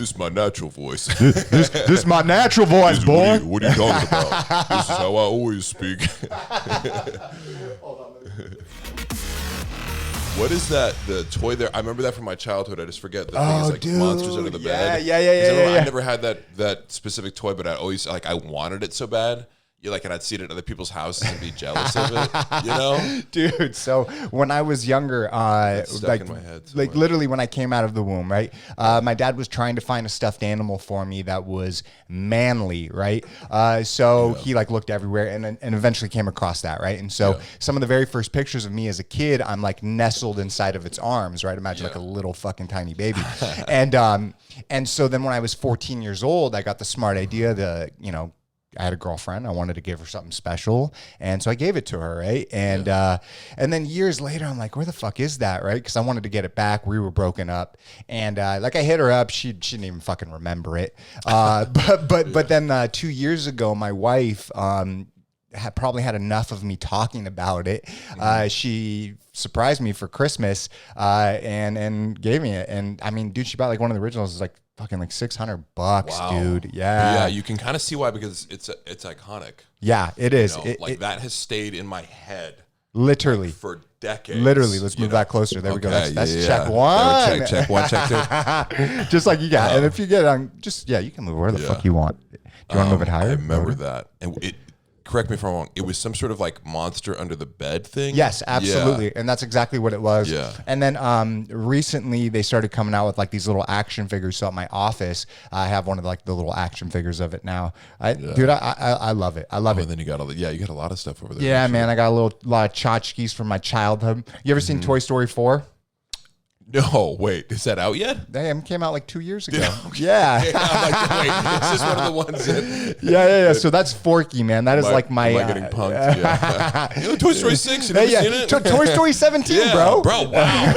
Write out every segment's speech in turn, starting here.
This is my natural voice. this is my natural voice, boy. What are you talking about? This is how I always speak. What is that? The toy there? I remember that from my childhood. I just forget. The thing is like dude. monsters under the bed. Yeah. I never had that specific toy, but I always like I wanted it so bad. And I'd see it at other people's houses and be jealous of it, Dude, so when I was younger, stuck in my head somewhere. like literally when I came out of the womb, right? My dad was trying to find a stuffed animal for me that was manly, right? He like looked everywhere and eventually came across that, right? And so some of the very first pictures of me as a kid, I'm like nestled inside of its arms, right? Imagine like a little fucking tiny baby. And so then when I was 14 years old, I got the smart idea to, I had a girlfriend. I wanted to give her something special. And so I gave it to her, right? And then years later, I'm like, where the fuck is that, right? Because I wanted to get it back. We were broken up. And I hit her up. She didn't even fucking remember it. But then 2 years ago, my wife had probably had enough of me talking about it. She surprised me for Christmas and gave me it. And I mean, dude, she bought like one of the originals. It's like fucking like $600, dude. Yeah, you can kind of see why, because it's iconic. Yeah, it is. That has stayed in my head literally for decades. Literally, let's move that closer. There we go. That's check one. Check one, check two. Just like you got. And if you get on, you can move where the fuck you want. Do you want to move it higher? I remember that. And correct me if I'm wrong, it was some sort of like monster under the bed thing? Yes, absolutely. Yeah. And that's exactly what it was. Yeah. And then recently they started coming out with like these little action figures. So at my office, I have one of like the little action figures of it now. Dude, I love it. I love it. And then you got you got a lot of stuff over there. Yeah, man. I got a lot of tchotchkes from my childhood. You ever seen Toy Story 4? No, wait, is that out yet? Damn, came out like 2 years ago. Yeah. I'm like, wait, is this one of the ones that... Yeah. So that's Forky, man. That is like my... Am I getting punked? Yeah. Toy Story 6, you never seen it? Toy Story 17, bro. Bro, wow.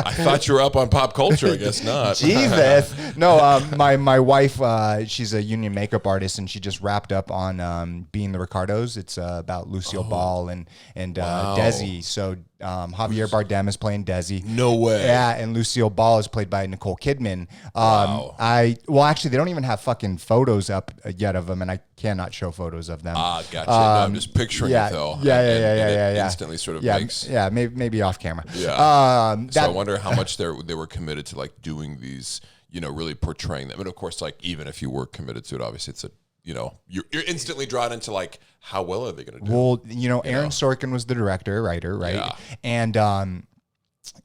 I thought you were up on pop culture. I guess not. Jesus. No, my wife, she's a union makeup artist, and she just wrapped up on Being the Ricardos. It's about Lucille Ball and Desi. So Javier Bardem is playing Desi. No way. Yeah, and Lucille Ball is played by Nicole Kidman. Wow. Actually, they don't even have fucking photos up yet of them, and I cannot show photos of them. Gotcha. No, I'm just picturing it though. Yeah. Instantly sort of makes. Yeah, maybe off camera. Yeah. So I wonder how much they were committed to like doing these, really portraying them. And of course, like even if you were committed to it, obviously it's you're instantly drawn into like how well are they going to do? Well, Aaron Sorkin was the director, writer, right? Yeah.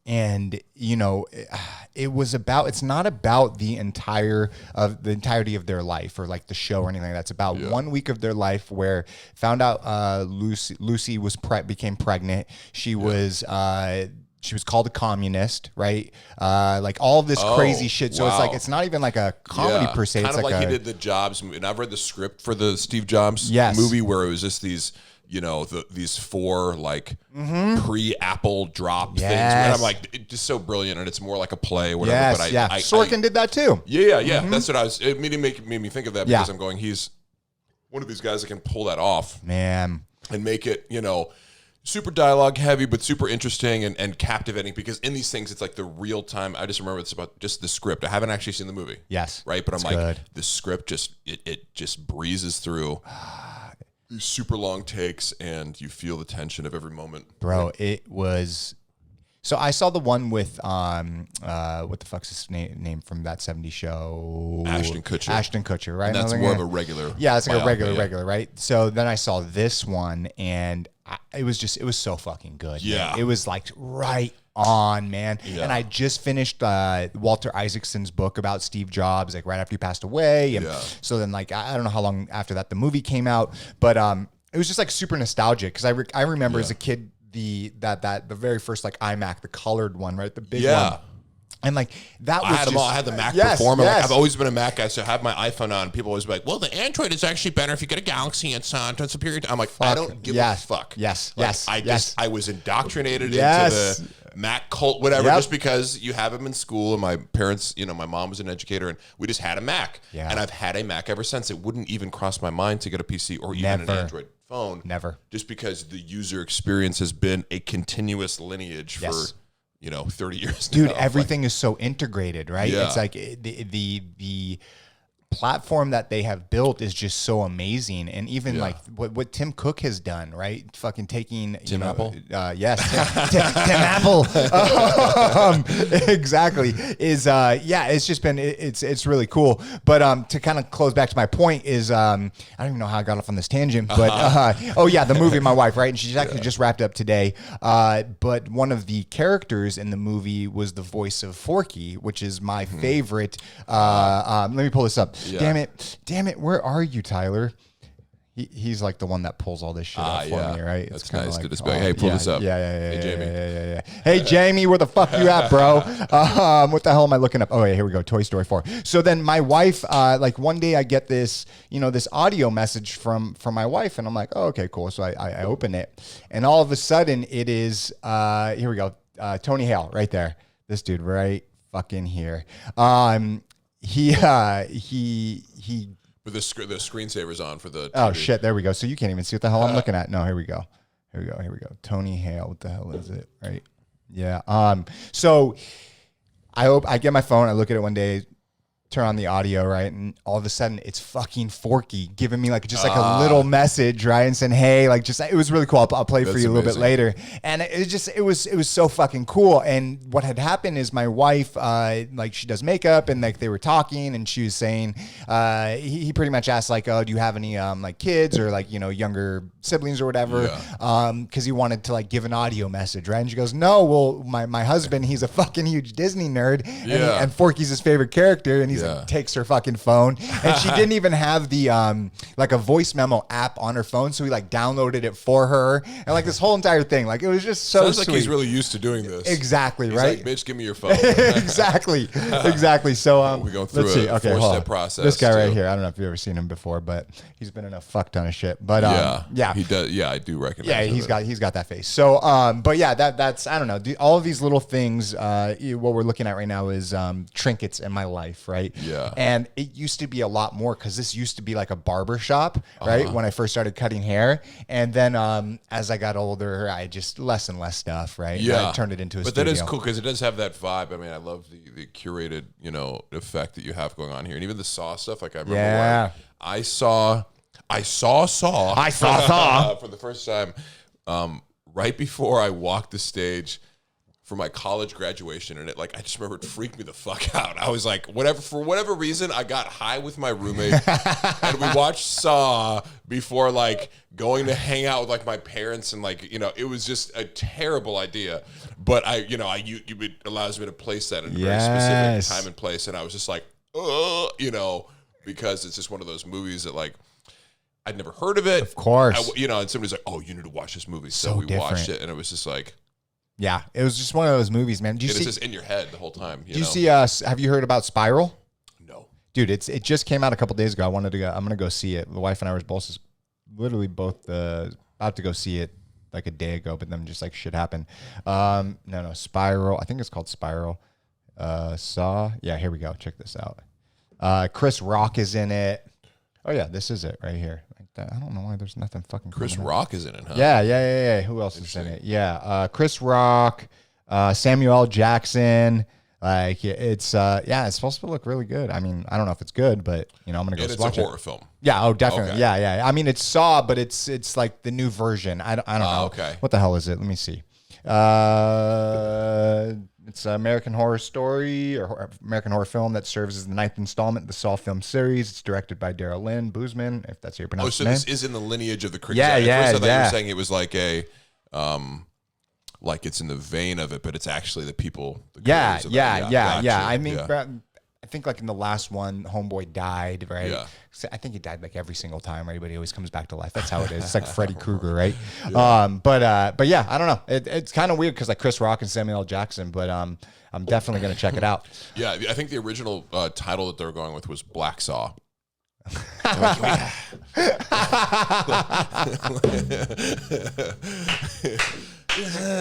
And it was about. It's not about the entirety of their life or like the show or anything like that. It's about 1 week of their life where found out Lucy became pregnant. She was. She was called a communist, right? Like all of this crazy shit. So it's not even like a comedy per se. Kind it's of like he did the Jobs movie. And I've read the script for the Steve Jobs movie where it was just these, these four like pre-Apple drop things. And I'm like, it's just so brilliant, and it's more like a play or whatever. Yes, Sorkin did that too. Yeah. That's what I was. It made me think of that because I'm going. He's one of these guys that can pull that off, man, and make it, super dialogue heavy, but super interesting and captivating, because in these things, it's like the real time. I just remember it's about just the script. I haven't actually seen the movie. Yes. Right. But I'm like, good. The script just breezes through these super long takes, and you feel the tension of every moment. Bro, it was. So I saw the one with what the fuck's his name from that 70s show? Ashton Kutcher, right? And that's more of a regular. Yeah, it's like a regular, right? So then I saw this one, and it was so fucking good. Yeah. Man. It was like right on, man. Yeah. And I just finished Walter Isaacson's book about Steve Jobs, like right after he passed away. And so then like, I don't know how long after that the movie came out, but it was just like super nostalgic. Cause I remember as a kid, the very first like iMac, the colored one, right? The big one. And like that was I had the Mac Performer. Like, I've always been a Mac guy, so I have my iPhone on. People always be like, well, the Android is actually better if you get a Galaxy. It's superior. I'm like, I don't give a fuck. Yes. I was indoctrinated into the Mac cult, whatever, just because you have them in school, and my parents, my mom was an educator, and we just had a Mac. Yeah. And I've had a Mac ever since. It wouldn't even cross my mind to get a PC or even an Android phone. Never. Just because the user experience has been a continuous lineage for 30 years Dude, now. everything is so integrated, right? Yeah. It's like the platform that they have built is just so amazing. And even like what Tim Cook has done, right? Fucking taking Tim Apple? Yes, Tim Apple. Exactly. Is it's just been it's really cool. But to kind of close back to my point is I don't even know how I got off on this tangent, but the movie My Wife, right? And she's actually just wrapped up today. But one of the characters in the movie was the voice of Forky, which is my favorite. Let me pull this up. Yeah. Damn it! Where are you, Tyler? He's like the one that pulls all this shit up for me, right? That's nice to just be like, hey, pull this up. Hey, Jamie. Hey, Jamie, where the fuck you at, bro? What the hell am I looking up? Oh, yeah, here we go. Toy Story 4. So then my wife, like one day I get this, this audio message from my wife, and I'm like, oh, okay, cool. So I open it, and all of a sudden it is, here we go, Tony Hale right there. This dude right fucking here. He But the screensaver's on for the TV. Oh shit, there we go. So you can't even see what the hell I'm looking at. No, here we go. Here we go. Tony Hale. What the hell is it? Right. Yeah. So I get my phone, I look at it one day, turn on the audio, right? And all of a sudden it's fucking Forky giving me like a little message, right? And saying, hey, like it was really cool. I'll play it for you a little bit later. And it was so fucking cool. And what had happened is my wife, like she does makeup, and like they were talking, and she was saying, he pretty much asked like, oh, do you have any like kids or like, younger siblings or whatever? Cause he wanted to like give an audio message, right? And she goes, no, well, my husband, he's a fucking huge Disney nerd, and Forky's his favorite character, and he's like, takes her fucking phone, and she didn't even have the like a voice memo app on her phone, so he like downloaded it for her, and like this whole entire thing, like it was just so Sounds sweet. Like he's really used to doing this. Exactly, he's right? Like, bitch, give me your phone. exactly. So we're going through let's see. a Okay, four-step process. This guy right here, I don't know if you've ever seen him before, but he's been in a fuck ton of shit. But he does. Yeah, I do recognize. Yeah, he's got that face. So, but yeah, that's I don't know. All of these little things. What we're looking at right now is trinkets in my life, right? Yeah. And it used to be a lot more because this used to be like a barber shop, right? When I first started cutting hair, and then as I got older, I just less and less stuff, right? Yeah, I turned it into a But studio. that is cool because it does have that vibe. I mean, I love the curated, effect that you have going on here, and even the Saw stuff. Like I remember when I saw Saw for the first time right before I walked the stage for my college graduation, and I just remember it freaked me the fuck out. I was like, for whatever reason, I got high with my roommate, and we watched Saw before going to hang out with my parents, and it was just a terrible idea. But it allows me to place that in a very specific time and place, and I was just like, because it's just one of those movies that I'd never heard of it. Of course. And somebody's like, oh, you need to watch this movie. So we watched it, and it was just like... Yeah, it was just one of those movies, man. It's just in your head the whole time. You see, have you heard about Spiral? No. Dude, it just came out a couple days ago. I'm going to go see it. The wife and I were both about to go see it like a day ago, but then just shit happened. No, Spiral. I think it's called Spiral. Saw. Yeah, here we go. Check this out. Chris Rock is in it. Oh yeah, this is it right here. I don't know why there's nothing fucking. Chris Rock is in it, huh? Yeah. Who else is in it? Yeah, Chris Rock, Samuel L. Jackson. It's supposed to look really good. I mean, I don't know if it's good, but I'm gonna go watch it. It's a horror film. Yeah. Oh, definitely. Okay. Yeah. I mean, it's Saw, but it's like the new version. I don't know. Okay. What the hell is it? Let me see. It's an American Horror Story or American Horror Film that serves as the 9th installment of the Saw film series. It's directed by Daryl Lynn Boozman, if that's how you pronounce his name. This is in the lineage of the Cricket. Yeah. At first I thought you were saying it was it's in the vein of it, but it's actually the people. Yeah. I mean, I think in the last one, Homeboy died, right? Yeah. I think he died every single time, right? But he always comes back to life. That's how it is. It's like Freddy Krueger, right? Yeah. But yeah, I don't know. It's kind of weird because Chris Rock and Samuel L. Jackson, but I'm definitely gonna check it out. Yeah, I think the original title that they were going with was Black Saw.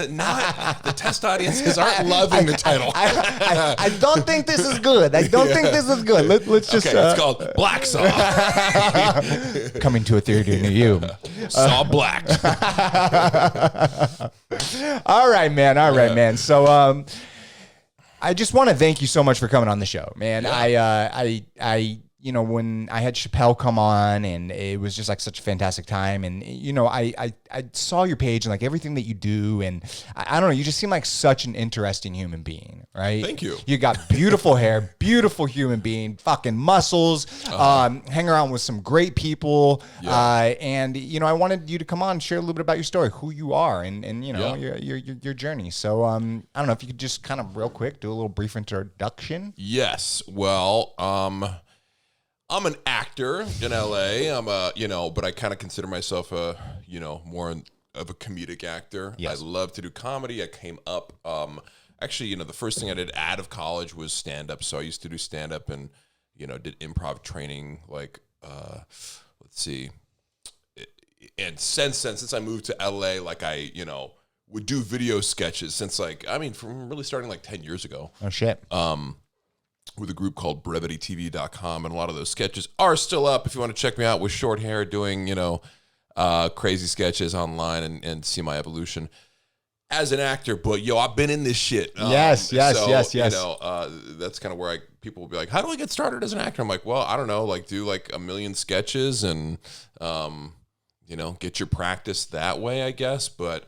not the test audiences aren't loving the title. I don't think this is good. I don't think this is good. Let's just. Okay, it's called Black Saw. Coming to a theater near you. Saw Black. All right, man. So, I just want to thank you so much for coming on the show, man. Yeah. When I had Chappelle come on, and it was just like such a fantastic time, and I saw your page and like everything that you do, and I don't know, you just seem like such an interesting human being, right? Thank you. You got beautiful hair, beautiful human being, fucking muscles, hang around with some great people, and I wanted you to come on and share a little bit about your story, who you are, and your journey. So I don't know if you could just kind of real quick do a little brief introduction. Yes. Well, I'm an actor in LA. But I kind of consider myself more of a comedic actor. Yes. I love to do comedy. I came up, actually, the first thing I did out of college was stand up. So I used to do stand up and, did improv training. Like, let's see. And since I moved to LA, like I, would do video sketches from really starting like 10 years ago. Oh shit. With a group called brevitytv.com, and a lot of those sketches are still up if you want to check me out with short hair doing, crazy sketches online and see my evolution as an actor. But I've been in this shit. Yes. That's kind of where people will be like, how do I get started as an actor? I'm like, well, I don't know, like do like a million sketches and, get your practice that way, I guess. But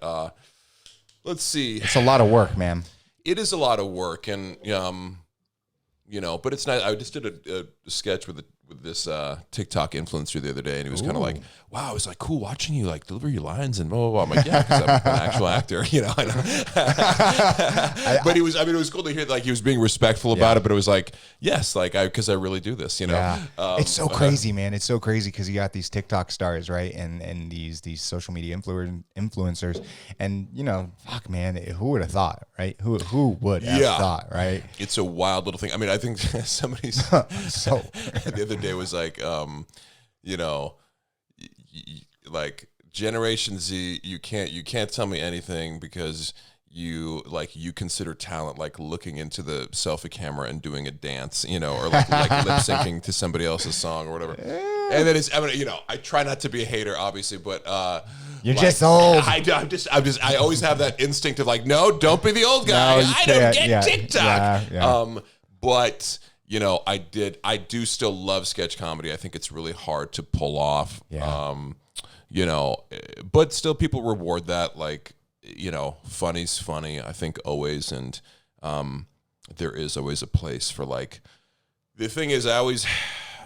let's see. It's a lot of work, man. It is a lot of work, and but it's not. I just did a sketch with this TikTok influencer the other day, and he was kind of like, "Wow, it was like cool watching you like deliver your lines and blah blah blah." I'm like, "Yeah, because I'm an actual actor, I know." But it was cool to hear like he was being respectful about it. But it was like, yes, like because I really do this, Yeah. It's so crazy, man. It's so crazy because you got these TikTok stars, right, and these social media influencers, and fuck, man, who would have thought, right? Who would have thought, right? It's a wild little thing. I mean, I think somebody the other day was like, like Generation Z, you can't tell me anything because you consider talent like looking into the selfie camera and doing a dance, or like lip syncing to somebody else's song or whatever. And then I try not to be a hater, obviously, but you're just old. I always have that instinct of like, no, don't be the old guy. No, I don't get TikTok. Yeah. But I do still love sketch comedy. I think it's really hard to pull off. Yeah. But still people reward that, like, funny's funny, I think, always. And there is always a place for, like, the thing is,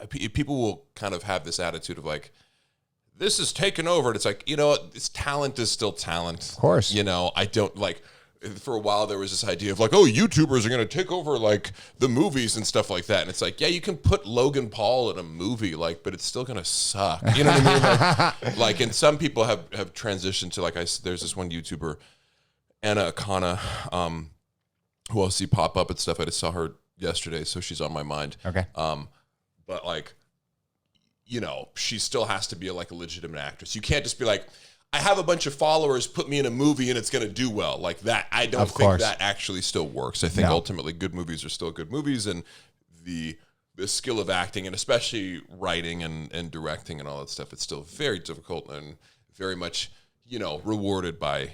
people will kind of have this attitude of like, this is taken over. And it's like, this talent is still talent. Of course. I don't like, for a while there was this idea of like, oh, YouTubers are going to take over like the movies and stuff like that. And it's like, yeah, you can put Logan Paul in a movie, like, but it's still going to suck. You know what I mean? Like, and some people have transitioned to like, there's this one YouTuber, Anna Akana, who I'll see pop up and stuff. I just saw her yesterday, so she's on my mind. Okay. But like, she still has to be like a legitimate actress. You can't just be like, I have a bunch of followers, put me in a movie and it's going to do well. Like that, I don't think that actually still works. I think ultimately good movies are still good movies, and the skill of acting, and especially writing and directing and all that stuff, it's still very difficult and very much, rewarded by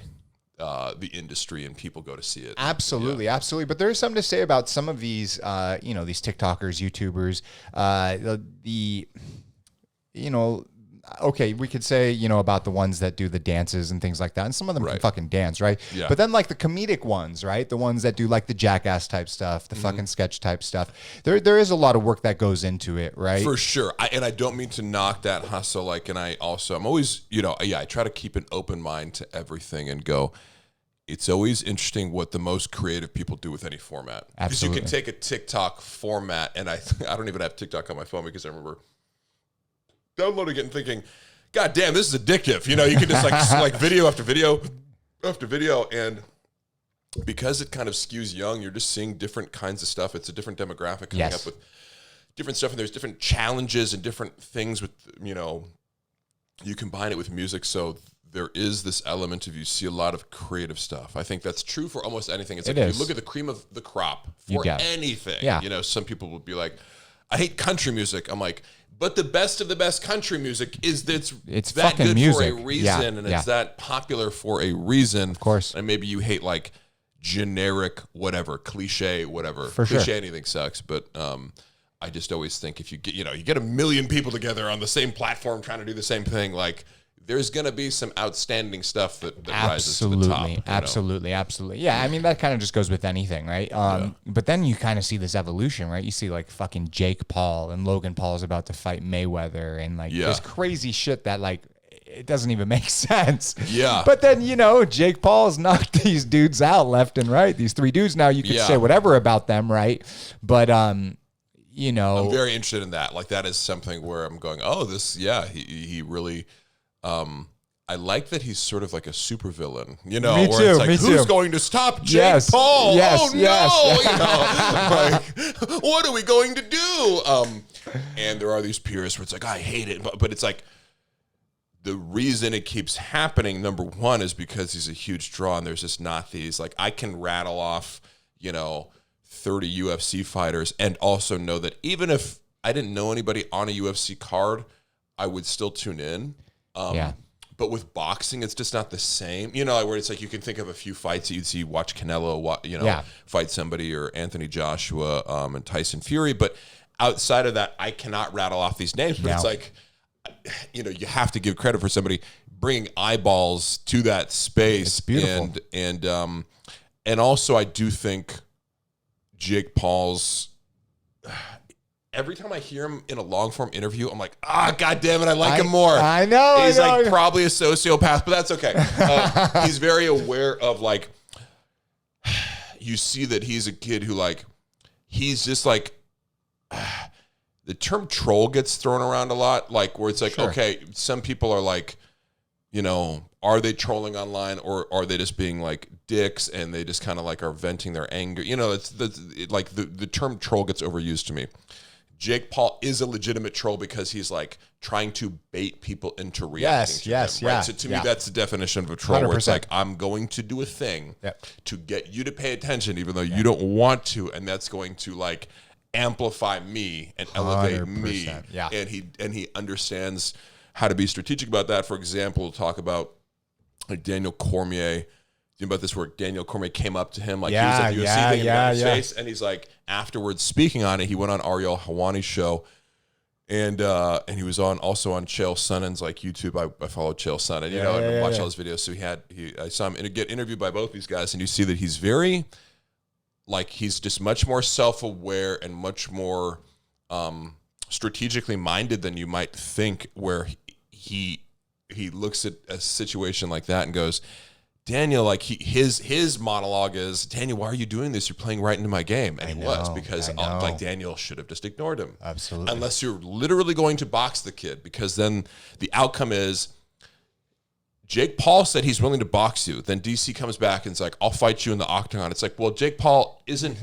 the industry, and people go to see it. Absolutely. But there is something to say about some of these, these TikTokers, YouTubers, okay, we could say, about the ones that do the dances and things like that. And some of them can fucking dance, right? Yeah. But then like the comedic ones, right? The ones that do like the jackass type stuff, the fucking sketch type stuff. There is a lot of work that goes into it, right? For sure. And I don't mean to knock that hustle. Like, and I'm always, I try to keep an open mind to everything and go, it's always interesting what the most creative people do with any format. Absolutely. Because you can take a TikTok format, and I don't even have TikTok on my phone because I remember downloading it and thinking, God damn, this is addictive. You can just like video after video after video. And because it kind of skews young, you're just seeing different kinds of stuff. It's a different demographic coming up with different stuff. And there's different challenges and different things with, you combine it with music. So there is this element of you see a lot of creative stuff. I think that's true for almost anything. It's like It if is. you look at the cream of the crop for anything. Yeah. You know, some people would be like, I hate country music. I'm like, but the best of the best country music is it's that good music. for a reason, and it's that popular for a reason. Of course. And maybe you hate like generic whatever, cliche whatever. For cliche sure. anything sucks, but I just always think if you get, you get a million people together on the same platform trying to do the same thing, like there's going to be some outstanding stuff that rises to the top. Absolutely. Yeah, I mean, that kind of just goes with anything, right? But then you kind of see this evolution, right? You see like fucking Jake Paul and Logan Paul is about to fight Mayweather and like this crazy shit that like it doesn't even make sense. Yeah. But then, Jake Paul's knocked these dudes out left and right. These 3 dudes now, you can say whatever about them, right? But, I'm very interested in that. Like that is something where I'm going, oh, he really... I like that he's sort of like a supervillain, Me where too, it's like, me who's too. going to stop Jake Paul? Yes, like, what are we going to do? And there are these peers where it's like, I hate it, but it's like the reason it keeps happening, number one, is because he's a huge draw, and there's just not these, like, I can rattle off, 30 UFC fighters, and also know that even if I didn't know anybody on a UFC card, I would still tune in. But with boxing, it's just not the same. Where it's like you can think of a few fights that you'd see, watch Canelo, fight somebody, or Anthony Joshua and Tyson Fury. But outside of that, I cannot rattle off these names. But it's like, you have to give credit for somebody bringing eyeballs to that space. It's beautiful. And also, I do think Jake Paul's... Every time I hear him in a long-form interview, I'm like, God damn it, I like him more. I know. He's like probably a sociopath, but that's okay. He's very aware of like, you see that he's a kid who like, he's just like, the term troll gets thrown around a lot, like where it's like, okay, some people are like, are they trolling online or are they just being like dicks and they just kind of like are venting their anger? The term troll gets overused to me. Jake Paul is a legitimate troll because he's like trying to bait people into reacting to him. Right? So to me, that's the definition of a troll, 100%. Where it's like, I'm going to do a thing to get you to pay attention, even though you don't want to, and that's going to like amplify me and elevate me. Yeah. And he understands how to be strategic about that. For example, talk about like Daniel Cormier. About this work, Daniel Cormier came up to him like he was at the UFC thing in his face, and he's like, afterwards speaking on it, he went on Ariel Hawani's show, and he was also on Chael Sonnen's like YouTube. I followed Chael Sonnen, and watched all his videos. So I saw him get interviewed by both these guys, and you see that he's very like he's just much more self-aware and much more strategically minded than you might think. Where he looks at a situation like that and goes, Daniel, like his monologue is, Daniel, why are you doing this? You're playing right into my game. And he was, because like Daniel should have just ignored him. Absolutely. Unless you're literally going to box the kid, because then the outcome is Jake Paul said he's willing to box you. Then DC comes back and it's like, I'll fight you in the octagon. It's like, well, Jake Paul isn't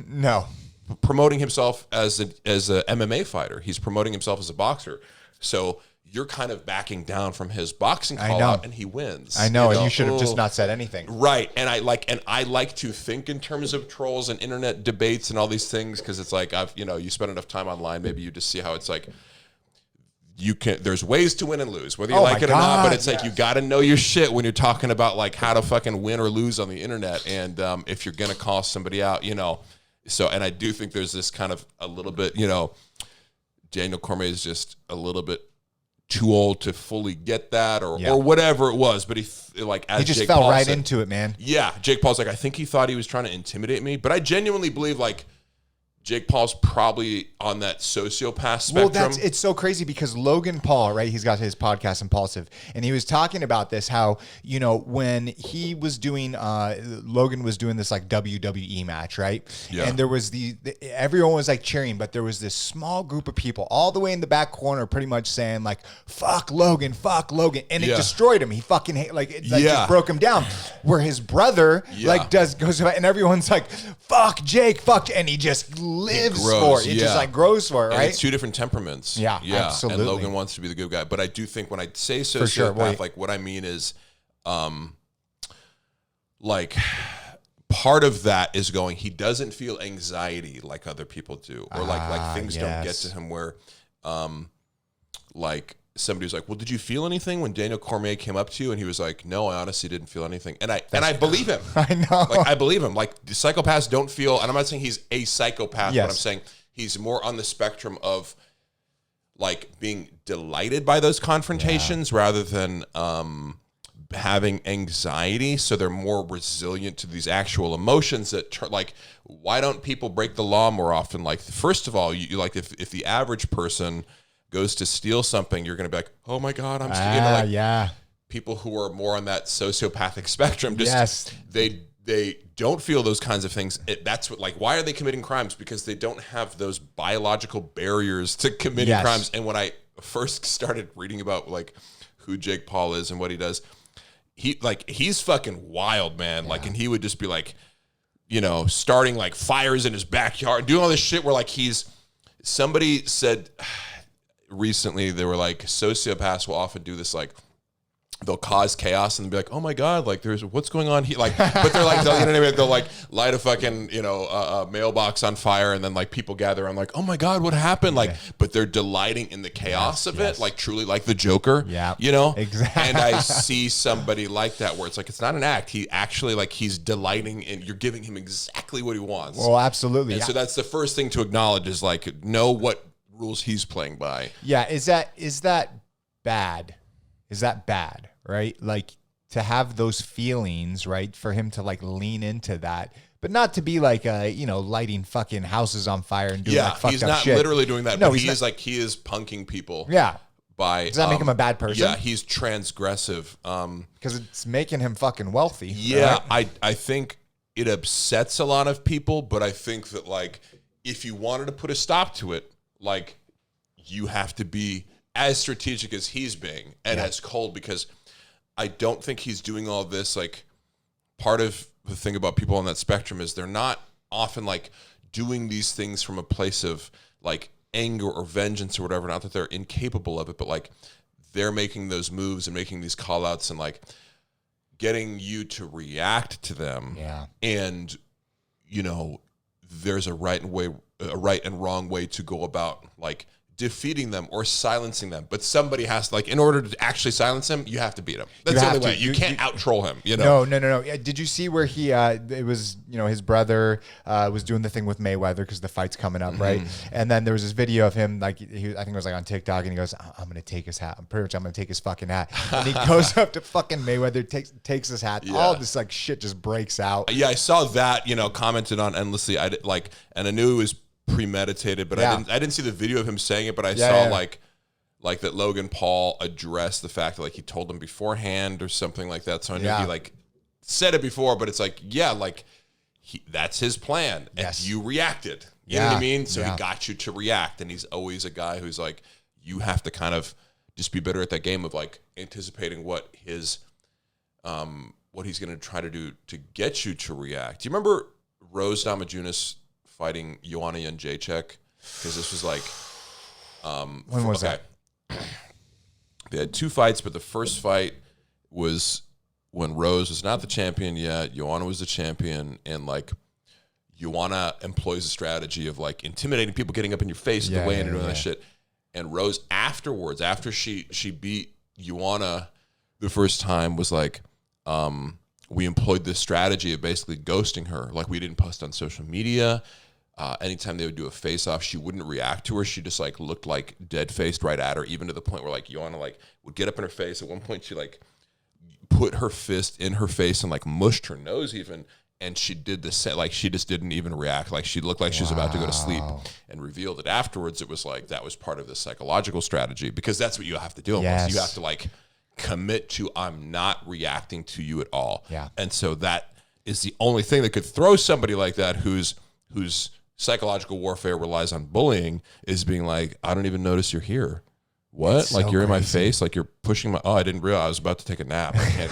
promoting himself as a MMA fighter. He's promoting himself as a boxer. So you're kind of backing down from his boxing call out, and he wins. I know, and you should have just not said anything. Right, and I like to think in terms of trolls and internet debates and all these things, because it's like you spend enough time online, maybe you just see how it's like there's ways to win and lose, whether you like it or not, but it's like you got to know your shit when you're talking about like how to fucking win or lose on the internet, and if you're gonna call somebody out, So, and I do think there's this kind of a little bit, Daniel Cormier is just a little bit too old to fully get that or whatever it was, but he just Jake fell Paul right said, into it, man. Yeah, Jake Paul's like, I think he thought he was trying to intimidate me, but I genuinely believe like Jake Paul's probably on that sociopath spectrum. Well, it's so crazy because Logan Paul, right? He's got his podcast Impulsive, and he was talking about this, how, when he was doing, Logan was doing this like WWE match, right? Yeah. And there was everyone was like cheering, but there was this small group of people all the way in the back corner pretty much saying like, fuck Logan. And it destroyed him. He fucking just broke him down. Where his brother goes about, and everyone's like, fuck Jake, and he just lives for it. It just like grows for it, right? And it's two different temperaments. Yeah, absolutely. And Logan wants to be the good guy. But I do think when I say sociopath, like what I mean is like part of that is going, he doesn't feel anxiety like other people do, or like things don't get to him where, like somebody was like, well, did you feel anything when Daniel Cormier came up to you? And he was like, no, I honestly didn't feel anything. And I believe him. I know. Like, I believe him. Like, the psychopaths don't feel, and I'm not saying he's a psychopath, but I'm saying he's more on the spectrum of like being delighted by those confrontations rather than having anxiety. So they're more resilient to these actual emotions that like, why don't people break the law more often? Like, first of all, you like, if the average person goes to steal something, you're going to be like, oh my God, I'm stealing. People who are more on that sociopathic spectrum, just they don't feel those kinds of things. That's what, like, why are they committing crimes? Because they don't have those biological barriers to committing crimes. And when I first started reading about like who Jake Paul is and what he does, he's fucking wild, man. Like, and he would just be like, you know, starting like fires in his backyard, doing all this shit where like somebody said recently, they were like, sociopaths will often do this, like they'll cause chaos and be like, oh my God, like what's going on here? Like, but they're like, they'll like light a fucking, you know, a mailbox on fire, and then like people gather around like, oh my God, what happened? Like, but they're delighting in the chaos of it, like truly like the Joker, you know? Exactly. And I see somebody like that where it's like, it's not an act. He actually, like, he's delighting and you're giving him exactly what he wants. Well, absolutely. And so that's the first thing to acknowledge is like, know what rules he's playing by. Yeah. Is that bad? Is that bad? Right? Like, to have those feelings, right? For him to like lean into that, but not to be like, you know, lighting fucking houses on fire and doing like fucked up shit. He's not literally doing that, but he is like, he is punking people. Yeah. Does that make him a bad person? Yeah, he's transgressive. Because it's making him fucking wealthy. Yeah, right? I think it upsets a lot of people, but I think that like, if you wanted to put a stop to it, like, you have to be as strategic as he's being and as cold, because I don't think he's doing all this. Like, part of the thing about people on that spectrum is they're not often like doing these things from a place of like anger or vengeance or whatever. Not that they're incapable of it, but like they're making those moves and making these call outs and like getting you to react to them. Yeah. And, you know, there's a right and wrong way to go about like defeating them or silencing them, but somebody has to, like, in order to actually silence him, you have to beat him. That's the only way. You can't out troll him, you know? No. Did you see where he, it was, you know, his brother was doing the thing with Mayweather because the fight's coming up, right? And then there was this video of him, like, I think it was like on TikTok, and he goes, I'm going to take his hat. I'm going to take his fucking hat. And he goes up to fucking Mayweather, takes his hat. Yeah. All this, like, shit just breaks out. Yeah, I saw that, you know, commented on endlessly. And I knew it was premeditated, but I didn't see the video of him saying it, but I saw like that Logan Paul addressed the fact that like he told him beforehand or something like that. So I knew he like said it before, but it's like, like that's his plan. And you reacted. You know what I mean? So he got you to react. And he's always a guy who's like, you have to kind of just be better at that game of like anticipating what his what he's going to try to do to get you to react. Do you remember Rose Namajunas fighting Joanna Jędrzejczyk? Because this was like when was that? They had two fights, but the first fight was when Rose was not the champion yet. Joanna was the champion, and like Joanna employs a strategy of like intimidating people, getting up in your face at the weigh-in and doing that shit. And Rose afterwards, after she beat Joanna the first time, was like, we employed this strategy of basically ghosting her. Like, we didn't post on social media. Anytime they would do a face-off, she wouldn't react to her. She just like looked like dead-faced right at her, even to the point where like Joanna like would get up in her face. At one point, she like put her fist in her face and like mushed her nose even. And she did the same, like she just didn't even react. Like she looked like she was about to go to sleep, and revealed it afterwards. It was like that was part of the psychological strategy, because that's what you have to do. Yes. You have to like commit to, I'm not reacting to you at all. Yeah. And so that is the only thing that could throw somebody like that whose psychological warfare relies on bullying, is being like, I don't even notice you're here. What? It's like, so you're crazy. In my face? Like, you're pushing my... Oh, I didn't realize I was about to take a nap. I can't.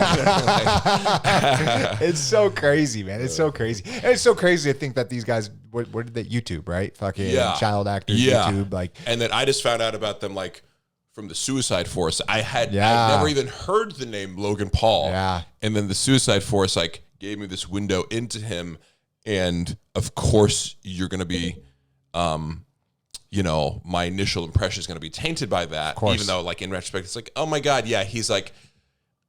It's so crazy, man. It's so crazy. And it's so crazy to think that these guys... What did they... YouTube, right? Fucking child actors, YouTube. Like, and then I just found out about them, like, from the Suicide Force. I'd never even heard the name Logan Paul. Yeah. And then the Suicide Force like gave me this window into him. And of course you're going to be, you know, my initial impression is going to be tainted by that. Even though like in retrospect, it's like, oh my God, yeah, he's like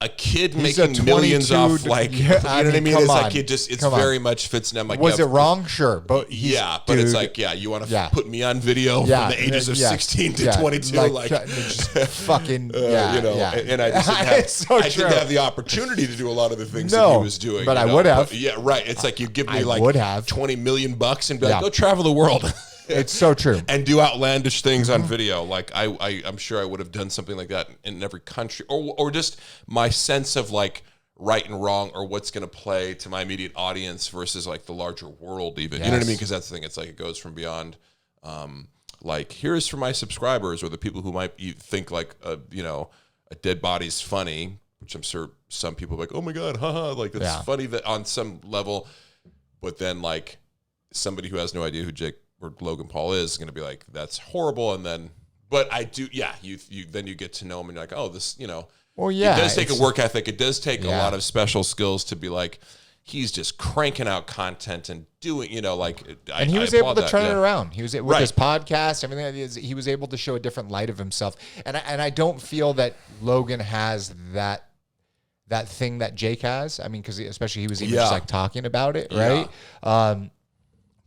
a kid making millions off like, you know what I mean? It's like, it's very much fits in. I'm like, was it wrong? Sure. But but it's like, you want to put me on video from the ages of 16 to 22. Like just fucking, you know, and I just didn't have the opportunity to do a lot of the things that he was doing. But I would have. Yeah, right. It's like you give me like $20 million and be like, go travel the world. It's so true. And do outlandish things on video. Like I'm sure I would have done something like that in every country, or just my sense of like right and wrong, or what's going to play to my immediate audience versus like the larger world even. You know what I mean? Because that's the thing. It's like it goes from beyond like here's for my subscribers or the people who might think like you know, a dead body's funny, which I'm sure some people are like, oh my God, haha, like that's funny that on some level, but then like somebody who has no idea who Jake or Logan Paul is going to be like, that's horrible. And then, but I do, you then you get to know him and you're like, oh, this, you know, well, it does take a work ethic. It does take a lot of special skills to be like, he's just cranking out content and doing, you know, like, and he was able to turn it around. He was with his podcast, everything. He was able to show a different light of himself. And I don't feel that Logan has that thing that Jake has. I mean, because especially he was even just like talking about it, right?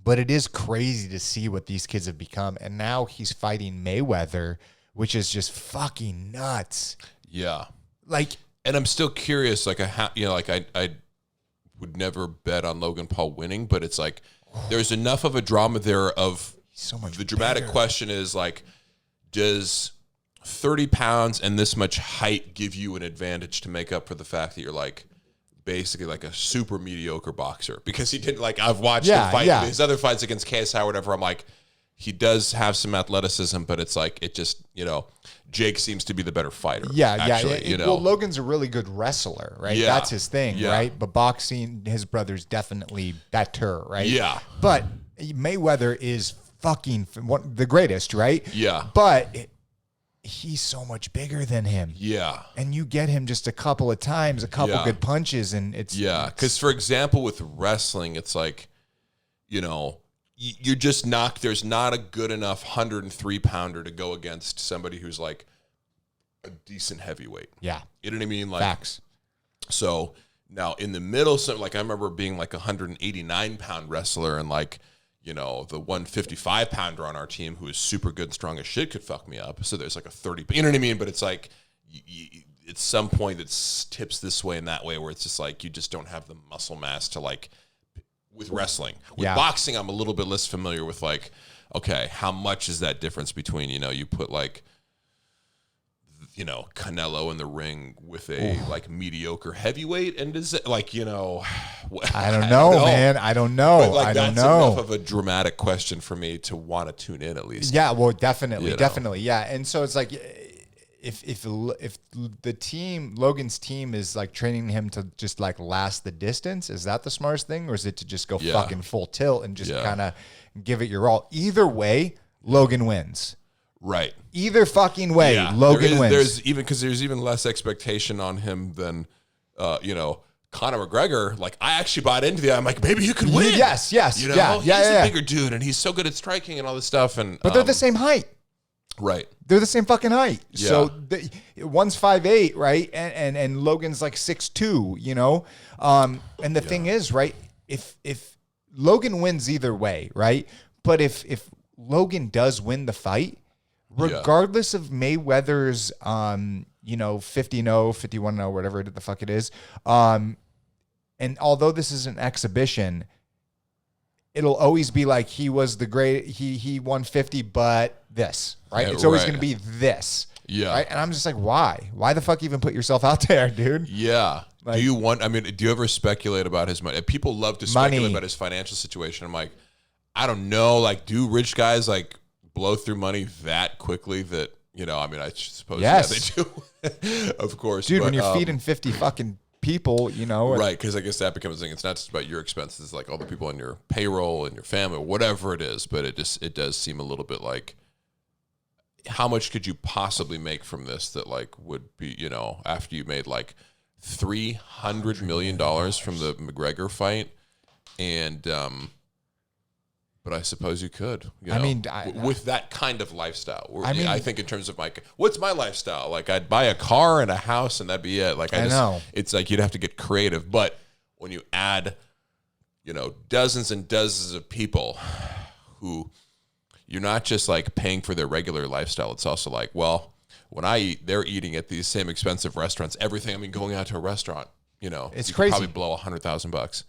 But it is crazy to see what these kids have become. And now he's fighting Mayweather, which is just fucking nuts. Yeah. Like, and I'm still curious, like, you know, like I would never bet on Logan Paul winning, but it's like, there's enough of a drama there of so much the dramatic question is like, does 30 pounds and this much height give you an advantage to make up for the fact that you're like, basically like a super mediocre boxer? Because he did, like, I've watched him fight his other fights against KSI or whatever. I'm like, he does have some athleticism, but it's like, it just, you know, Jake seems to be the better fighter. You know, well, Logan's a really good wrestler, right? Yeah. That's his thing, right? But boxing, his brother's definitely better, right? Yeah. But Mayweather is fucking the greatest, right? Yeah. But he's so much bigger than him. Yeah. And you get him just a couple of times, a couple good punches, and it's... Yeah, because for example, with wrestling, it's like, you know, you're just not... There's not a good enough 103-pounder to go against somebody who's like a decent heavyweight. Yeah. You know what I mean? Like, facts. So now in the middle, so like I remember being like a 189-pound wrestler and like, you know, the 155-pounder on our team who is super good and strong as shit could fuck me up. So there's like a 30, you know what I mean? But it's like, at some point it tips this way and that way where it's just like, you just don't have the muscle mass to like, with wrestling. With boxing, I'm a little bit less familiar with like, okay, how much is that difference between, you know, you put like, you know, Canelo in the ring with a like mediocre heavyweight, and is it like, you know, I don't know, man. I don't know. But like, I don't that's know. enough of a dramatic question for me to want to tune in at least. Yeah, well, definitely, You know? yeah. And so it's like, if the team, Logan's team, is like training him to just like last the distance, is that the smartest thing, or is it to just go fucking full tilt and just kind of give it your all? Either way, Logan wins. Right. Either fucking way, Logan wins. There's even less expectation on him than, you know, Conor McGregor. Like, I actually bought into I'm like, maybe you could win. Yes. You know, he's a bigger dude, and he's so good at striking and all this stuff. But they're the same height. Right. They're the same fucking height. Yeah. So one's 5'8", right? And Logan's like 6'2", you know? And the thing is, right, if Logan wins either way, right? But if Logan does win the fight, regardless of Mayweather's, you know, 50-0, 51-0, whatever the fuck it is, and although this is an exhibition, it'll always be like he was the great, he won 50, but this, right? It's always going to be this. Yeah. Right? And I'm just like, why? Why the fuck even put yourself out there, dude? Yeah. Like, do you ever speculate about his money? People love to speculate about his financial situation. I'm like, I don't know. Like, do rich guys like blow through money that quickly that, you know, I mean, I suppose they do, of course. Dude, when you're feeding 50 fucking people, you know. Right, because I guess that becomes a thing. It's not just about your expenses, it's like all the people on your payroll and your family, whatever it is. But it does seem a little bit like, how much could you possibly make from this that like would be, after you made like $300 million from the McGregor fight, and but I suppose you could. With that kind of lifestyle. I think in terms of what's my lifestyle? Like I'd buy a car and a house, and that'd be it. Like I know it's like you'd have to get creative. But when you add, dozens and dozens of people who you're not just like paying for their regular lifestyle. It's also like, well, when I eat, they're eating at these same expensive restaurants. Everything. I mean, going out to a restaurant, it's crazy. Probably blow $100,000.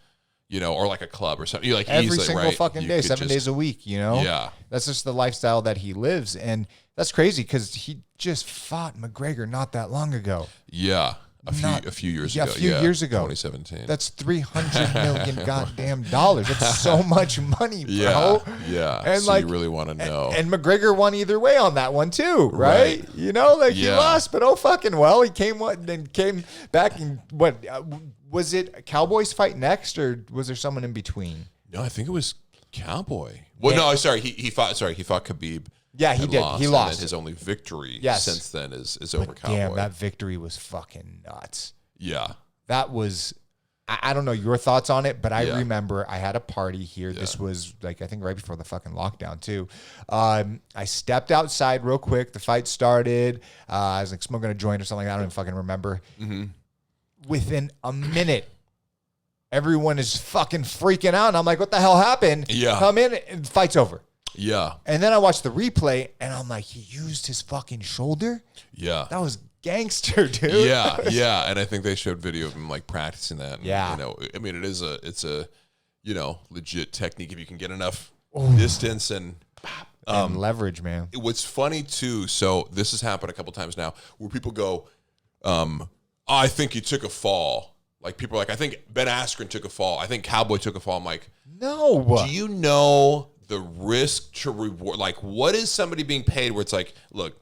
Or like a club or something. Like every easily, single fucking day, 7 days a week, Yeah. That's just the lifestyle that he lives. And that's crazy because he just fought McGregor not that long ago. Yeah. A few years ago. A few years ago. 2017. That's $300 million goddamn dollars. That's so much money, bro. Yeah. And so you really want to know. And McGregor won either way on that one too, right? He lost, but oh fucking well. He came back and was it Cowboy's fight next, or was there someone in between? No, I think it was Cowboy. Well, no, sorry, he fought Khabib. Yeah, he did. He lost. And his only victory since then is over Cowboy. Damn, that victory was fucking nuts. Yeah. That was, I don't know your thoughts on it, but I remember I had a party here. Yeah. This was I think right before the fucking lockdown too. I stepped outside real quick. The fight started. I was like smoking a joint or something. I don't even fucking remember. Mm-hmm. Within a minute, everyone is fucking freaking out. And I'm like, what the hell happened? Yeah. Come in and the fight's over. Yeah. And then I watched the replay and I'm like, he used his fucking shoulder? Yeah. That was gangster, dude. Yeah. Yeah. And I think they showed video of him like practicing that. And, I mean, it's a legit technique if you can get enough distance and leverage, man. What's funny too, so this has happened a couple times now where people go, I think he took a fall. Like people are like, I think Ben Askren took a fall. I think Cowboy took a fall. I'm like, no. Do you know the risk to reward? Like, what is somebody being paid where it's like, look,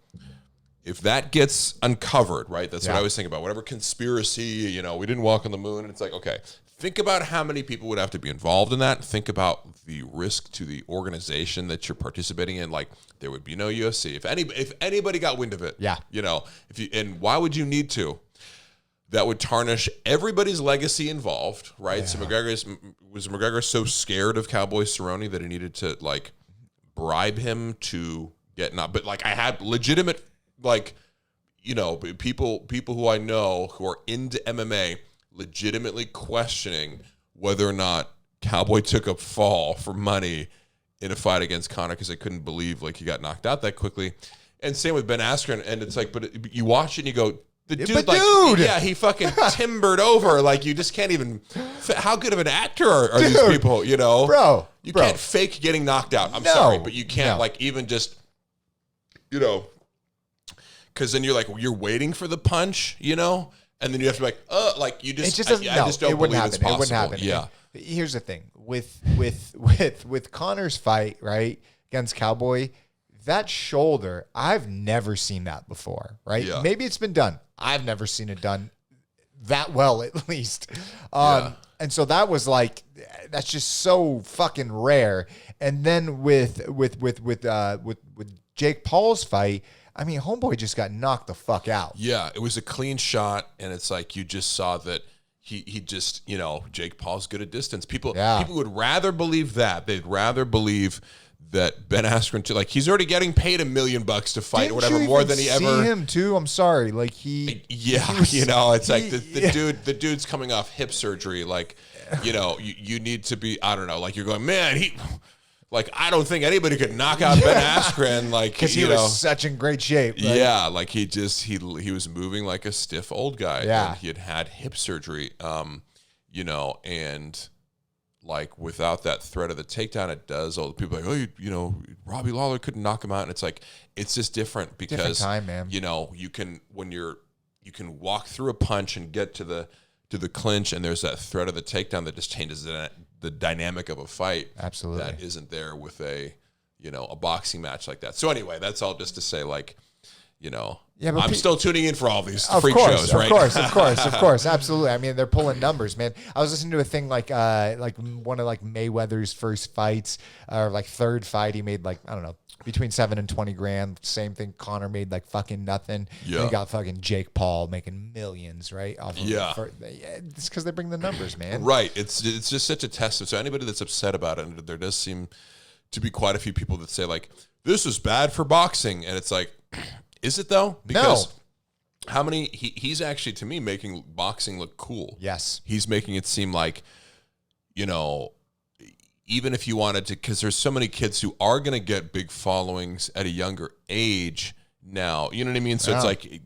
if that gets uncovered, right? That's what I was thinking about. Whatever conspiracy, we didn't walk on the moon. And it's like, okay, think about how many people would have to be involved in that. Think about the risk to the organization that you're participating in. Like, there would be no UFC if anybody got wind of it. Yeah. And why would you need to? That would tarnish everybody's legacy involved, right? Yeah. So was McGregor so scared of Cowboy Cerrone that he needed to like bribe him to get not? But like I had legitimate people who I know who are into MMA legitimately questioning whether or not Cowboy took a fall for money in a fight against Conor because they couldn't believe like he got knocked out that quickly. And same with Ben Askren, and it's like, but you watch it and you go, he fucking timbered over. Like, you just can't even. How good of an actor are these people? Bro, you can't fake getting knocked out. I'm sorry, but you can't even just, because then you're like you're waiting for the punch, and then you have to be like, you just. I just don't believe it's possible. It wouldn't happen. Yeah. Here's the thing with Conor's fight, right, against Cowboy. That shoulder, I've never seen that before, right? Yeah. Maybe it's been done. I've never seen it done that well, at least. And so that was like, that's just so fucking rare. And then with Jake Paul's fight, I mean, homeboy just got knocked the fuck out. Yeah, it was a clean shot, and it's like you just saw that he just, Jake Paul's good at distance. People would rather believe that. They'd rather believe that Ben Askren, he's already getting paid $1 million to fight or whatever, more than he ever. See him too. I'm sorry, it's like the dude's coming off hip surgery. Like, you need to be. I don't know. Like you're going, man. I don't think anybody could knock out Ben Askren. Because he was such in great shape. Right? Yeah, he was moving like a stiff old guy. Yeah, and he had hip surgery. And. Like without that threat of the takedown, it does. All the people are like, Robbie Lawler couldn't knock him out, and it's like it's just different because different time, man. You can walk through a punch and get to the clinch, and there's that threat of the takedown that just changes the dynamic of a fight. Absolutely, that isn't there with a boxing match like that. So anyway, that's all just to say Yeah, but I'm still tuning in for all these of freak course, shows, right? Of course, absolutely. I mean, they're pulling numbers, man. I was listening to a thing like one of like Mayweather's first fights, or like third fight, he made like, I don't know, between 7 and 20 grand. Same thing. Conor made like fucking nothing. Yeah. And you got fucking Jake Paul making millions, right? Off of it's because they bring the numbers, man. Right. It's just such a test. So anybody that's upset about it, and there does seem to be quite a few people that say like, this is bad for boxing, and it's like, is it though? Because how many he's actually, to me, making boxing look cool. Yes. He's making it seem like, you know, even if you wanted to, because there's so many kids who are going to get big followings at a younger age now. You know what I mean? So it's like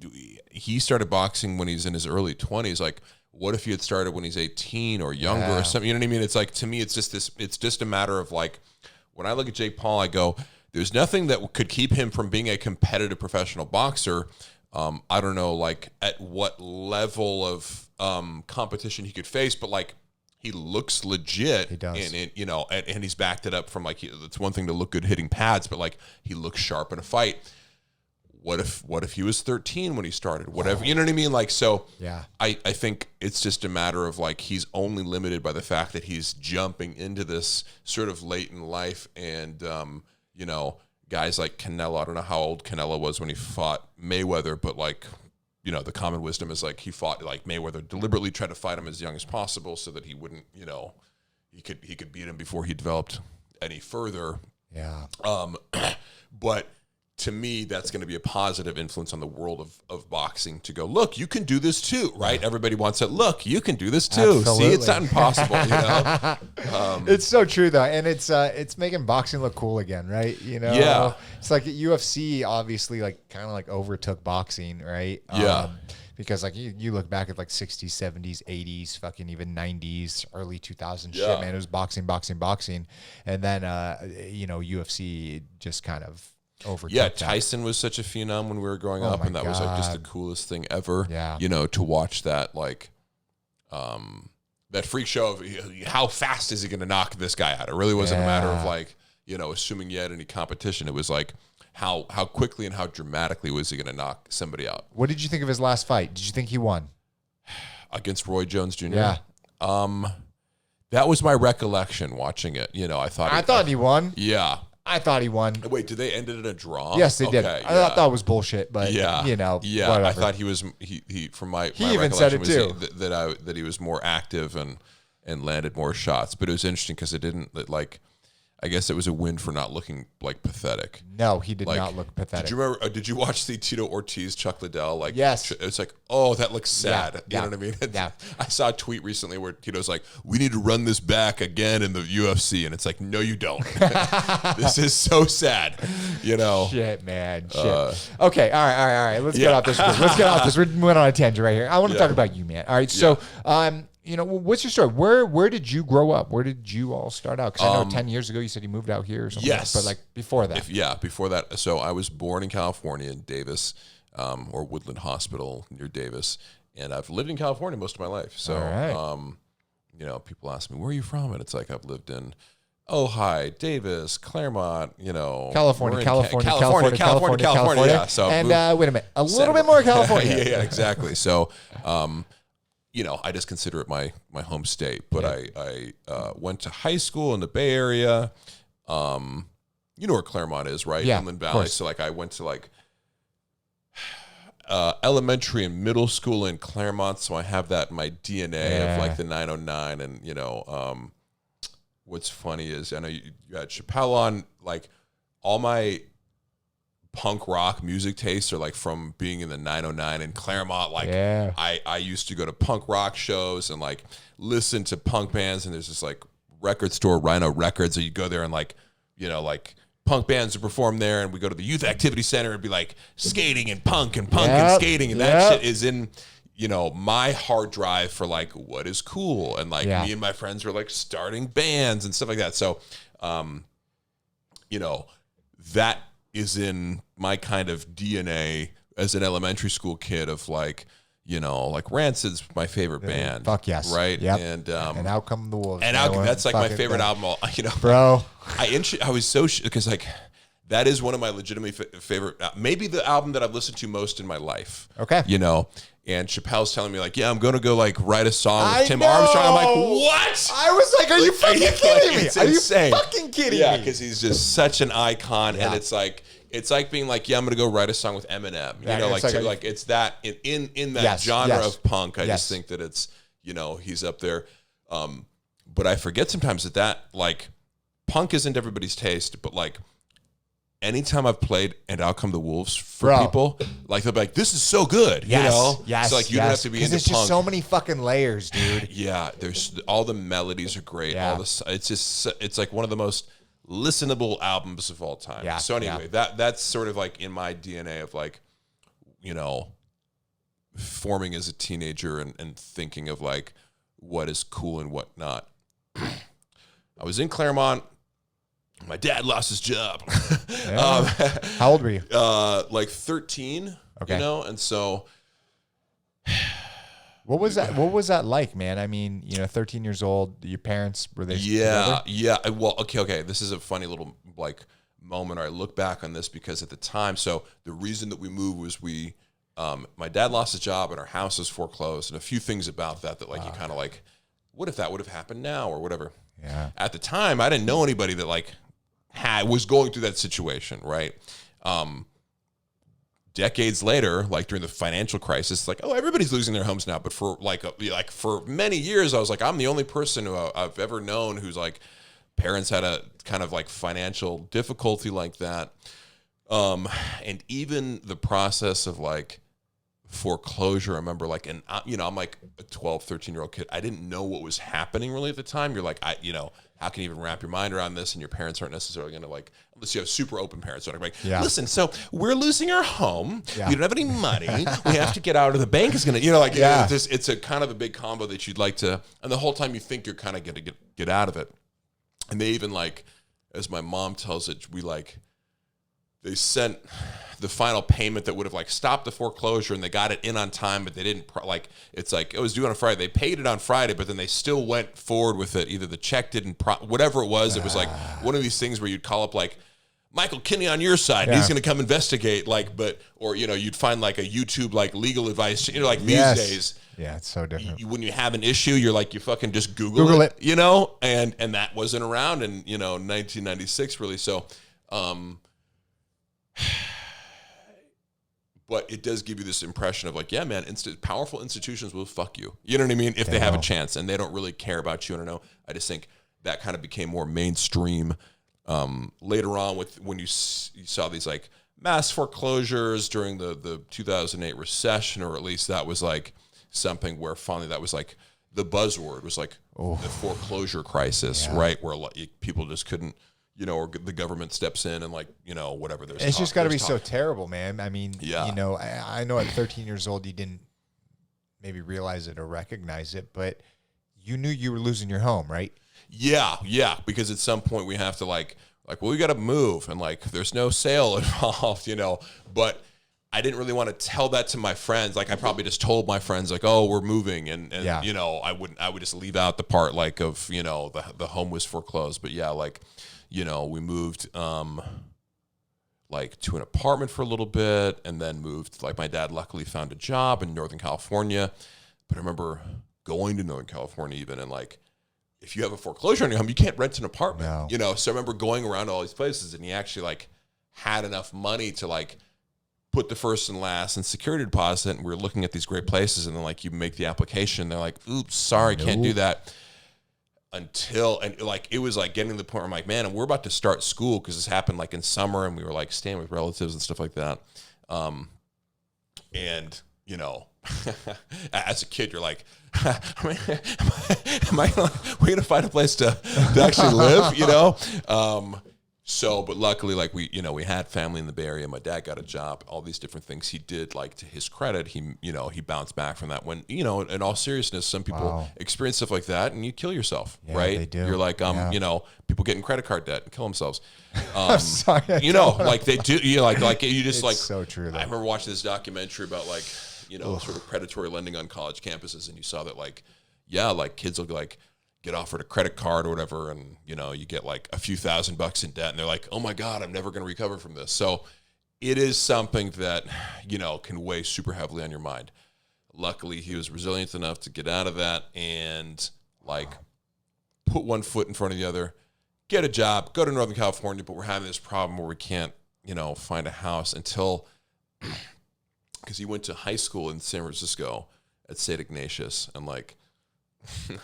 he started boxing when he's in his early 20s. Like, what if he had started when he's 18 or younger or something? You know what I mean? It's like, to me, it's just a matter of like, when I look at Jake Paul, I go, there's nothing that could keep him from being a competitive professional boxer. I don't know, like at what level of competition he could face, but like he looks legit. He does. And you know, and he's backed it up from like, it's one thing to look good hitting pads, but like he looks sharp in a fight. What if he was 13 when he started? Whatever, you know what I mean? Like, so yeah, I think it's just a matter of like, he's only limited by the fact that he's jumping into this sort of late in life. And, you know, guys like Canelo, I don't know how old Canelo was when he fought Mayweather, but like, you know, the common wisdom is like, he fought like Mayweather, deliberately tried to fight him as young as possible so that he wouldn't, you know, he could beat him before he developed any further. Yeah. But to me, that's going to be a positive influence on the world of boxing to go, look, you can do this too, right? Everybody wants it. Look, you can do this too. Absolutely. See, it's not impossible, you know? It's so true though. And it's making boxing look cool again, right? You know, Yeah. It's like UFC obviously like kind of like overtook boxing, right? Yeah. Because like you look back at like 60s, 70s, 80s, fucking even 90s, early 2000s shit, man. It was boxing. And then, you know, UFC just kind of overtook that. Tyson was such a phenom when we were growing up, and that was like just the coolest thing ever. Yeah. You know, to watch that, like, that freak show of how fast is he going to knock this guy out? It really wasn't a matter of like, you know, assuming you had any competition. It was like, how quickly and how dramatically was he going to knock somebody out? What did you think of his last fight? Did you think he won? Against Roy Jones Jr.? Yeah. That was my recollection watching it. You know, I thought he won. Yeah. I thought he won. Wait, did they end it in a draw? Yes, they did. I thought it was bullshit, but you know, whatever. I thought he was he from my even said it too. That he was more active and landed more shots. But it was interesting because it didn't like. I guess it was a win for not looking like pathetic. No, he did not look pathetic. Did you remember? Did you watch the Tito Ortiz Chuck Liddell? Like, yes, it's like, oh, that looks sad. Yeah, you know what I mean? Yeah. I saw a tweet recently where Tito's like, "We need to run this back again in the UFC," and it's like, no, you don't. This is so sad. You know? Shit, man. Shit. Okay. All right. Let's get off this. We're moving on a tangent right here. I want to talk about you, man. All right. So, you know, what's your story? Where did you grow up? Where did you all start out? Because I know 10 years ago you said you moved out here or something. Yes. But like before that. Before that. So I was born in California in Davis, or Woodland Hospital near Davis. And I've lived in California most of my life. So, you know, people ask me, where are you from? And it's like, I've lived in Ojai, Davis, Claremont, you know. California. Yeah. So and wait a minute. A little bit more California. yeah, exactly. So, you know, I just consider it my home state. But I went to high school in the Bay Area. You know where Claremont is, right? Yeah, Inland Valley. So like I went to like elementary and middle school in Claremont. So I have that in my DNA of like the 909. And, you know, what's funny is I know you had Chappelle on, like all my punk rock music tastes are like from being in the 909 in Claremont. Like I used to go to punk rock shows and like listen to punk bands, and there's this like record store, Rhino Records, and you go there and like, you know, like punk bands would perform there, and we go to the youth activity center and be like skating and punk and skating, and that shit is in, you know, my hard drive for like what is cool. And like me and my friends were like starting bands and stuff like that. So you know, that is in my kind of DNA as an elementary school kid of like, you know, like Rancid's my favorite band. Fuck yes. Right? Yep. And Out Come the Wolves. And that's like my favorite album, you know. Bro. I was so, because like that is one of my legitimate favorite, maybe the album that I've listened to most in my life. Okay. You know, and Chappelle's telling me like, yeah, I'm going to go like write a song with Tim Armstrong. I'm like, what? I was like, are you fucking kidding me? Are you fucking kidding me? Yeah, because he's just such an icon. And it's like being like, yeah, I'm going to go write a song with Eminem. You know, like it's that in that genre of punk. I just think that it's, you know, he's up there. But I forget sometimes that like punk isn't everybody's taste, but like, anytime I've played And Out Come the Wolves for people, like they'll be like, "This is so good," you know. It's like you don't have to be into there's punk. Just so many fucking layers, dude. Yeah, there's all the melodies are great. Yeah. All this, it's like one of the most listenable albums of all time. Yeah. So anyway, that's sort of like in my DNA of like, you know, forming as a teenager and thinking of like what is cool and what not. I was in Claremont. My dad lost his job. How old were you? Like 13. Okay. You know, and so what was that? What was that like, man? I mean, you know, 13 years old. Your parents were they? Yeah. Well, okay. This is a funny little like moment. I look back on this because at the time, so the reason that we moved was my dad lost his job and our house was foreclosed, and a few things about that like you kind of like, what if that would have happened now or whatever. Yeah. At the time, I didn't know anybody that like was going through that situation, right? Decades later, like during the financial crisis, like, oh, everybody's losing their homes now. But for for many years, I was like, I'm the only person who I've ever known who's like parents had a kind of like financial difficulty like that. And even the process of like foreclosure, I remember like, and you know, I'm like a 12, 13-year-old kid. I didn't know what was happening really at the time. You're like, how can you even wrap your mind around this? And your parents aren't necessarily going to like, unless you have super open parents. So they're like, listen, so we're losing our home. Yeah. We don't have any money. We have to get out, or the bank is going to, you know, like, it's a kind of a big combo that you'd like to, and the whole time you think you're kind of going to get out of it. And they even like, as my mom tells it, they sent the final payment that would have like stopped the foreclosure, and they got it in on time, but they didn't it's like it was due on a Friday. They paid it on Friday, but then they still went forward with it. Either the check didn't, whatever it was, it was like one of these things where you'd call up like Michael Kinney on your side, and he's going to come investigate, like, or you know, you'd find like a YouTube like legal advice, you know, like these days. Yeah, it's so different. When you have an issue, you're like, you fucking just Google it, you know, and that wasn't around in, you know, 1996 really. So, but it does give you this impression of like, yeah, man, powerful institutions will fuck you. You know what I mean? If they have a chance, and they don't really care about you. I don't know. I just think that kind of became more mainstream later on when you saw these like mass foreclosures during the 2008 recession, or at least that was like something where finally that was like the buzzword was like the foreclosure crisis, right? Where people just couldn't, you know, or the government steps in and like, you know, whatever. It's just got to be so terrible, man. I mean, you know, I know at 13 years old, you didn't maybe realize it or recognize it, but you knew you were losing your home, right? Yeah. Because at some point we have to like, well, we got to move, and like, there's no sale involved, you know, but I didn't really want to tell that to my friends. Like, I probably just told my friends like, oh, we're moving. And you know, I would just leave out the part like of, you know, the home was foreclosed. But yeah, like, you know, we moved like to an apartment for a little bit, and then moved, like, my dad luckily found a job in Northern California. But I remember going to Northern California even, and like, if you have a foreclosure on your home, you can't rent an apartment, you know? So I remember going around to all these places, and he actually like had enough money to like put the first and last and security deposit. And we were looking at these great places, and then like you make the application, they're like, oops, sorry, can't do that. And like, it was like getting to the point where I'm like, man, and we're about to start school, because this happened like in summer, and we were like staying with relatives and stuff like that. And you know, as a kid, you're like, we're going to find a place to actually live, you know? So, but luckily, like, we had family in the Bay Area. My dad got a job, all these different things he did, like, to his credit, he bounced back from that. When, you know, in all seriousness, some people experience stuff like that and you kill yourself, right? They do. You're like, you know, people get in credit card debt and kill themselves. I'm sorry, you know, like they do, you know, like you just, it's like, so true, though. I remember watching this documentary about like, you know, sort of predatory lending on college campuses. And you saw that like, yeah, like kids will like get offered a credit card or whatever, and you know, you get like a few $1,000 in debt, and they're like, oh my God, I'm never going to recover from this. So it is something that, you know, can weigh super heavily on your mind. Luckily, he was resilient enough to get out of that and like put one foot in front of the other, get a job, go to Northern California, but we're having this problem where we can't, you know, find a house until, because he went to high school in San Francisco at St. Ignatius, and like,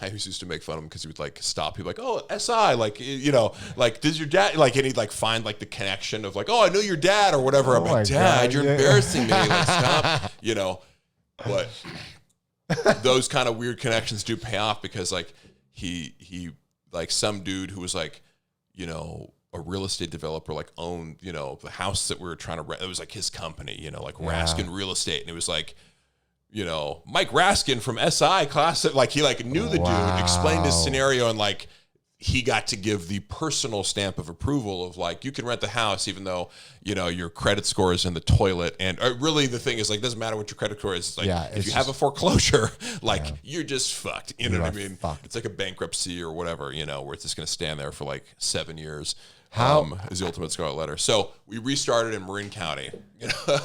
I always used to make fun of him because he would like stop people like, oh, SI, like, you know, like, does your dad, like, and he'd like find like the connection of like, oh, I know your dad or whatever. I'm like, Dad, you're embarrassing me. Like, stop, you know. But those kind of weird connections do pay off, because like he like some dude who was like, you know, a real estate developer, like owned, you know, the house that we were trying to rent. It was like his company, you know, like Raskin Real Estate. And it was like, you know, Mike Raskin from SI class, like he like knew the dude, explained his scenario, and like he got to give the personal stamp of approval of like, you can rent the house even though, you know, your credit score is in the toilet. And really the thing is like, doesn't matter what your credit score is. It's like, if you have a foreclosure, like you're just fucked. You know what I mean? It's like a bankruptcy or whatever, you know, where it's just going to stand there for like 7 years. Is the ultimate scarlet letter. So we restarted in Marin County, you know,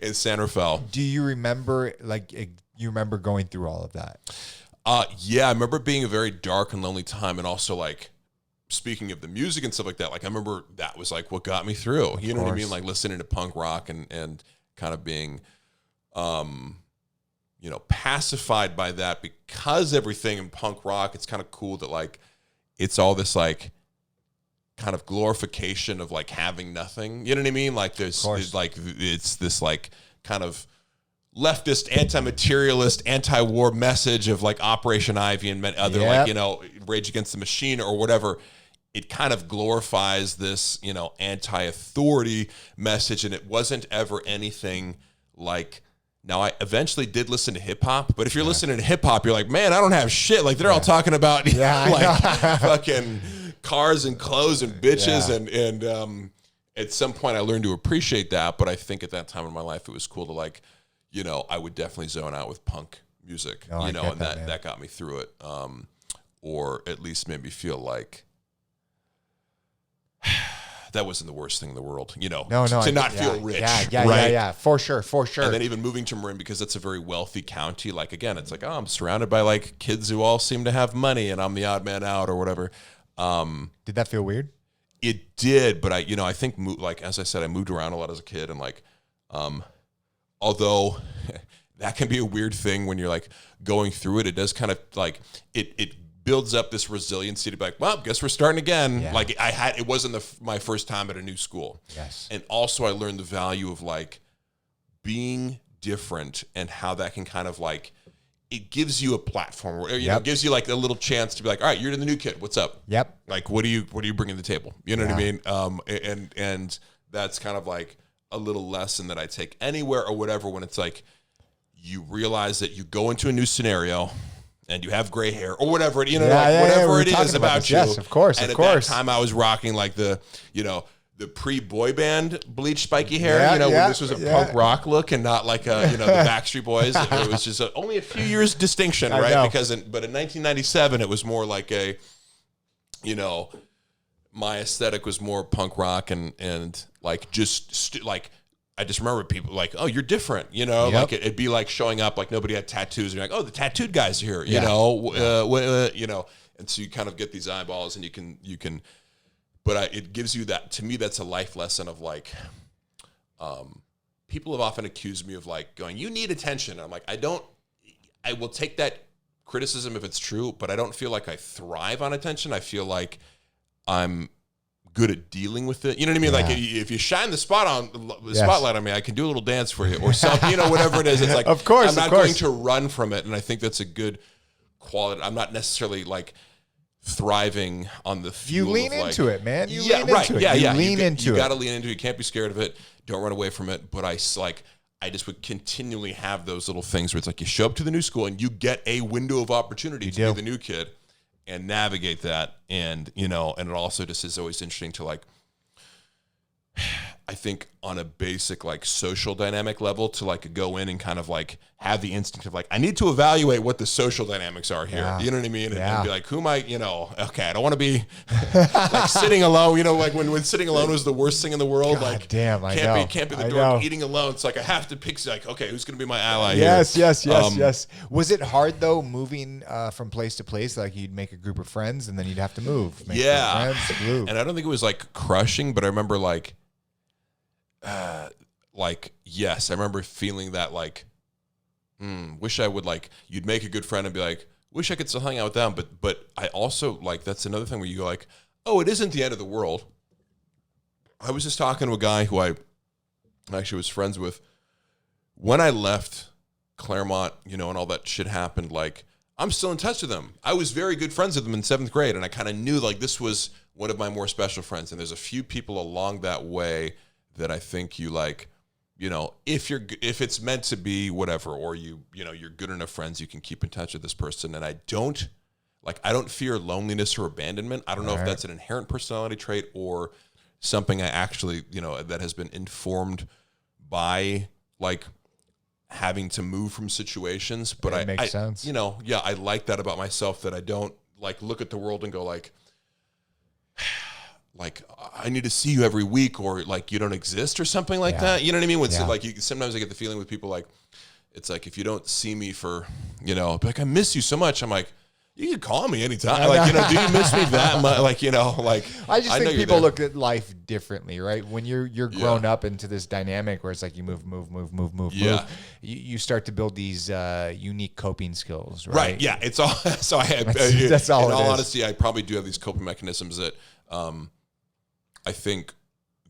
in San Rafael. Do you remember, like, you remember going through all of that? Yeah, I remember it being a very dark and lonely time, and also like, speaking of the music and stuff like that, like I remember that was like what got me through. You know what I mean? Like listening to punk rock and kind of being, you know, pacified by that, because everything in punk rock, it's kind of cool that like it's all this like kind of glorification of like having nothing. You know what I mean? Like there's like, it's this like kind of leftist, anti-materialist, anti-war message of like Operation Ivy and other like, you know, Rage Against the Machine or whatever. It kind of glorifies this, you know, anti-authority message, and it wasn't ever anything like. Now, I eventually did listen to hip hop, but if you're listening to hip hop, you're like, man, I don't have shit. Like they're all talking about like fucking cars and clothes and bitches, and at some point I learned to appreciate that. But I think at that time in my life, it was cool to like, you know, I would definitely zone out with punk music, you know, and that got me through it, or at least made me feel like that wasn't the worst thing in the world, you know, to not feel rich. Yeah, for sure. And then even moving to Marin, because that's a very wealthy county. Like, again, it's like, oh, I'm surrounded by like kids who all seem to have money, and I'm the odd man out or whatever. Did that feel weird? It did, but I think like, as I said, I moved around a lot as a kid, and like, although that can be a weird thing when you're like going through it, it does kind of like, it builds up this resiliency to be like, well, guess we're starting again. Yeah. Like it wasn't my first time at a new school. Yes. And also I learned the value of like being different, and how that can kind of like, it gives you a platform, or you know, it gives you like a little chance to be like, all right, you're the new kid. What's up? Yep. Like, what do you bring to the table? You know what I mean? And that's kind of like a little lesson that I take anywhere or whatever, when it's like, you realize that you go into a new scenario and you have gray hair or whatever, you know, whatever it is about you. Yes, of course, and at that time I was rocking like the, you know, the pre-boy band bleached spiky hair, when this was a punk rock look and not like a, you know, the Backstreet Boys. It was just only a few years distinction, right? But in 1997, it was more like a, you know, my aesthetic was more punk rock and like just like, I just remember people like, oh, you're different, you know, like it'd be like showing up like nobody had tattoos, and you're like, oh, the tattooed guys are here, you know, you know, and so you kind of get these eyeballs, and you can. But it gives you that, to me, that's a life lesson of like, people have often accused me of like going, you need attention. And I'm like, I will take that criticism if it's true, but I don't feel like I thrive on attention. I feel like I'm good at dealing with it. You know what I mean? Like if you shine the spotlight on me, I can do a little dance for you or something, you know, whatever it is. It's like, of course, I'm not going to run from it. And I think that's a good quality. I'm not necessarily like thriving on the fuel. You lean into it, man. You lean into it. You got to lean into it. You can't be scared of it. Don't run away from it. But I just would continually have those little things where it's like you show up to the new school and you get a window of opportunity to be the new kid and navigate that. And, you know, and it also just is always interesting to like, I think on a basic like social dynamic level to like go in and kind of like have the instinct of like, I need to evaluate what the social dynamics are here. You know what I mean? And be like, who am I, okay, I don't want to be like sitting alone, like when sitting alone was the worst thing in the world. God like, damn, can't be the dork eating alone. It's like, I have to pick like, okay, who's going to be my ally here? Yes. Was it hard though, moving from place to place? Like you'd make a group of friends and then you'd have to move. And I don't think it was like crushing, but I remember yes, I remember feeling that like, wish I would like, you'd make a good friend and be like, wish I could still hang out with them. But I also like, that's another thing where you go like, oh, it isn't the end of the world. I was just talking to a guy who I actually was friends with when I left Claremont, and all that shit happened. Like, I'm still in touch with them. I was very good friends with them in 7th grade. And I kind of knew like this was one of my more special friends. And there's a few people along that way that I think you like, if it's meant to be whatever, or you're good enough friends, you can keep in touch with this person. And I don't fear loneliness or abandonment. I don't know if that's an inherent personality trait or something I actually, that has been informed by like having to move from situations. But it makes sense. I like that about myself, that I don't like look at the world and go like I need to see you every week, or like you don't exist or something like that. You know what I mean? When sometimes I get the feeling with people like, it's like, if you don't see me for, like I miss you so much. I'm like, you can call me anytime. Like, do you miss me that much? Like, I just think people look at life differently, right? When you're grown up into this dynamic where it's like you move. You start to build these unique coping skills, right? Right. Yeah. It's all. So I have. That's all. In all honesty, I probably do have these coping mechanisms that. I think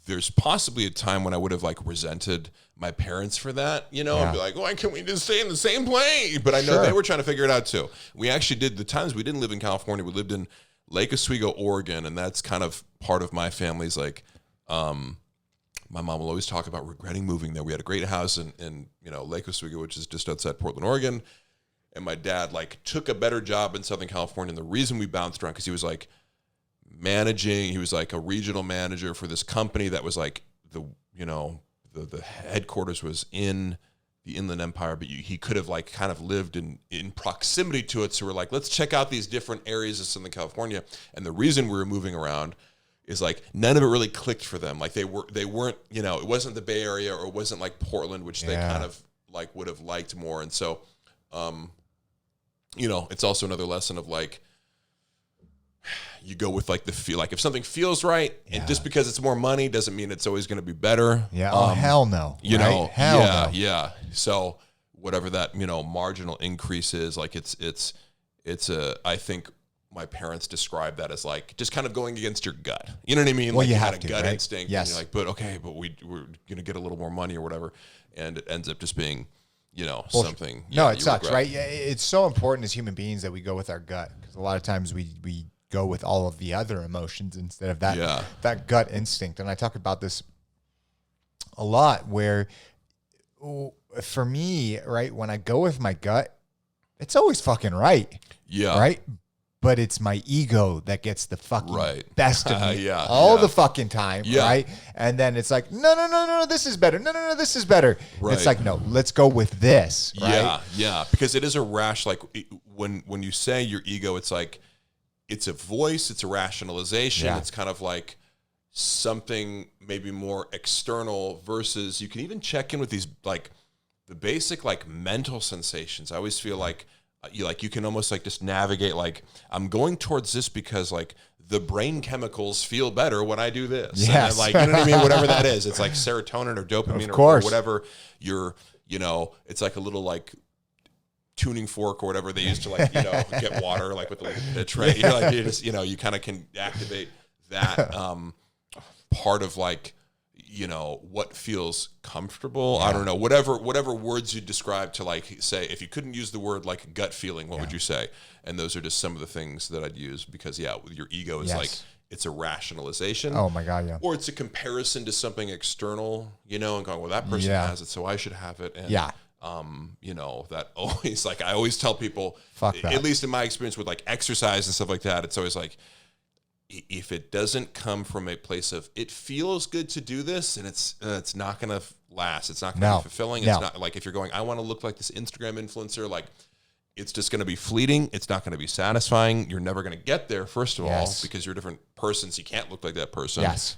there's possibly a time when I would have like resented my parents for that, and be like, why can't we just stay in the same place? But I know they were trying to figure it out too. We actually did, the times we didn't live in California, we lived in Lake Oswego, Oregon. And that's kind of part of my family's like, my mom will always talk about regretting moving there. We had a great house in Lake Oswego, which is just outside Portland, Oregon. And my dad like took a better job in Southern California. And the reason we bounced around, because he was like, he was like a regional manager for this company that was like the headquarters was in the Inland Empire, but he could have like kind of lived in proximity to it. So we're like, let's check out these different areas of Southern California. And the reason we were moving around is like none of it really clicked for them. Like they weren't, it wasn't the Bay Area, or it wasn't like Portland, which they kind of like would have liked more. And so, it's also another lesson of like, you go with like the feel, like if something feels right, and just because it's more money doesn't mean it's always going to be better. Hell no. Hell no. Yeah. So whatever that, marginal increase is, like it's I think my parents describe that as like just kind of going against your gut. You know what I mean? Well, like you had have a gut instinct. Yes. And you're like, but we're going to get a little more money or whatever. And it ends up just being, something. No, it sucks, regret. Right? It's so important as human beings that we go with our gut, because a lot of times we go with all of the other emotions instead of that gut instinct. And I talk about this a lot, where for me, right, when I go with my gut, it's always fucking right. Yeah. Right? But it's my ego that gets the fucking best of me the fucking time, right? And then it's like, no, this is better. No, this is better. Right. It's like, no, let's go with this, right? Yeah, because it is a rash. Like when you say your ego, it's like, it's a voice, it's a rationalization. It's kind of like something maybe more external, versus you can even check in with these, like the basic like mental sensations. I always feel like you can almost like just navigate, like I'm going towards this because like the brain chemicals feel better when I do this. Yes. And like, you know what I mean? Whatever that is. It's like serotonin or dopamine or whatever it's like a little like tuning fork or whatever they use to like, get water, like with the pitch, right? You kind of can activate that part of like, what feels comfortable. I don't know, whatever words you describe to like say, if you couldn't use the word like gut feeling, what would you say? And those are just some of the things that I'd use, because your ego is like, it's a rationalization. Oh my God. Yeah. Or it's a comparison to something external, and going, well, that person has it, so I should have it. And that always, like, I always tell people, at least in my experience with like exercise and stuff like that, it's always like, if it doesn't come from a place of it feels good to do this, and it's not going to last. It's not going to be fulfilling. It's not like if you're going, I want to look like this Instagram influencer, like it's just going to be fleeting. It's not going to be satisfying. You're never going to get there, first of all, because you're different persons. You can't look like that person. Yes.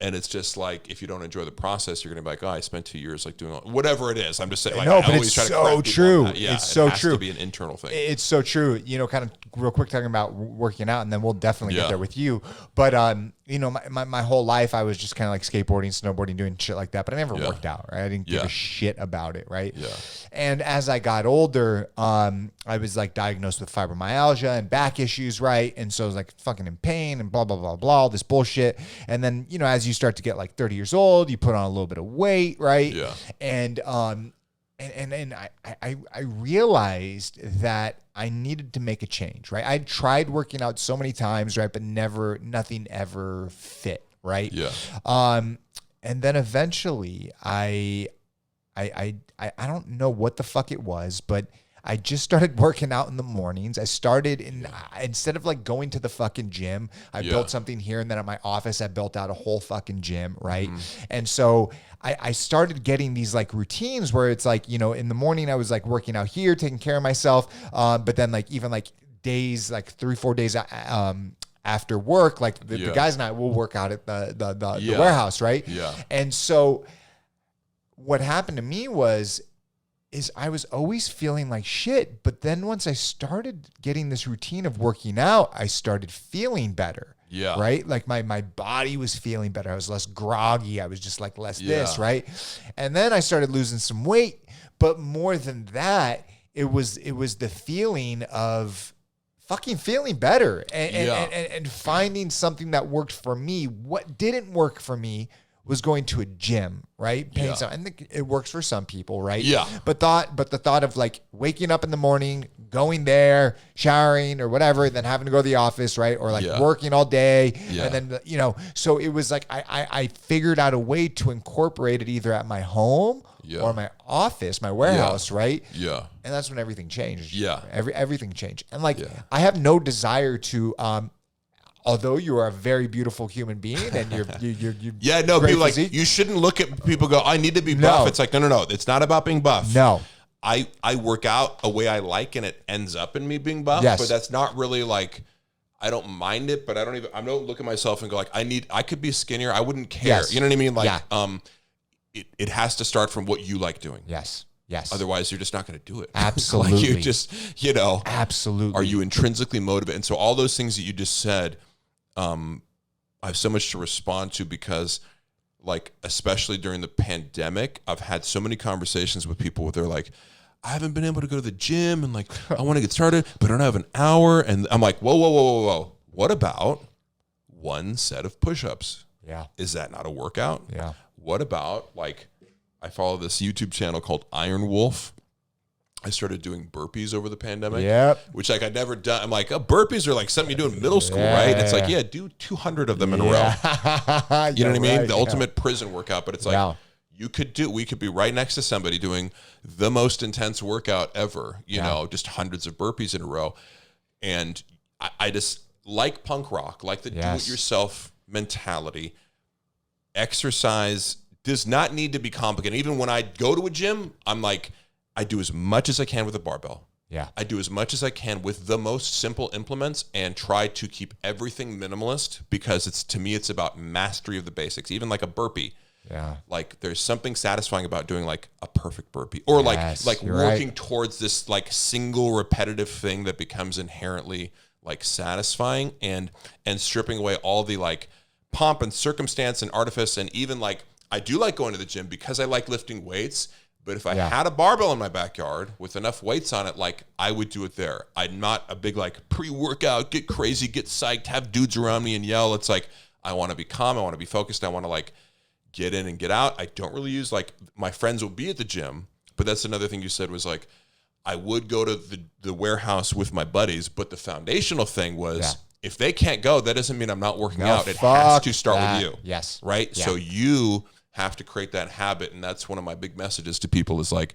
And it's just like, if you don't enjoy the process, you're going to be like, oh, I spent 2 years like doing whatever it is. I'm just saying, like, no, I but always it's try to so true. Yeah, it's so has true. To be an internal thing. It's so true. You know, kind of real quick talking about working out, and then we'll definitely get there with you. But you know, my whole life I was just kind of like skateboarding, snowboarding, doing shit like that. But I never worked out. Right? I didn't give a shit about it. Right. Yeah. And as I got older, I was like diagnosed with fibromyalgia and back issues. Right. And so I was like fucking in pain and blah blah blah blah, all this bullshit. And then, you know, as you start to get like 30 years old, you put on a little bit of weight. Right. Yeah. And I realized that I needed to make a change, right? I tried working out so many times, right? But nothing ever fit, right? Yeah. And then eventually I don't know what the fuck it was, but I just started working out in the mornings. I started instead of like going to the fucking gym, I built something here, and then at my office, I built out a whole fucking gym, right? Mm-hmm. And so I started getting these like routines where it's like, you know, in the morning I was like working out here, taking care of myself. But then like even like days, like 3-4 days after work, like the guys and I will work out at the warehouse, right? Yeah. And so what happened to me is I was always feeling like shit. But then once I started getting this routine of working out, I started feeling better. Yeah. Right. Like my body was feeling better. I was less groggy. I was just like less this. Right. And then I started losing some weight. But more than that, it was the feeling of fucking feeling better and finding something that worked for me. What didn't work for me was going to a gym, right? Paying some, I think it works for some people, right? Yeah. But the thought of like waking up in the morning, going there, showering or whatever, then having to go to the office, right? Or like working all day. Yeah. And then, you know, so it was like, I figured out a way to incorporate it either at my home or my office, my warehouse, right? Yeah. And that's when everything changed. Yeah. Everything changed. And like, I have no desire to, although you are a very beautiful human being and you're people like, you shouldn't look at people go, I need to be buff. It's like, no. It's not about being buff. No. I work out a way I like and it ends up in me being buff, but that's not really like, I don't mind it, but I don't look at myself and go like, I could be skinnier. I wouldn't care. Yes. You know what I mean? Like, it has to start from what you like doing. Yes. Otherwise, you're just not going to do it. Absolutely. Like you just, you know. Absolutely. Are you intrinsically motivated? And so all those things that you just said, I have so much to respond to because, like, especially during the pandemic, I've had so many conversations with people where they're like, I haven't been able to go to the gym and like, I want to get started, but I don't have an hour. And I'm like, whoa. What about one set of push-ups? Yeah. Is that not a workout? Yeah. What about like, I follow this YouTube channel called Iron Wolf. I started doing burpees over the pandemic, which like I'd never done. I'm like, burpees are like something you do in middle school, right? It's like, do 200 of them in a row. You know what I mean? The ultimate prison workout, but it's like, we could be right next to somebody doing the most intense workout ever, you know, just hundreds of burpees in a row. And I just like punk rock, like the do-it-yourself mentality. Exercise does not need to be complicated. Even when I go to a gym, I'm like, I do as much as I can with a barbell. Yeah. I do as much as I can with the most simple implements and try to keep everything minimalist because to me, it's about mastery of the basics. Even like a burpee. Yeah. Like there's something satisfying about doing like a perfect burpee or like working towards this like single repetitive thing that becomes inherently like satisfying and stripping away all the like pomp and circumstance and artifice. And even like, I do like going to the gym because I like lifting weights. But if I had a barbell in my backyard with enough weights on it, like I would do it there. I'm not a big like pre-workout, get crazy, get psyched, have dudes around me and yell. It's like, I want to be calm. I want to be focused. I want to like get in and get out. I don't really use like my friends will be at the gym. But that's another thing you said was like, I would go to the warehouse with my buddies. But the foundational thing was if they can't go, that doesn't mean I'm not working out. It has to start with you. Yes. Right. Yeah. So you have to create that habit. And that's one of my big messages to people is like,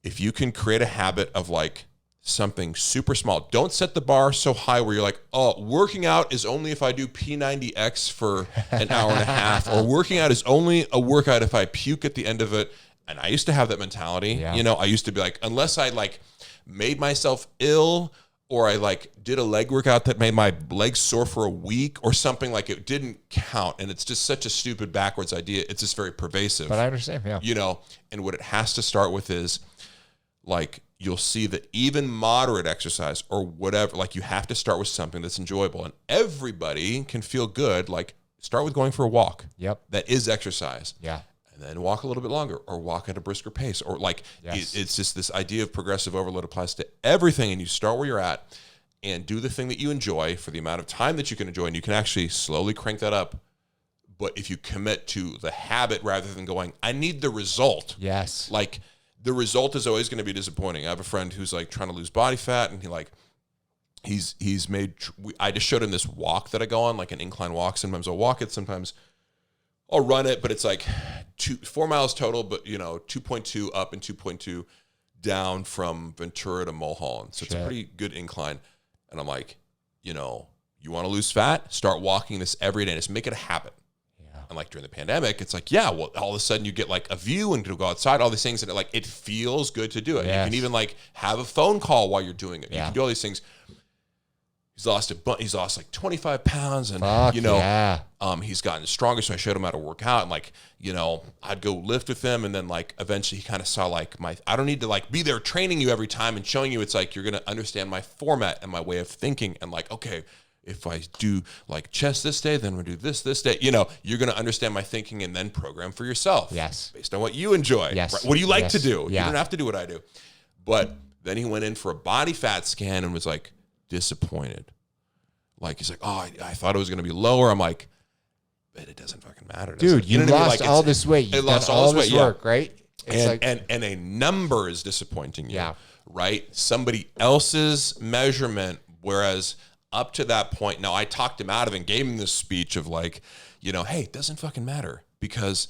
if you can create a habit of like something super small. Don't set the bar so high where you're like, oh, working out is only if I do P90X for an hour and a half, or working out is only a workout if I puke at the end of it. And I used to have that mentality. Yeah. You know, I used to be like, unless I like made myself ill, or I like did a leg workout that made my legs sore for a week or something, like it didn't count. And it's just such a stupid backwards idea. It's just very pervasive. But I understand, yeah. You know, and what it has to start with is like, you'll see that even moderate exercise or whatever, like you have to start with something that's enjoyable. And everybody can feel good. Like start with going for a walk. Yep. That is exercise. Yeah. And then walk a little bit longer, or walk at a brisker pace, or like it's just this idea of progressive overload applies to everything. And you start where you're at and do the thing that you enjoy for the amount of time that you can enjoy. And you can actually slowly crank that up. But if you commit to the habit rather than going, I need the result. Yes. Like the result is always going to be disappointing. I have a friend who's like trying to lose body fat, and he's made, I just showed him this walk that I go on, like an incline walk. Sometimes I'll walk it, sometimes I'll run it, but it's like 4 miles total, but 2.2 up and 2.2 down from Ventura to Mulholland. So it's a pretty good incline. And I'm like, you want to lose fat? Start walking this every day. Just make it a habit. Yeah. And like during the pandemic, it's like, yeah, well, all of a sudden you get like a view and to go outside, all these things, and it feels good to do it. Yes. You can even like have a phone call while you're doing it. Yeah. You can do all these things. He's lost like 25 pounds, and he's gotten stronger. So I showed him how to work out, and I'd go lift with him, and then like eventually he kind of saw like I don't need to like be there training you every time and showing you. It's like you're gonna understand my format and my way of thinking, and like, okay, if I do like chest this day, then we'll do this day. You're gonna understand my thinking and then program for yourself. Yes, based on what you enjoy. Yes, right? What do you like to do? Yeah. You don't have to do what I do. But then he went in for a body fat scan and was like disappointed. Like he's like, oh, I thought it was going to be lower. I'm like, but it doesn't fucking matter. Dude, you lost all this weight. You lost all this work, right? And a number is disappointing you, right? Somebody else's measurement, whereas up to that point, now I talked him out of it and gave him this speech of like, hey, it doesn't fucking matter, because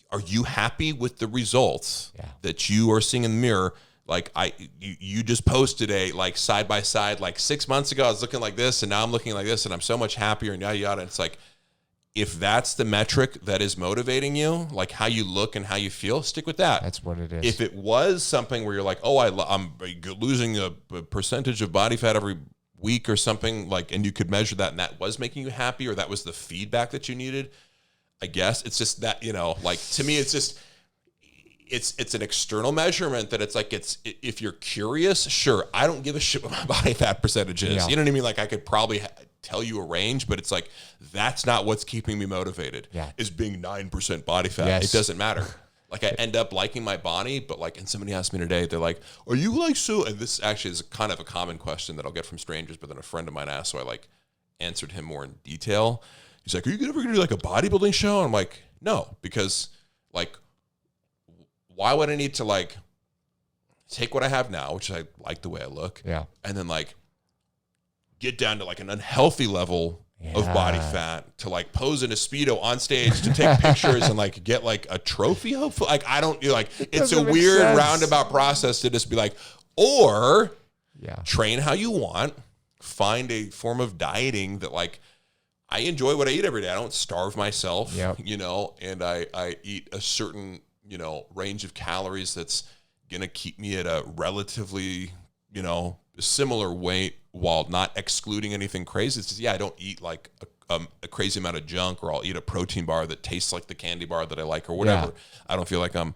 are you happy with the results that you are seeing in the mirror? Like you just posted a like side by side, like 6 months ago I was looking like this and now I'm looking like this and I'm so much happier and yada yada. And it's like, if that's the metric that is motivating you, like how you look and how you feel, stick with that. That's what it is. If it was something where you're like, oh, I'm losing a percentage of body fat every week or something, like, and you could measure that and that was making you happy, or that was the feedback that you needed, I guess it's just that, like to me, it's just, it's an external measurement that it's like, if you're curious, sure, I don't give a shit what my body fat percentage is. Yeah. You know what I mean? Like I could probably tell you a range, but it's like, that's not what's keeping me motivated. Is being 9% body fat. Yes. It doesn't matter. Like I end up liking my body, but like, and somebody asked me today, they're like, are you like so, and this actually is kind of a common question that I'll get from strangers, but then a friend of mine asked, so I like answered him more in detail. He's like, are you ever gonna do like a bodybuilding show? And I'm like, no, because like, why would I need to like take what I have now, which I like the way I look, and then like get down to like an unhealthy level of body fat to like pose in a Speedo on stage to take pictures and like get like a trophy, hopefully? Like I don't like, it's a weird roundabout process to just be like, or train how you want, find a form of dieting that like, I enjoy what I eat every day. I don't starve myself, and I eat a certain range of calories that's going to keep me at a relatively, similar weight while not excluding anything crazy. It's just, I don't eat like a crazy amount of junk, or I'll eat a protein bar that tastes like the candy bar that I like or whatever. I don't feel like I'm,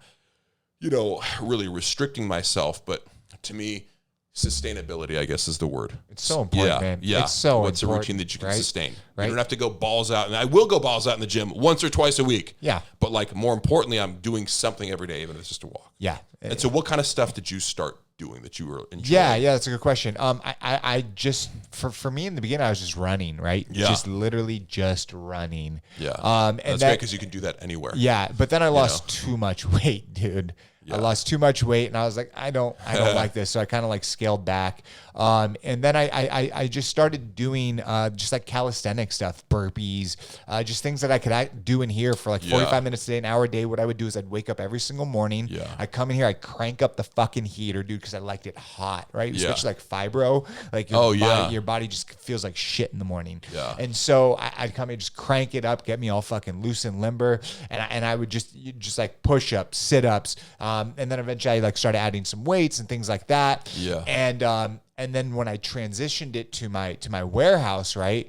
really restricting myself. But to me, sustainability, I guess, is the word. It's so important, man. Yeah. It's so What's important, a routine that you can sustain? Right. You don't have to go balls out. And I will go balls out in the gym once or twice a week. Yeah. But like more importantly, I'm doing something every day, even if it's just a walk. Yeah. And so what kind of stuff did you start doing that you were enjoying? Yeah, that's a good question. I just, for me in the beginning, I was just running, right? Yeah. Just literally just running. Yeah. And that's great because you can do that anywhere. Yeah. But then I lost too much weight, dude. I lost too much weight, and I was like, I don't like this. So I kind of like scaled back. And then I just started doing just like calisthenic stuff, burpees, just things that I could do in here for like 45 minutes a day, an hour a day. What I would do is I'd wake up every single morning. I come in here, I crank up the fucking heater, dude, because I liked it hot, right? Especially like fibro, like your body just feels like shit in the morning. Yeah. And so I'd come and just crank it up, get me all fucking loose and limber, and I would just like push-ups, sit-ups, and then eventually I like started adding some weights and things like that. Yeah. And then when I transitioned it to my warehouse, right,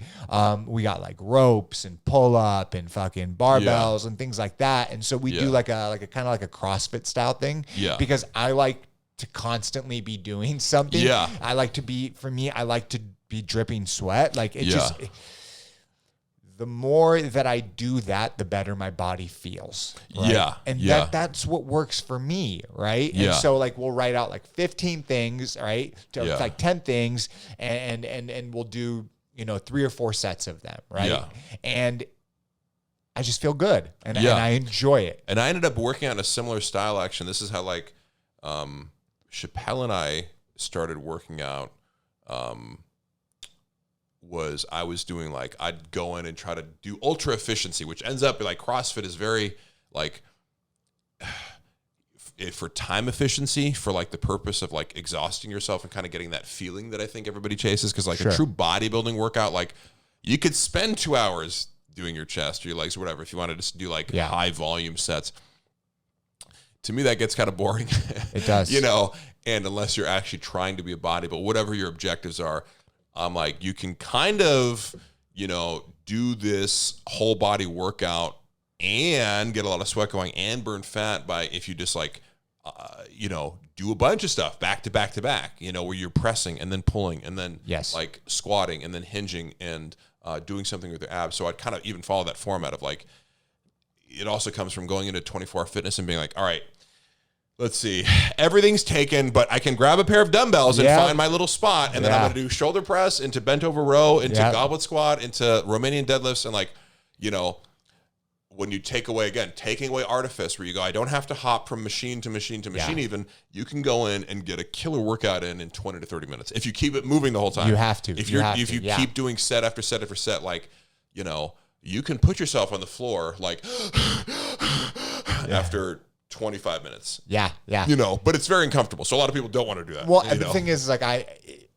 we got like ropes and pull up and fucking barbells and things like that. And so we do like a kind of like a CrossFit style thing. Yeah. Because I like to constantly be doing something. Yeah. I like to be dripping sweat. Like it just. The more that I do that, the better my body feels. Right? Yeah. And that's what works for me, right? Yeah. And so like we'll write out like 15 things, right? To like 10 things and we'll do, 3 or 4 sets of them, right? Yeah. And I just feel good and I enjoy it. And I ended up working on a similar style action. This is how like Chappelle and I started working out. I was doing like, I'd go in and try to do ultra efficiency, which ends up like CrossFit is very like for time efficiency, for like the purpose of like exhausting yourself and kind of getting that feeling that I think everybody chases. Cause like a true bodybuilding workout, like you could spend 2 hours doing your chest or your legs or whatever, if you wanted to just do like high volume sets. To me, that gets kind of boring. It does. And unless you're actually trying to be a bodybuilder, whatever your objectives are, I'm like, you can kind of, do this whole body workout and get a lot of sweat going and burn fat if you just like, do a bunch of stuff back to back to back, where you're pressing and then pulling and then like squatting and then hinging and doing something with your abs. So I'd kind of even follow that format of like, it also comes from going into 24-hour fitness and being like, all right, let's see. Everything's taken, but I can grab a pair of dumbbells and find my little spot, and then I'm going to do shoulder press into bent over row, into goblet squat, into Romanian deadlifts, and like, when you taking away artifice, where you go, I don't have to hop from machine to machine to machine. Even you can go in and get a killer workout in 20 to 30 minutes if you keep it moving the whole time. You have to. If you keep doing set after set after set, like you can put yourself on the floor like after 25 minutes. Yeah. But it's very uncomfortable. So a lot of people don't want to do that. Well, and the thing is, like,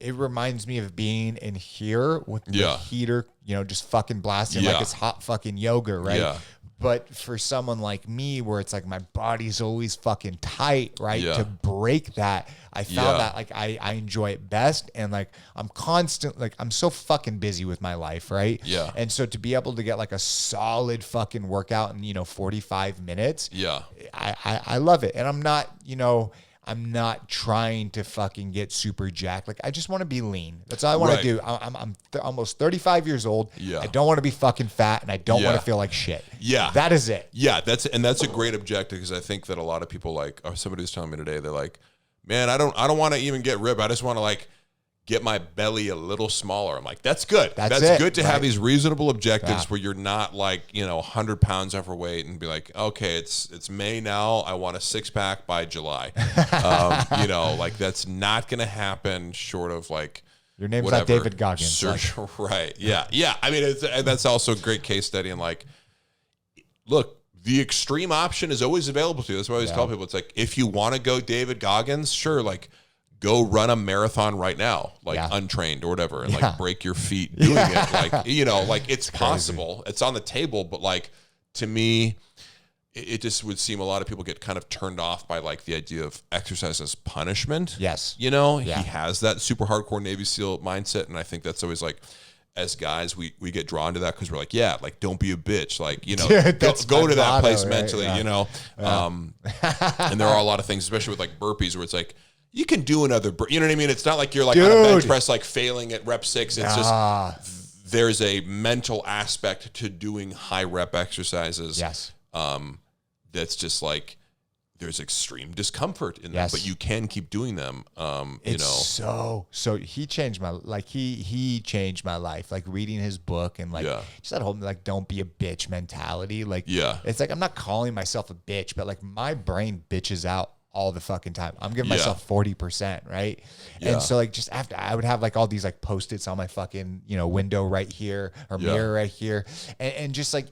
it reminds me of being in here with the heater, just fucking blasting like it's hot fucking yoga, right? Yeah. But for someone like me, where it's like my body's always fucking tight, right? To break that, I found that like I enjoy it best, and like I'm so fucking busy with my life, right? Yeah. And so to be able to get like a solid fucking workout in 45 minutes, I love it, and I'm not trying to fucking get super jacked. Like, I just want to be lean. That's all I want to do. I'm almost 35 years old. Yeah. I don't want to be fucking fat, and I don't want to feel like shit. Yeah. That is it. Yeah, that's a great objective, because I think that a lot of people, like, somebody was telling me today, they're like, man, I don't want to even get ripped. I just want to like get my belly a little smaller. I'm like, that's good. That's good to have these reasonable objectives where you're not like, 100 pounds overweight and be like, okay, it's May now. I want a 6-pack by July. Like that's not going to happen short of like, your name's not David Goggins. Right. Yeah. Yeah. I mean, that's also a great case study. And like, look, the extreme option is always available to you. That's why I always tell people, it's like, if you want to go David Goggins, sure. Like, go run a marathon right now, like untrained or whatever, and like break your feet doing it. Like, like it's possible. It's on the table. But like, to me, it just would seem a lot of people get kind of turned off by like the idea of exercise as punishment. Yes. He has that super hardcore Navy SEAL mindset. And I think that's always like, as guys, we get drawn to that because we're like, don't be a bitch. Like, go to that place mentally, And there are a lot of things, especially with like burpees, where it's like, you can do another, you know what I mean? It's not like you're like on a bench press, like failing at rep 6. It's just, there's a mental aspect to doing high rep exercises. Yes. That's just like, there's extreme discomfort in them, but you can keep doing them. So he changed he changed my life, like reading his book and like just that whole like don't be a bitch mentality. Like, it's like, I'm not calling myself a bitch, but like my brain bitches out all the fucking time. I'm giving myself 40%, right? And so like just after, I would have like all these like Post-its on my fucking, window right here or mirror right here. And just like,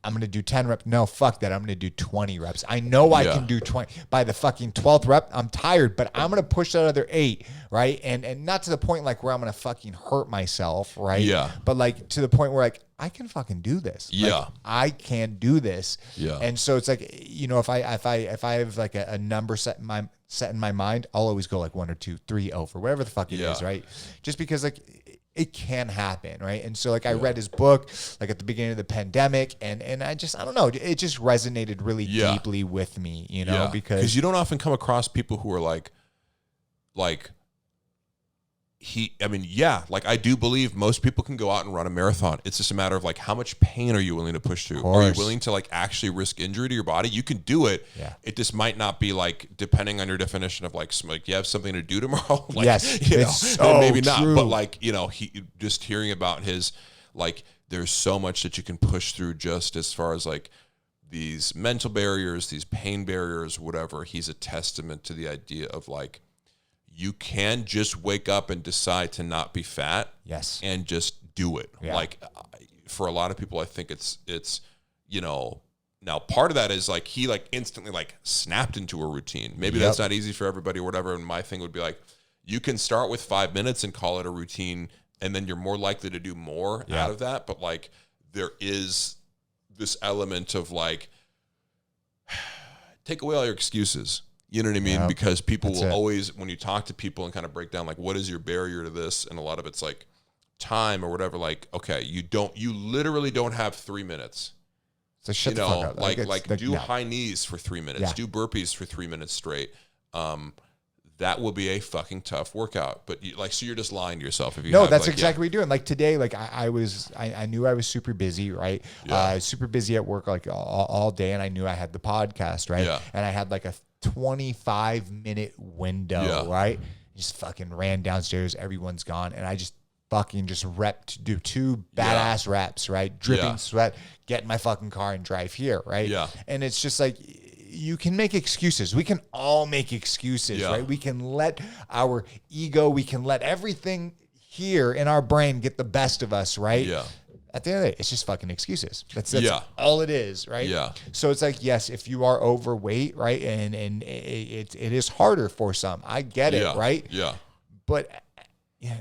I'm going to do 10 reps. No, fuck that. I'm going to do 20 reps. I know I can do 20. By the fucking 12th rep, I'm tired, but I'm going to push that other 8, right? And not to the point like where I'm going to fucking hurt myself, right? Yeah. But like to the point where like, I can fucking do this. Yeah. Like, I can do this. Yeah. And so it's like, you know, if I have like a number set in my mind, I'll always go like 1 or 2, 3 over, whatever the fuck it is, right? Just because like it can happen, right? And so like I read his book like at the beginning of the pandemic, and I don't know, it just resonated really deeply with me, you know, because you don't often come across people who are like like I do believe most people can go out and run a marathon. It's just a matter of like how much pain are you willing to push through? Are you willing to like actually risk injury to your body? You can do it. Yeah. It just might not be like, depending on your definition of like you have something to do tomorrow. Like, yes, you know, so maybe not. true. But like, you know, he just hearing about his like, there's so much that you can push through just as far as like these mental barriers, these pain barriers, whatever. He's a testament to the idea of like, you can just wake up and decide to not be fat. Yes. And just do it. Yeah. Like for a lot of people, I think it's, you know, now part of that is like, he like instantly like snapped into a routine. Maybe that's not easy for everybody or whatever. And my thing would be like, you can start with 5 minutes and call it a routine, and then you're more likely to do more out of that. But like, there is this element of like, take away all your excuses. You know what I mean? Yeah, because people will always, when you talk to people and kind of break down, like, what is your barrier to this? And a lot of it's like time or whatever. Like, okay, you literally don't have 3 minutes. So shut the fuck up. Like do high knees for 3 minutes, do burpees for 3 minutes straight. That will be a fucking tough workout. But so you're just lying to yourself if you. No, that's exactly what you're doing. Like today, like I knew I was super busy, right? Super busy at work, like all day, and I knew I had the podcast, right? Yeah. And I had like a 25-minute window, right? Just fucking ran downstairs. Everyone's gone, and I just fucking just do 2 badass reps, right? Dripping sweat, get in my fucking car and drive here, right? Yeah. And it's just like, you can make excuses. We can all make excuses, right? We can let our ego, we can let everything here in our brain get the best of us, right? Yeah. At the end of the day, it's just fucking excuses. That's all it is, right? Yeah. So it's like, yes, if you are overweight, right, and it is harder for some. I get it, right? Yeah. But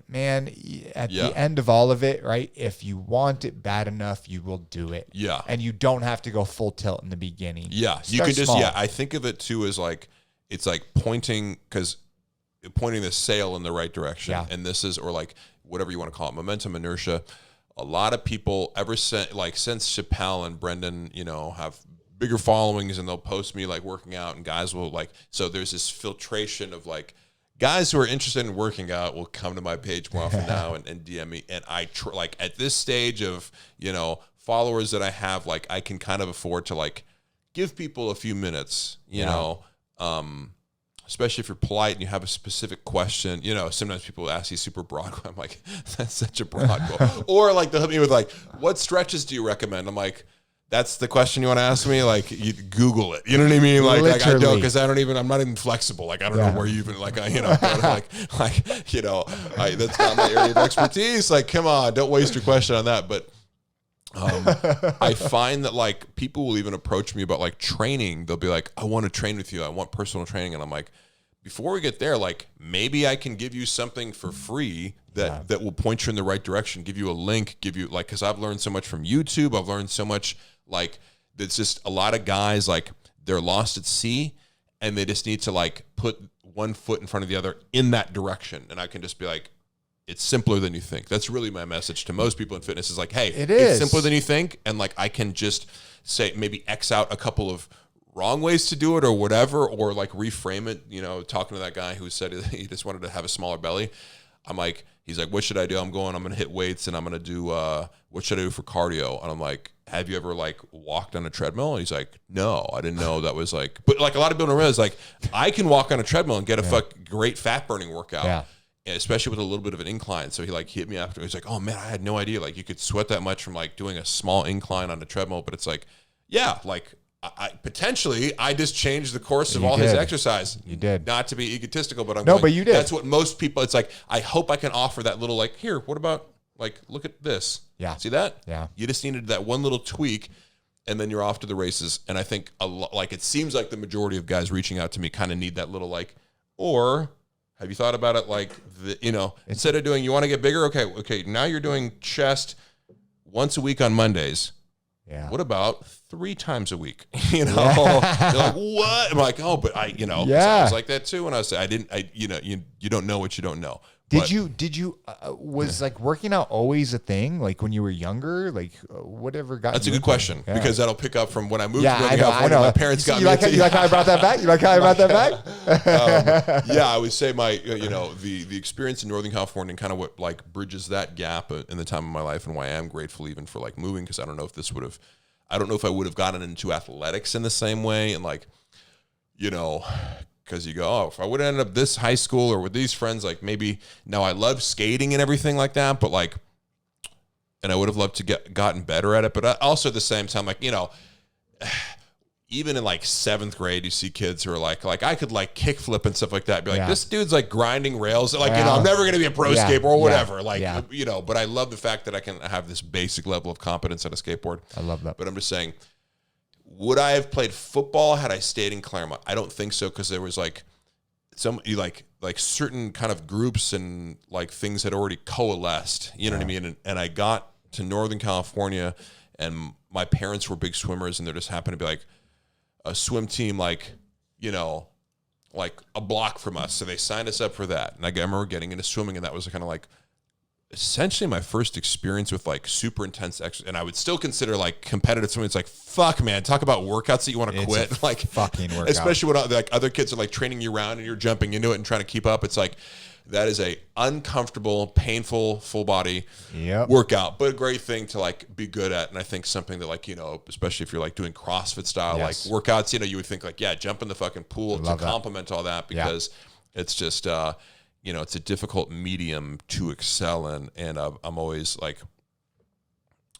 man, at the end of all of it, right, if you want it bad enough, you will do it. Yeah. And you don't have to go full tilt in the beginning. Yeah. You can just, I think of it too as like, it's like pointing the sail in the right direction. Yeah. And this is, or like whatever you want to call it, momentum, inertia. A lot of people since Chappelle and Brendan, you know, have bigger followings, and they'll post me like working out, and guys will like, so there's this filtration of like, guys who are interested in working out will come to my page more often now and DM me. And I like at this stage of, you know, followers that I have, like I can kind of afford to like give people a few minutes, you know, especially if you're polite and you have a specific question. You know, sometimes people ask you super broad. I'm like, that's such a broad goal. Or like they'll hit me with like, what stretches do you recommend? I'm like, that's the question you want to ask me? Like, you Google it. You know what I mean? Like I don't, because I'm not even flexible. Like, I don't know where you even, like, you know, you know, that's not my area of expertise. Like, come on, don't waste your question on that. But I find that, like, people will even approach me about, like, training. They'll be like, I want to train with you. I want personal training. And I'm like, before we get there, like, maybe I can give you something for free that will point you in the right direction, give you a link, give you, like, because I've learned so much from YouTube. I've learned so much. Like, it's just a lot of guys, like, they're lost at sea, and they just need to, like, put one foot in front of the other in that direction. And I can just be like, it's simpler than you think. That's really my message to most people in fitness is like, hey, it's simpler than you think. And, like, I can just say, maybe X out a couple of wrong ways to do it or whatever, or, like, reframe it. You know, talking to that guy who said he just wanted to have a smaller belly. I'm like, he's like, what should I do? I'm going to hit weights, and I'm going to do, what should I do for cardio? And I'm like, have you ever, like, walked on a treadmill? And he's like, no, I didn't know that was, like, but, like, a lot of people don't realize, like, I can walk on a treadmill and get a great fat burning workout, especially with a little bit of an incline. So he, like, hit me after. He's like, oh man, I had no idea, like, you could sweat that much from, like, doing a small incline on a treadmill. But it's like, yeah, like, I just changed the course of all his exercise. You did. Not to be egotistical, but but you did. That's what most people, it's like, I hope I can offer that little, like, here, what about, like, look at this. Yeah. See that? Yeah. You just needed that one little tweak. and then you're off to the races. And I think like it seems like the majority of guys reaching out to me kind of need that little like, or have you thought about it like instead of doing you want to get bigger? Okay, now you're doing chest once a week on Mondays. Yeah. What about 3 times a week? They're like, what? I'm like, oh, but I was like that too. When I was, you don't know what you don't know. Did you was like working out always a thing? Like when you were younger, like whatever got That's you a good question because that'll pick up from when I moved to I know. My parents got me. You like how I brought that back? You like how I brought that back? I would say my, the experience in Northern California and kind of what like bridges that gap in the time of my life and why I am grateful even for like moving, because I don't know if I would have gotten into athletics in the same way and like, because you go, if I would have ended up this high school or with these friends, like maybe now I love skating and everything like that, but like, and I would have loved to gotten better at it. But also at the same time, like, even in like 7th grade, you see kids who are like I could like kickflip and stuff like that. Be like, this dude's like grinding rails. Like, I'm never going to be a pro skater or whatever. But I love the fact that I can have this basic level of competence at a skateboard. I love that. But I'm just saying, would I have played football had I stayed in Claremont? I don't think so, because there was like like certain kind of groups and like things had already coalesced. You know what I mean? And I got to Northern California, and my parents were big swimmers, and there just happened to be like a swim team, like like a block from us. So they signed us up for that, and I remember getting into swimming, and that was kind of like essentially my first experience with like super intense exercise. And I would still consider like competitive swimming. It's like, fuck, man, talk about workouts that you want to quit. Like fucking workout. Especially when like other kids are like training you around and you're jumping into it and trying to keep up. It's like, that is a uncomfortable, painful, full body workout, but a great thing to like be good at. And I think something that like, especially if you're like doing CrossFit style, like workouts, you would think like, jump in the fucking pool to complement all that, because it's just, it's a difficult medium to excel in. And I'm always like,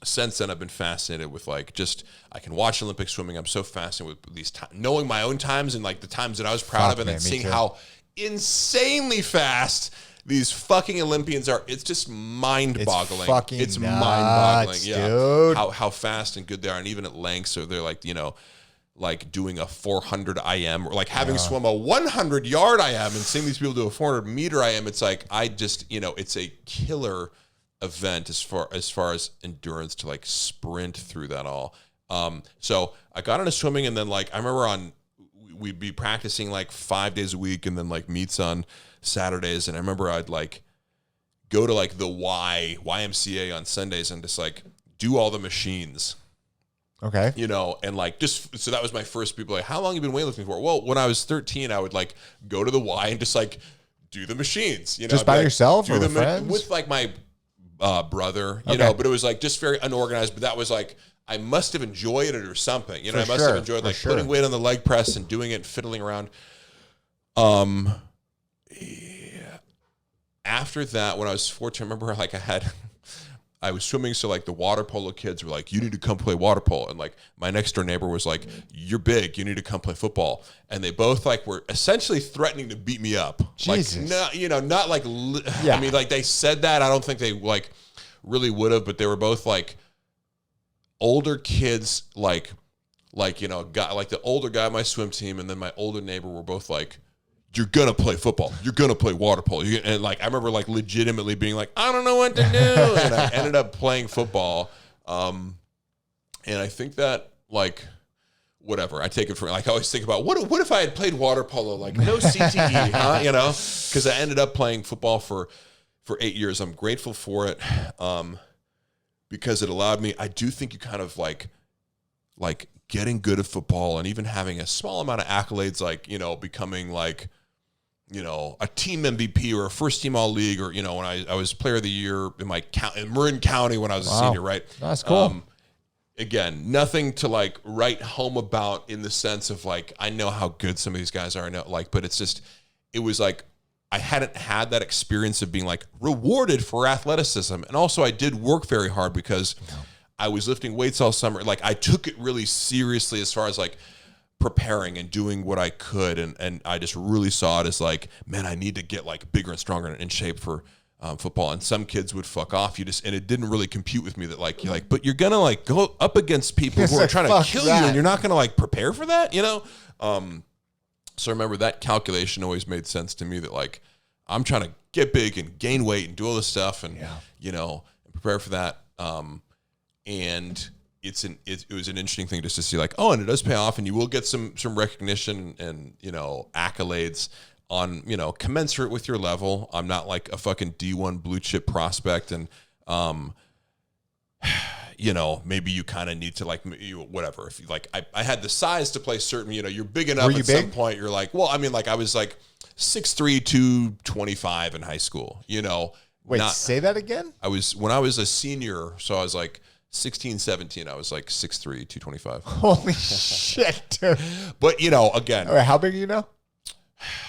since then I've been fascinated with like, just, I can watch Olympic swimming. I'm so fascinated with these knowing my own times and like the times that I was proud of, and then seeing how insanely fast these fucking Olympians are. It's just mind-boggling. It's mind-boggling. Dude. How fast and good they are. And even at length, so they're like, like doing a 400 IM or like having swum a 100-yard IM and seeing these people do a 400-meter IM. It's like, I just, it's a killer event as far as endurance to like sprint through that all. So I got into swimming, and then like I remember we'd be practicing like 5 days a week, and then like meets on Saturdays. And I remember I'd like go to like the YMCA on Sundays and just like do all the machines. Okay. And like so that was my first people like, how long have you been weightlifting for? Well, when I was 13, I would like go to the Y and just like do the machines. Just by yourself or with friends? With like my brother, but it was like just very unorganized. But that was like, I must have enjoyed it or something. I must have enjoyed like putting weight on the leg press and doing it, fiddling around. After that, when I was 14, I remember like I was swimming, so like the water polo kids were like, you need to come play water polo. And like my next door neighbor was like, you're big, you need to come play football. And they both like were essentially threatening to beat me up. Jesus. Like, not like, I mean, like they said that. I don't think they like really would have, but they were both like older kids, like guy, like the older guy on my swim team, and then my older neighbor were both like, you're gonna play football, you're gonna play water polo. And like I remember like legitimately being like, I don't know what to do. And I ended up playing football. And I think that like whatever, I take it for like I always think about what if I had played water polo, like no CTE, huh? Because I ended up playing football for 8 years. I'm grateful for it. Because it allowed me, I do think you kind of like getting good at football and even having a small amount of accolades, like, becoming like, a team MVP or a first team all league, or, when I was player of the year in Marin County when I was a senior, right? That's cool. Again, nothing to like write home about in the sense of like, I know how good some of these guys are, but it's just, it was like, I hadn't had that experience of being like rewarded for athleticism. And also I did work very hard because I was lifting weights all summer. Like I took it really seriously as far as like preparing and doing what I could. And I just really saw it as like, man, I need to get like bigger and stronger and in shape for football, and some kids would fuck off. And it didn't really compute with me that but you're gonna like go up against people who are trying to kill you, and you're not gonna like prepare for that, So I remember that calculation always made sense to me that like I'm trying to get big and gain weight and do all this stuff and and prepare for that. And it was an interesting thing just to see like, and it does pay off, and you will get some recognition and accolades on commensurate with your level. I'm not like a fucking D1 blue chip prospect, and maybe you kind of need to like whatever. If you like, I had the size to play certain. You're big enough. At some point, you're like, well, I mean, like I was like 6'3", 225 in high school. Wait, say that again. When I was a senior, so I was like 16, 17. I was like 6'3", 225. Holy shit, dude. But again, wait, how big are you now?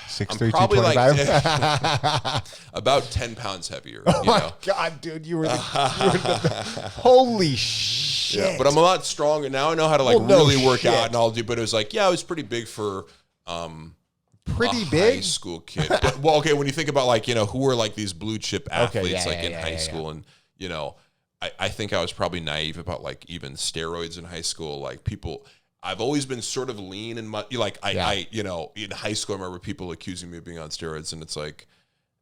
6'3", 225. About 10 pounds heavier. Oh my God, dude, you were the holy shit. Yeah, but I'm a lot stronger now. I know how to like really work out and all do. But it was like, I was pretty big for pretty big high school kid. But, when you think about like who were like these blue chip athletes in high school, and I think I was probably naive about like even steroids in high school. Like people. I've always been sort of lean and I in high school I remember people accusing me of being on steroids, and it's like,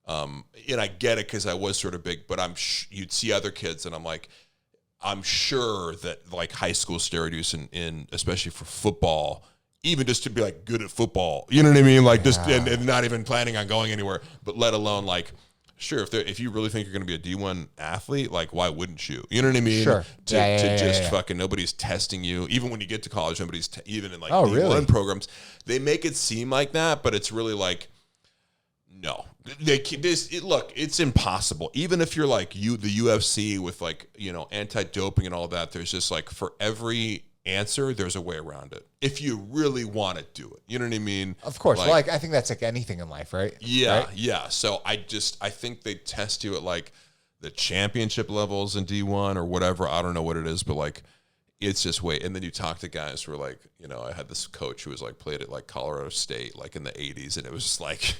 and I get it because I was sort of big, but you'd see other kids, and I'm like, I'm sure that like high school steroid use in especially for football, even just to be like good at football, you know what I mean? Like just and not even planning on going anywhere, but let alone like. Sure, if you really think you're going to be a D1 athlete, like why wouldn't you? You know what I mean? Sure. To just fucking nobody's testing you. Even when you get to college, nobody's even in like D1 programs. They make it seem like that, but it's really like no. Look, it's impossible. Even if you're like the UFC with like anti-doping and all that, there's just like for every answer, there's a way around it. If you really want to do it, you know what I mean? Of course. Like I think that's like anything in life, right? Yeah, right? yeah. So I think they test you at like the championship levels in D1 or whatever. I don't know what it is, but like it's just wait. And then you talk to guys who are like, I had this coach who was like played at like Colorado State like in the 80s, and it was just like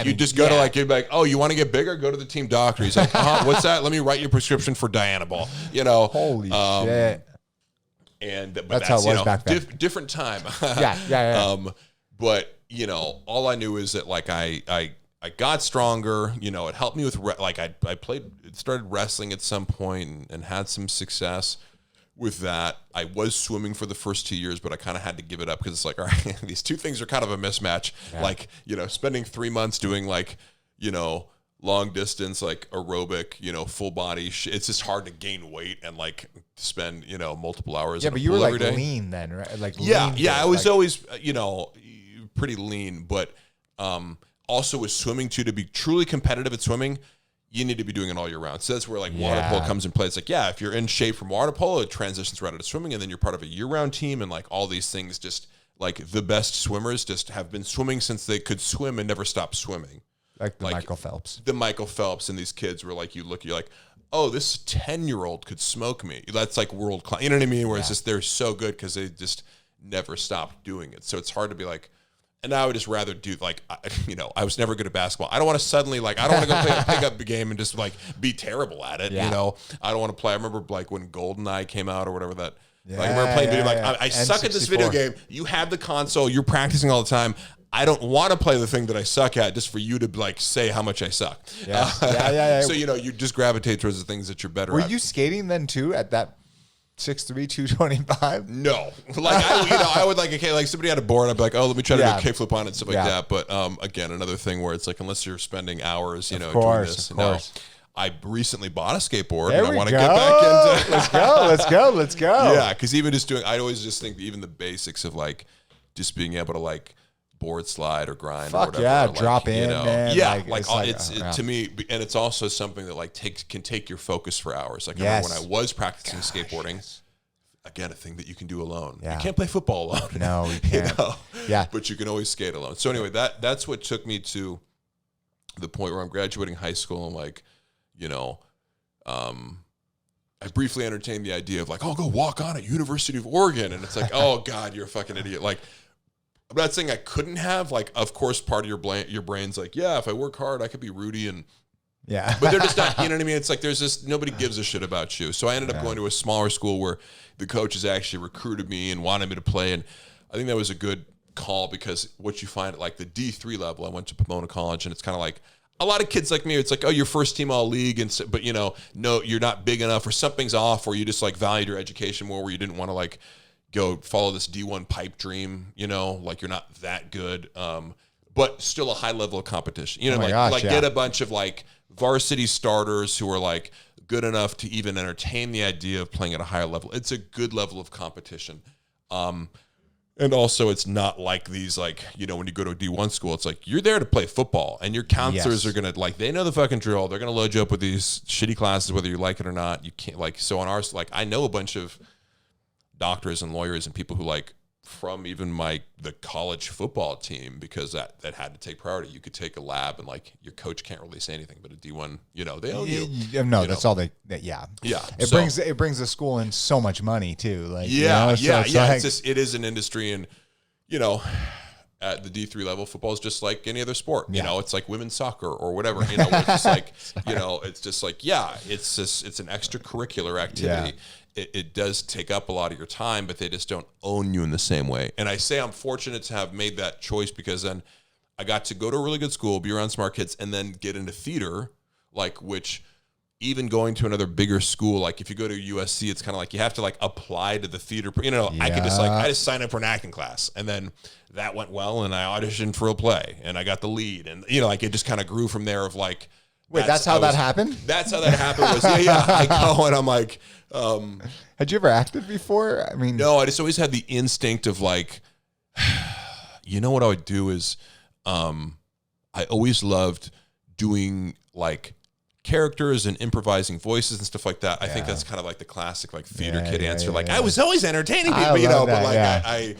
you just go to like you'd be like, oh, you want to get bigger? Go to the team doctor. He's like, what's that? Let me write your prescription for Dianabol. Holy shit. But that's how it was back then. Different time. Yeah. But all I knew is that like I got stronger. It helped me with I started wrestling at some point and had some success with that. I was swimming for the first 2 years, but I kind of had to give it up because it's like, all right, these two things are kind of a mismatch. Yeah. Like spending 3 months doing like long distance, like aerobic, full body. It's just hard to gain weight and like spend, multiple hours. Yeah, but you were like lean then, right? Like I was always, pretty lean, but also with swimming too. To be truly competitive at swimming, you need to be doing it all year round. So that's where like water polo comes in play. It's like if you're in shape from water polo, it transitions right into swimming, and then you're part of a year round team, and like all these things. Just like the best swimmers just have been swimming since they could swim and never stopped swimming. Like Michael Phelps. The Michael Phelps and these kids were like, you're like, oh, this 10-year-old could smoke me. That's like world class. You know what I mean? Where it's just, they're so good because they just never stopped doing it. So it's hard to be like, and I would just rather do like, I was never good at basketball. I don't want to suddenly like, I don't want to go play a pickup game and just like be terrible at it. I don't want to play. I remember like when GoldenEye came out or whatever that. Like we were playing video, like I suck at this video game. You have the console. You're practicing all the time. I don't want to play the thing that I suck at just for you to like say how much I suck. Yeah. So, you just gravitate towards the things that you're better at. Were you skating then too at that 6'3", 225? No. Like, I would like, okay, like somebody had a board. I'd be like, oh, let me try to do a kickflip on it and stuff like that. But again, another thing where it's like, unless you're spending hours, doing this. Of course. I recently bought a skateboard and I want to get back into Let's go. Yeah, because even just I always just think even the basics of like just being able to like board slide or grind or whatever. Yeah, or like, drop in, man. Yeah, it's to me, and it's also something that like can take your focus for hours. Like I remember when I was practicing skateboarding, again, a thing that you can do alone. You can't play football alone. No, you can't. Yeah. But you can always skate alone. So anyway, that's what took me to the point where I'm graduating high school and like, I briefly entertained the idea of like, I'll go walk on at University of Oregon. And it's like, oh God, you're a fucking idiot. Like, I'm not saying I couldn't have, like, of course, part of your brain's like, yeah, if I work hard, I could be Rudy and Yeah. But they're just not, you know what I mean? It's like there's just, nobody gives a shit about you. So I ended up going to a smaller school where the coaches actually recruited me and wanted me to play. And I think that was a good call because what you find at like the D3 level, I went to Pomona College, and it's kind of like a lot of kids like me, it's like, oh, you're first team all league. But you know, no, you're not big enough, or something's off, or you just like valued your education more, where you didn't want to like go follow this D1 pipe dream, you know, like you're not that good. But still a high level of competition, you know, get a bunch of like varsity starters who are like good enough to even entertain the idea of playing at a higher level. It's a good level of competition. And also it's not like these, like, you know, when you go to a D1 school, it's like you're there to play football, and your counselors are going to, like, they know the fucking drill. They're going to load you up with these shitty classes, whether you like it or not. You can't, like, so on ours, like, I know a bunch of doctors and lawyers and people who, like, from even the college football team, because that had to take priority. You could take a lab and like your coach can't really say anything, but a D1, you know, they own you. No, that's all they. Yeah. It brings the school in so much money too. Like It's just, it is an industry, and you know, at the D3 level, football is just like any other sport. You know, it's like women's soccer or whatever. You know, it's just like you know, it's just like it's an extracurricular activity. Yeah. It does take up a lot of your time, but they just don't own you in the same way. And I say I'm fortunate to have made that choice, because then I got to go to a really good school, be around smart kids, and then get into theater, like, which even going to another bigger school, like if you go to USC, it's kind of like you have to like apply to the theater. You know, I could just I just signed up for an acting class, and then that went well, and I auditioned for a play, and I got the lead, and you know, like it just kind of grew from there. Of like, wait, that's how that happened? That's how that happened. Was I go and I'm like. Had you ever acted before? I mean, no, I just always had the instinct of like, you know what I would do is, I always loved doing like characters and improvising voices and stuff like that. I think that's kind of like the classic like theater kid answer. Like I was always entertaining people, you know, but like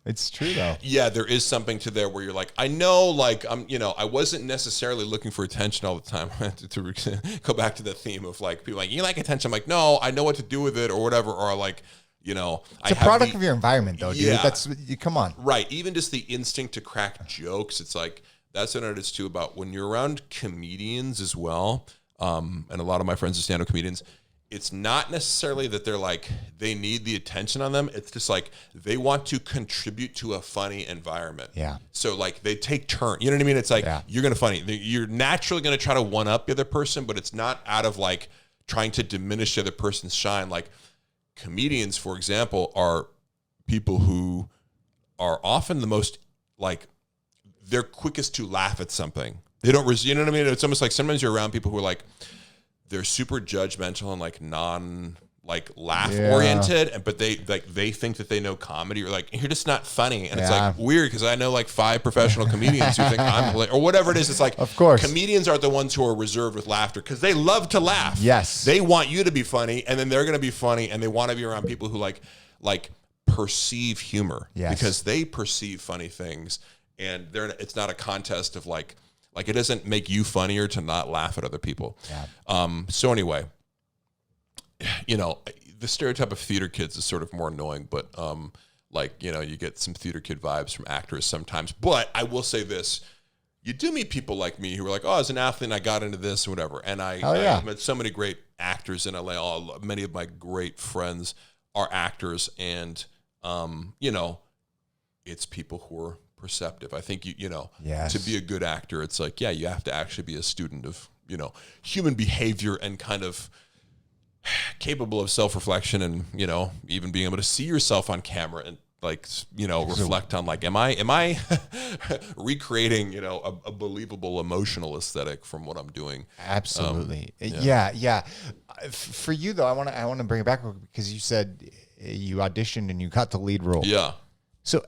it's true though. Yeah, there is something to there where you're like, I know, like, you know, I wasn't necessarily looking for attention all the time. to go back to the theme of like people like, you like attention. I'm like, no, I know what to do with it or whatever. Or like, you know, it's a product of your environment though, dude. That's come on. Right. Even just the instinct to crack jokes. It's like, that's what it is too, about when you're around comedians as well. And a lot of my friends are stand-up comedians. It's not necessarily that they're like, they need the attention on them. It's just like, they want to contribute to a funny environment. Yeah. So like they take turn, you know what I mean? It's like, you're going to funny. You're naturally going to try to one up the other person, but it's not out of like trying to diminish the other person's shine. Like comedians, for example, are people who are often the most like, they're quickest to laugh at something. They don't, you know what I mean? It's almost like sometimes you're around people who are like, they're super judgmental and like laugh oriented, but they think that they know comedy, or like, you're just not funny. And it's like weird, because I know like 5 professional comedians who think I'm hilarious, or whatever it is. It's like, of course, comedians aren't the ones who are reserved with laughter, because they love to laugh. Yes. They want you to be funny, and then they're going to be funny, and they want to be around people who like perceive humor, because they perceive funny things, and it's not a contest of like it doesn't make you funnier to not laugh at other people. Yeah. So anyway, you know, the stereotype of theater kids is sort of more annoying, but like, you know, you get some theater kid vibes from actors sometimes. But I will say this, you do meet people like me who are like, oh, as an athlete, I got into this and whatever. And I met so many great actors in LA. Many of my great friends are actors, and, you know, it's people who are perceptive. I think you know, to be a good actor, it's like, you have to actually be a student of, you know, human behavior, and kind of capable of self-reflection, and, you know, even being able to see yourself on camera and like, you know, reflect on like, am I recreating, you know, a believable emotional aesthetic from what I'm doing? Absolutely. Yeah. For you though, I want to bring it back, because you said you auditioned and you got the lead role. Yeah. So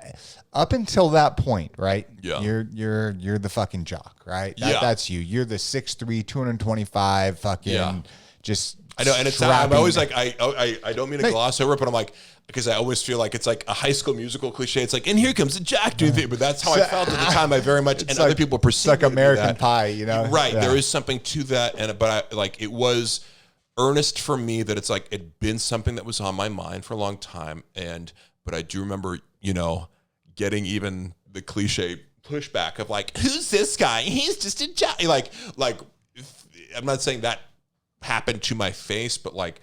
up until that point, right? Yeah. You're the fucking jock, right? That's you. You're the 6'3", 225 fucking just. I know, and I'm always like, I don't mean to gloss over it, but I'm like, because I always feel like it's like a High School Musical cliche. It's like, and here comes a jock dude. But that's how I felt at the time. I very much, and like, other people perceive it like American Pie, you know? Right. Yeah. There is something to that, but it was earnest for me that it's like, it'd been something that was on my mind for a long time, but I do remember, you know, getting even the cliche pushback of like, who's this guy? He's just a jock. Like, I'm not saying that happened to my face, but like,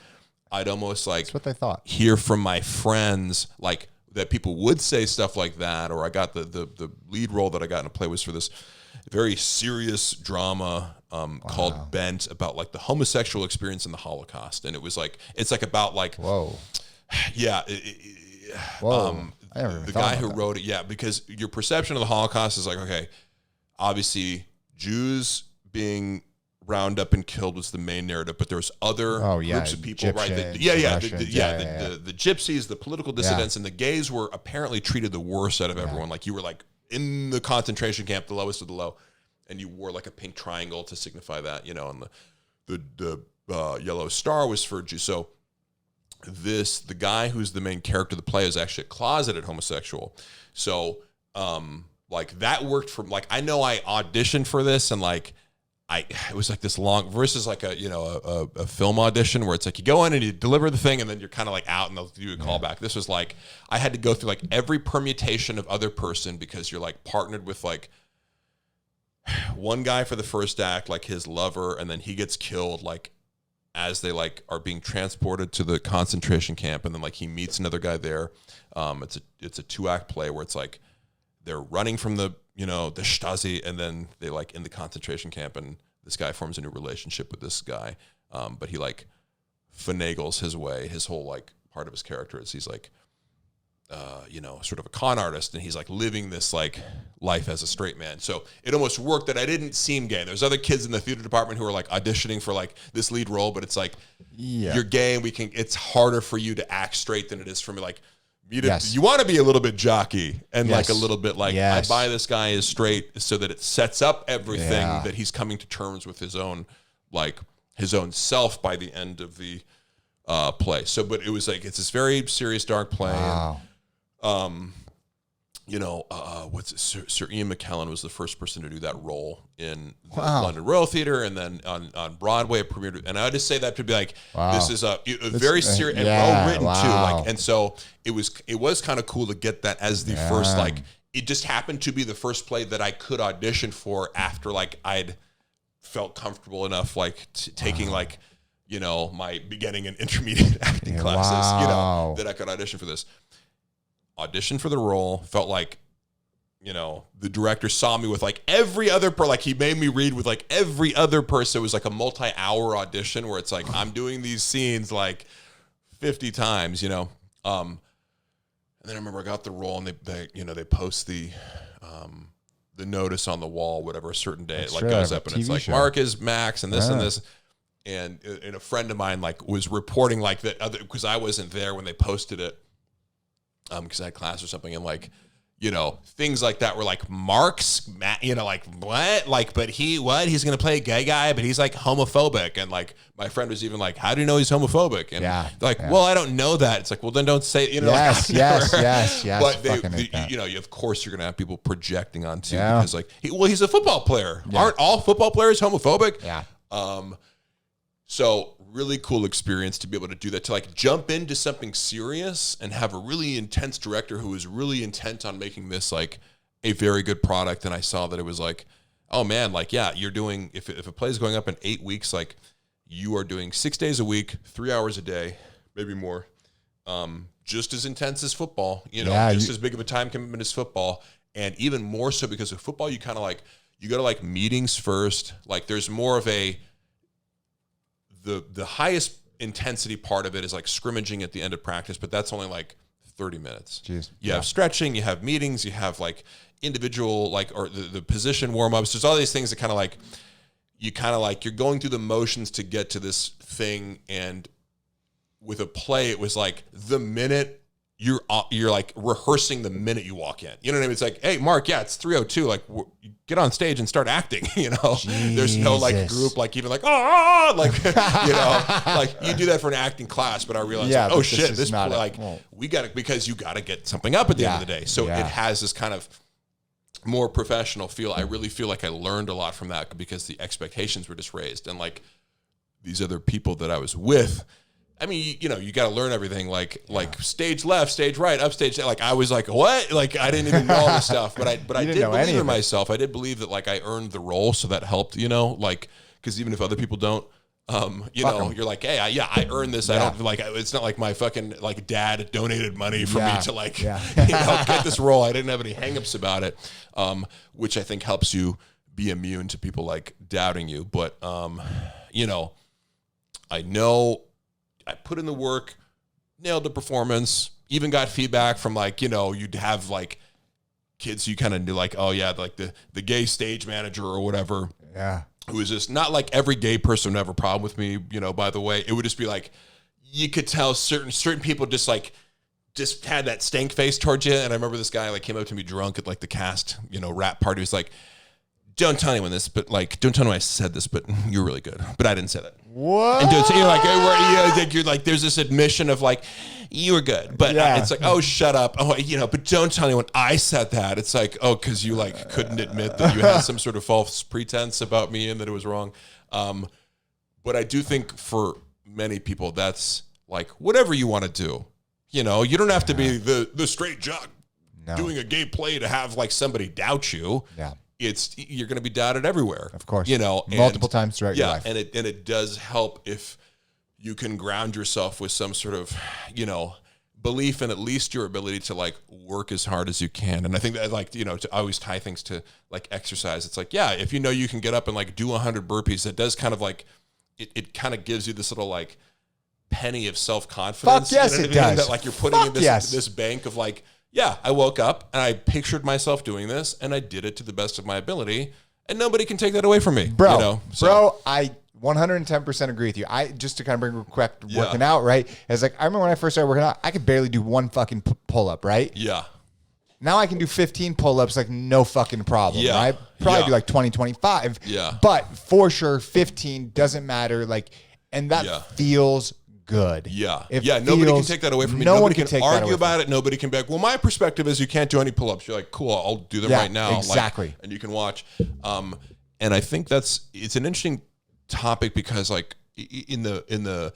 I'd almost like that's what they thought. Hear from my friends like that people would say stuff like that, or I got the lead role that I got in a play was for this very serious drama called Bent about like the homosexual experience in the Holocaust, and it was like it's like about like yeah. The guy who wrote it, because your perception of the Holocaust is like, okay, obviously Jews being round up and killed was the main narrative, but there's other groups of people, Egyptians, right? The gypsies, the political dissidents, and the gays were apparently treated the worst out of everyone. Like you were like in the concentration camp, the lowest of the low, and you wore like a pink triangle to signify that, and the yellow star was for Jews. So the guy who's the main character of the play is actually a closeted homosexual. So like that worked for like I know I auditioned for this and like it was like this long versus like a film audition where it's like you go in and you deliver the thing and then you're kind of like out and they'll do a callback. This was like I had to go through like every permutation of other person because you're like partnered with like one guy for the first act, like his lover, and then he gets killed like as they like are being transported to the concentration camp, and then like he meets another guy there. It's a 2-act play where it's like they're running from the the Stasi, and then they like in the concentration camp, and this guy forms a new relationship with this guy. But he like finagles his way. His whole like part of his character is he's like, sort of a con artist, and he's like living this like life as a straight man. So it almost worked that I didn't seem gay. There's other kids in the theater department who are like auditioning for like this lead role, but it's like you're gay, and it's harder for you to act straight than it is for me. Like you want to be a little bit jockey and like a little bit like I buy this guy as straight so that it sets up everything that he's coming to terms with his own self by the end of the play. So, but it was like it's this very serious dark play. Wow. And, Sir Ian McKellen was the first person to do that role in the London Royal Theatre, and then on Broadway it premiered. And I would just say that to be like, this is a very serious and well written too. Like, and so it was kind of cool to get that as the first, like, it just happened to be the first play that I could audition for after like I'd felt comfortable enough, like taking like, my beginning and intermediate acting classes, that I could audition for this. Auditioned for the role, felt like, the director saw me with like every other like he made me read with like every other person. It was like a multi-hour audition where it's like I'm doing these scenes like 50 times, and then I remember I got the role and they post the notice on the wall, whatever, a certain day. It like goes up and it's like Mark is Max and this and this. And a friend of mine like was reporting like that other, because I wasn't there when they posted it. Because I had class or something, and like, things like that were like Mark's, like what, like, but he's gonna play a gay guy, but he's like homophobic, and like my friend was even like, how do you know he's homophobic? And they're like, well, I don't know that. It's like, well, then don't say, yes. But of course you're gonna have people projecting onto because like, he's a football player. Aren't all football players homophobic? So really cool experience to be able to do that, to like jump into something serious and have a really intense director who was really intent on making this like a very good product. And I saw that it was like, oh man, like, you're doing, if a play is going up in 8 weeks, like you are doing 6 days a week, 3 hours a day, maybe more, just as intense as football, as big of a time commitment as football. And even more so because with football, you kind of like, you go to like meetings first, like there's more of a, the highest intensity part of it is like scrimmaging at the end of practice, but that's only like 30 minutes. Jeez. You have stretching, you have meetings, you have like individual, like, or the position warm-ups. There's all these things that kind of like, you're going through the motions to get to this thing. And with a play, it was like the minute you're like rehearsing the minute you walk in. You know what I mean? It's like, hey, Mark, it's 3:02. Like, get on stage and start acting. There's no like group, like even like like like you do that for an acting class. But I realized, like, oh shit, this like we got to, because you got to get something up at the end of the day. So it has this kind of more professional feel. I really feel like I learned a lot from that because the expectations were just raised, and like these other people that I was with, I mean, you got to learn everything, like stage left, stage right, upstage. Like I was like, what? Like I didn't even know all this stuff, but I did believe in myself. I did believe that like I earned the role, so that helped. Like because even if other people don't, you're like, hey, I earned this. I don't like. It's not like my fucking like dad donated money for me to like, get this role. I didn't have any hangups about it, which I think helps you be immune to people like doubting you. But I know. I put in the work, nailed the performance, even got feedback from like, you'd have like kids you kind of knew like, oh yeah, like the gay stage manager or whatever. Yeah. Who was just not like every gay person would have a problem with me, by the way. It would just be like, you could tell certain people just had that stank face towards you. And I remember this guy like came up to me drunk at like the cast, rap party. He was like, don't tell anyone this, but like, don't tell anyone I said this, but you're really good. But I didn't say that. What? And you're like, there's this admission of like, you were good, but it's like, oh, shut up. Oh, but don't tell anyone I said that. It's like, oh, because you like couldn't admit that you had some sort of false pretense about me and that it was wrong. But I do think for many people, that's like whatever you want to do. You don't have to be the straight jock doing a gay play to have like somebody doubt you. Yeah. You're going to be doubted everywhere, of course. Multiple times throughout your life. And it does help if you can ground yourself with some sort of, belief in at least your ability to like work as hard as you can. And I think that like, to always tie things to like exercise. It's like, if you can get up and like do 100 burpees, it does kind of like, it kind of gives you this little like penny of self-confidence. Fuck yes, it does. That like you're putting in this bank of like, I woke up and I pictured myself doing this and I did it to the best of my ability and nobody can take that away from me. Bro, I 110% agree with you. I just to kind of bring respect working out, right? It's like, I remember when I first started working out, I could barely do one fucking pull-up, right? Yeah. Now I can do 15 pull-ups like no fucking problem, right? Probably do like 20, 25. Yeah. But for sure, 15 doesn't matter. Like, and that feels good. Nobody can take that away from me. Nobody can argue about it. Nobody can be like, well, my perspective is you can't do any pull-ups. You're like, cool, I'll do them right now. Exactly. And you can watch. And I think it's an interesting topic because like in the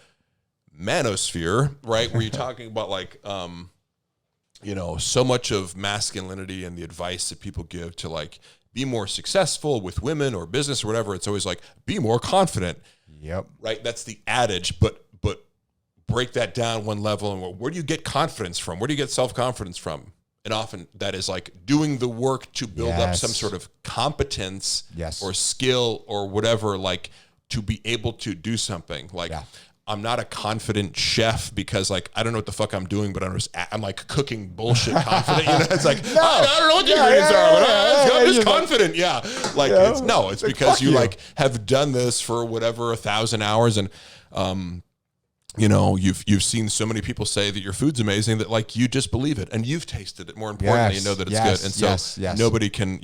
manosphere, right, where you're talking about like, so much of masculinity and the advice that people give to like be more successful with women or business or whatever. It's always like, be more confident. Yep. Right. That's the adage, but break that down one level. And where do you get confidence from? Where do you get self-confidence from? And often that is like doing the work to build up some sort of competence or skill or whatever, like to be able to do something. Like I'm not a confident chef because like, I don't know what the fuck I'm doing, but I'm like cooking bullshit confident. It's like, I don't know what the ingredients are, but I'm just confident. It's because you like have done this for whatever 1,000 hours and, you've seen so many people say that your food's amazing that like you just believe it and you've tasted it. More importantly, you know that it's good. And so nobody can,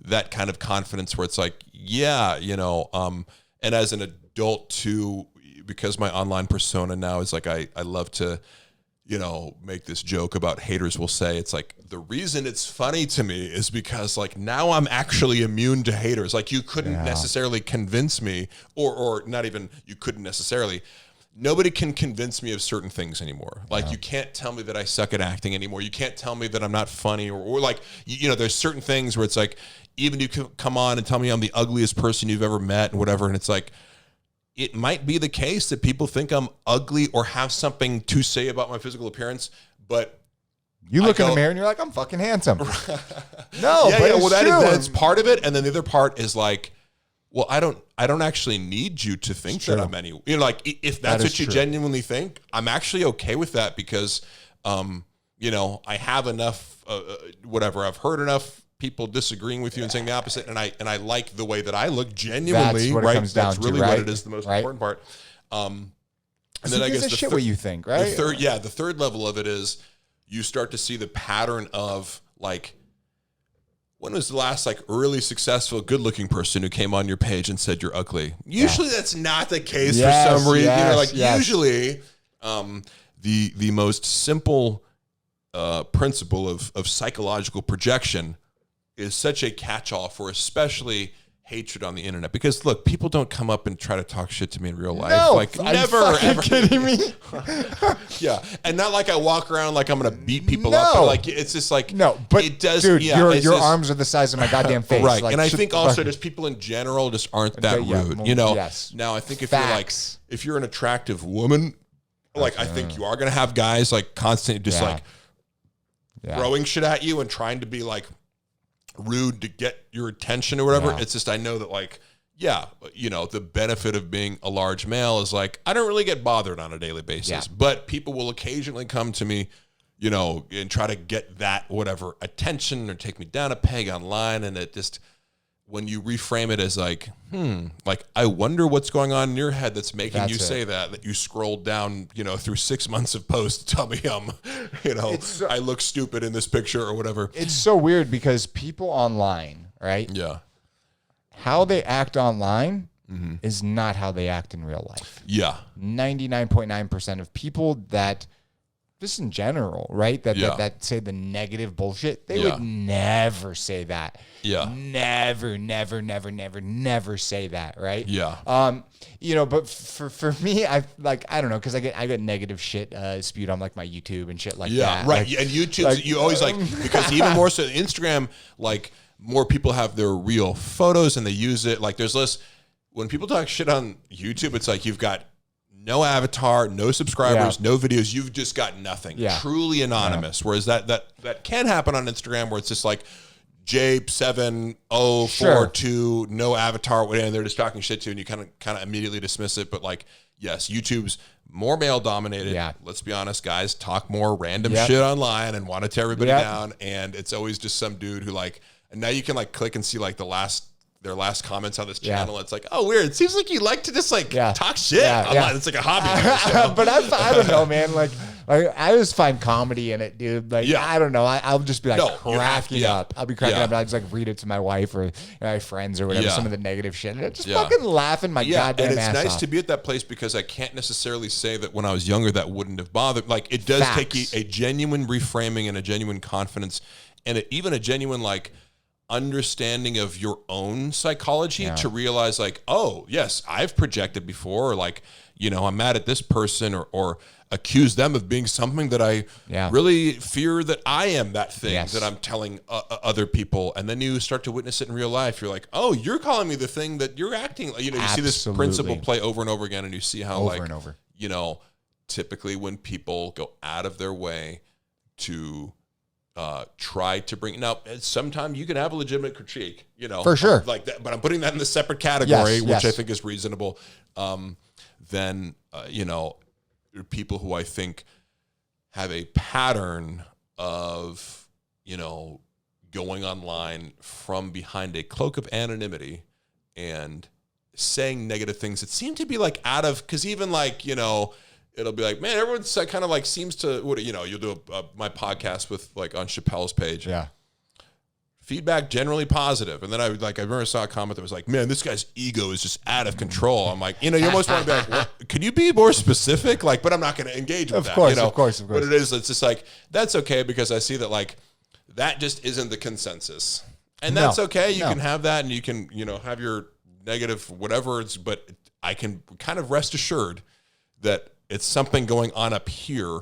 that kind of confidence where it's like, and as an adult too, because my online persona now is like, I love to, make this joke about haters will say, it's like, the reason it's funny to me is because like now I'm actually immune to haters. Like you couldn't necessarily convince me or not even, you couldn't necessarily, nobody can convince me of certain things anymore. Like you can't tell me that I suck at acting anymore. You can't tell me that I'm not funny or like, there's certain things where it's like, even you can come on and tell me I'm the ugliest person you've ever met and whatever. And it's like, it might be the case that people think I'm ugly or have something to say about my physical appearance, but you look in the mirror and you're like, I'm fucking handsome. Well, that's part of it. And then the other part is like, well, I don't actually need you to think that I'm any, like if that's what you genuinely think, I'm actually okay with that because, I have enough, whatever, I've heard enough people disagreeing with you and saying the opposite. And I like the way that I look genuinely, that's what it comes down that's really to, what it is, the most important part. And then I guess the what you think, right? The third level of it is you start to see the pattern of like, when was the last like really successful, good-looking person who came on your page and said you're ugly? Usually that's not the case for some reason. Usually the most simple principle of psychological projection is such a catch-all for especially hatred on the internet, because look, people don't come up and try to talk shit to me in real life. No, like are never, you fucking ever. kidding me? Yeah, and not like I walk around like I'm gonna beat people up. But like it's just like but it does. Dude, your just, arms are the size of my goddamn face. Right, like, and I think also just people in general just aren't that rude. You know. Yes. Now I think Facts. if you're an attractive woman, like I think you are gonna have guys like constantly just like throwing shit at you and trying to be like rude to get your attention or whatever. It's just I know that like. Yeah, you know, the benefit of being a large male is like, I don't really get bothered on a daily basis, but people will occasionally come to me, you know, and try to get that whatever attention or take me down a peg online. And it just, when you reframe it as like, like, I wonder what's going on in your head that's making you say that you scrolled down, you know, through 6 months of posts to tell me, you know, I look stupid in this picture or whatever. It's so weird because people online, right? Yeah. How they act online is not how they act in real life. Yeah. 99.9% of people that, just in general, right, that say the negative bullshit, they would never say that. Yeah. Never say that, right? Yeah. You know, but for me, I don't know, because I get negative shit spewed on like my YouTube and shit like that. Yeah, right. Like, and YouTube, you always like, because even more so Instagram, like, more people have their real photos and they use it. Like there's less, when people talk shit on YouTube, it's like you've got no avatar, no subscribers, no videos. You've just got nothing. Truly anonymous. Whereas that can happen on Instagram where it's just like J7042, no avatar, and they're just talking shit to you and you kind of immediately dismiss it. But like, yes, YouTube's more male dominated. Yeah. Let's be honest, guys, talk more random shit online and want to tear everybody down. And it's always just some dude who like, and now you can like click and see like their last comments on this channel. It's like, oh, weird. It seems like you like to just like talk shit online. It's like a hobby. But I don't know, man. Like I just find comedy in it, dude. Like I don't know. I'll just be like cracking up. I'll be cracking up and I just like read it to my wife or my friends or whatever. Some of the negative shit. And just fucking laughing my goddamn ass off. And it's nice to be at that place because I can't necessarily say that when I was younger that wouldn't have bothered. Like it does take a genuine reframing and a genuine confidence and even a genuine like understanding of your own psychology to realize like, oh yes, I've projected before, or like, you know, I'm mad at this person or accuse them of being something that I really fear that I am that thing that I'm telling other people. And then you start to witness it in real life. You're like, oh, you're calling me the thing that you're acting like. You know, you see this principle play over and over again and you see how you know, typically when people go out of their way to try to bring, now sometimes you can have a legitimate critique, you know, for sure, like that, but I'm putting that in the separate category, which I think is reasonable. Then you know, people who I think have a pattern of, you know, going online from behind a cloak of anonymity and saying negative things that seem to be like out of, because even like, you know, it'll be like, man, everyone's kind of like seems to, you know, you'll do my podcast with like on Chappelle's page. Yeah. Feedback generally positive. And then I remember I saw a comment that was like, man, this guy's ego is just out of control. I'm like, you know, you almost want to be like, what? Can you be more specific? Like, but I'm not going to engage with that. You know? Of course. But it's just like, that's okay because I see that like, that just isn't the consensus. And that's okay. You can have that and you can, you know, have your negative whatever it's, but I can kind of rest assured that it's something going on up here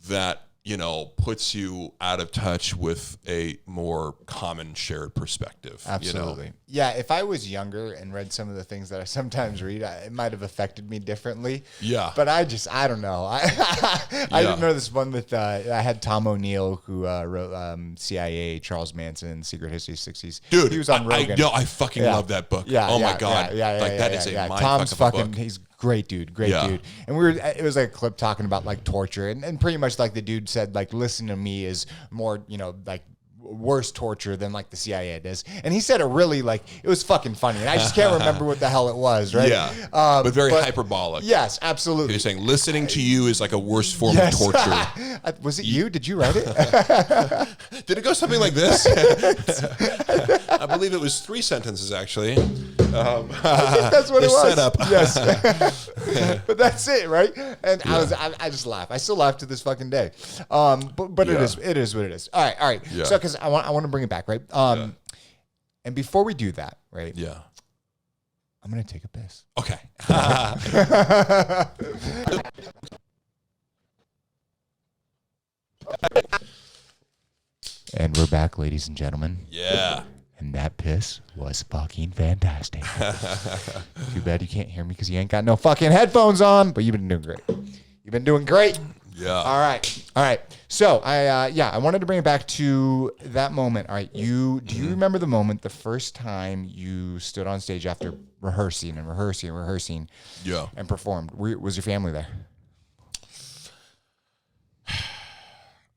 that, you know, puts you out of touch with a more common shared perspective. Absolutely. You know? Yeah, if I was younger and read some of the things that I sometimes read, it might have affected me differently. Yeah. But I don't know. I didn't know this one with, I had Tom O'Neill who wrote CIA, Charles Manson, Secret History of the 60s. Dude, he was on Rogan. I fucking love that book. Yeah, oh my God. That is a mind Tom's fucking book. He's great dude. And it was like a clip talking about like torture and pretty much like the dude said, like, listen to me is more, you know, like worse torture than like the CIA does. And he said it really like, it was fucking funny. And I just can't remember what the hell it was, right? Yeah. But very hyperbolic. Yes, absolutely. You're saying listening to you is like a worse form of torture. Was it you? Did you write it? Did it go something like this? I believe it was 3 sentences actually. I think that's what it was. Setup. Yes. But that's it, right? And I just laugh. I still laugh to this fucking day. But it is what it is. All right. Yeah. So because I want to bring it back, right? And before we do that, right? Yeah. I'm going to take a piss. Okay. And we're back, ladies and gentlemen. Yeah. And that piss was fucking fantastic. Too bad you can't hear me because you ain't got no fucking headphones on, but you've been doing great. You've been doing great. Yeah. All right. So I wanted to bring it back to that moment. All right. Do you remember the moment, the first time you stood on stage after rehearsing and rehearsing? Yeah. And performed? Was your family there?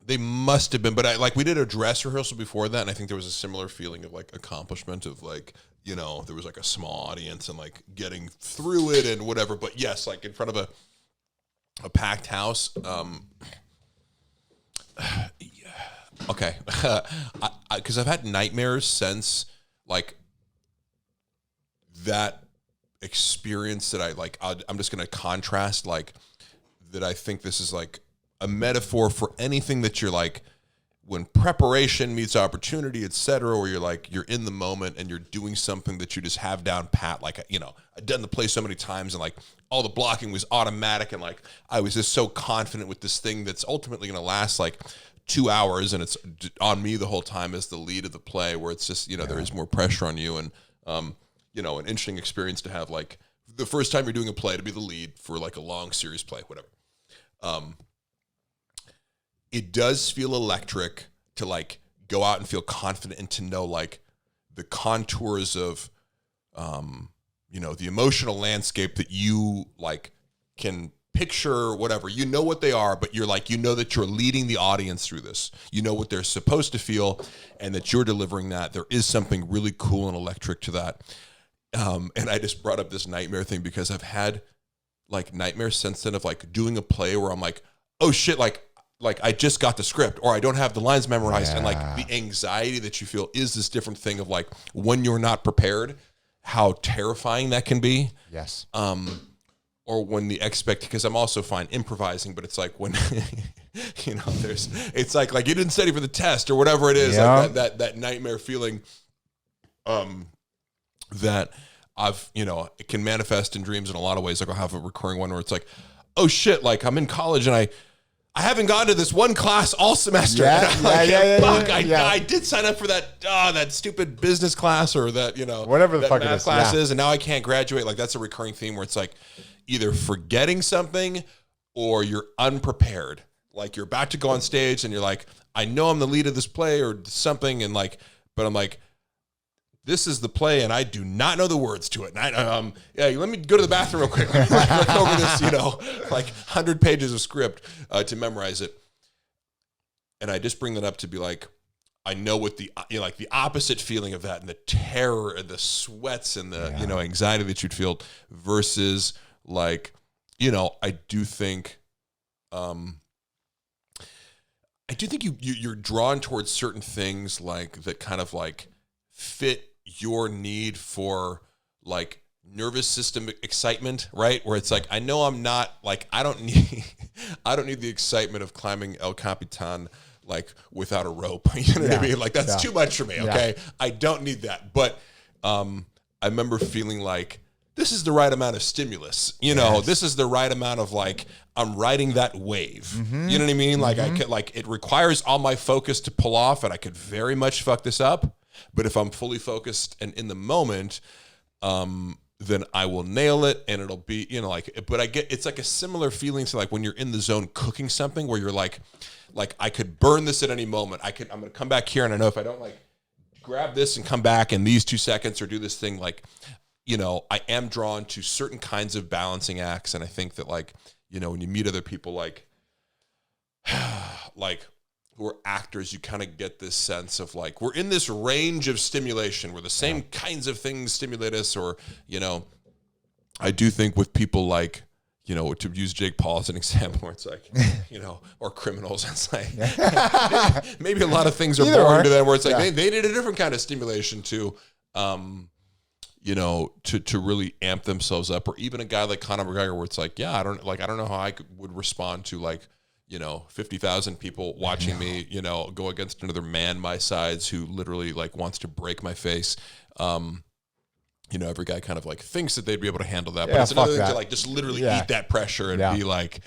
They must have been, but we did a dress rehearsal before that, and I think there was a similar feeling of like accomplishment of like, you know, there was like a small audience and like getting through it and whatever. But yes, like in front of a packed house. Okay, because I've had nightmares since like that experience that I'm just gonna contrast like that. I think this is like a metaphor for anything that you're like when preparation meets opportunity, etc., where you're in the moment and you're doing something that you just have down pat. Like, you know, I've done the play so many times and like all the blocking was automatic and like I was just so confident with this thing that's ultimately going to last like 2 hours and it's on me the whole time as the lead of the play, where it's just, you know, there is more pressure on you and, you know, an interesting experience to have like the first time you're doing a play to be the lead for like a long series play, whatever. It does feel electric to like go out and feel confident and to know like the contours of, you know, the emotional landscape that you like can picture, whatever, you know what they are, but you're like, you know that you're leading the audience through this. You know what they're supposed to feel and that you're delivering that. There is something really cool and electric to that. And I just brought up this nightmare thing because I've had like nightmares since then of like doing a play where I'm like, oh shit, like I just got the script or I don't have the lines memorized. And like the anxiety that you feel is this different thing of like when you're not prepared, how terrifying that can be. Yes. Or when the because I'm also fine improvising, but it's like when, you know, it's like you didn't study for the test or whatever it is, like that nightmare feeling, that I've, you know, it can manifest in dreams in a lot of ways. Like I'll have a recurring one where it's like, oh shit, like I'm in college and I haven't gone to this one class all semester. I did sign up for that stupid business class or that, you know, whatever the fuck math it is. class is, and now I can't graduate. Like that's a recurring theme where it's like either forgetting something or you're unprepared. Like you're about to go on stage and you're like, I know I'm the lead of this play or something, and like, but I'm like, this is the play, and I do not know the words to it. And let me go to the bathroom real quick. Let me look over this, you know, like 100 pages of script to memorize it. And I just bring that up to be like, I know what the, you know, like the opposite feeling of that and the terror and the sweats and the, you know, anxiety that you'd feel versus like, you know, I do think you're drawn towards certain things like that kind of like fit your need for like nervous system excitement, right? Where it's like, I know I'm not like, I don't need the excitement of climbing El Capitan like without a rope. You know what I mean? Like that's too much for me. Okay. I don't need that. But I remember feeling like this is the right amount of stimulus, you know, this is the right amount of like, I'm riding that wave. You know what I mean? Like I could, like, it requires all my focus to pull off and I could very much fuck this up. But if I'm fully focused and in the moment, then I will nail it and it'll be, you know, like, but it's like a similar feeling to like when you're in the zone cooking something where you're like I could burn this at any moment. I'm going to come back here and I know if I don't like grab this and come back in these 2 seconds or do this thing, like, you know, I am drawn to certain kinds of balancing acts. And I think that like, you know, when you meet other people like who are actors, you kind of get this sense of like, we're in this range of stimulation where the same kinds of things stimulate us, or, you know, I do think with people like, you know, to use Jake Paul as an example, where it's like, you know, or criminals, it's like, maybe a lot of things are boring to them where it's like, they need a different kind of stimulation to, you know, to really amp themselves up, or even a guy like Conor McGregor where it's like, I don't know how I would respond to like, 50,000 people watching me, go against another man my size who literally like wants to break my face. Every guy kind of like thinks that they'd be able to handle that, but it's another thing to like just literally eat that pressure and be like,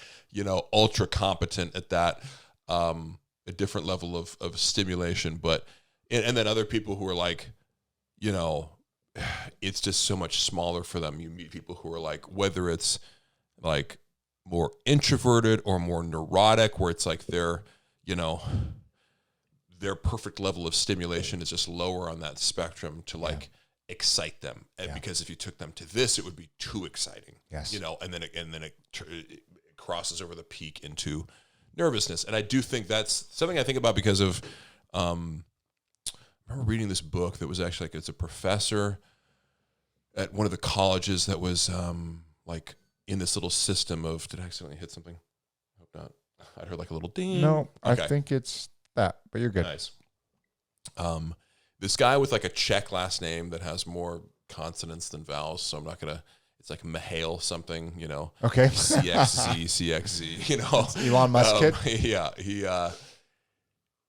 ultra competent at that, a different level of stimulation. But, and then other people who are like, it's just so much smaller for them. You meet people who are like, whether it's like more introverted or more neurotic, where it's like their perfect level of stimulation is just lower on that spectrum to like excite them. And because if you took them to this, it would be too exciting. Yes. And then it crosses over the peak into nervousness. And I do think that's something I think about because of, I remember reading this book that was actually like, it's a professor at one of the colleges that was like in this little system of, did I accidentally hit something? I hope not. I heard like a little ding. No, okay. I think it's that, but you're good. Nice. This guy with like a Czech last name that has more consonants than vowels, so I'm not gonna. It's like Mihail something, Okay. CXZ. It's Elon Musk kid. Yeah,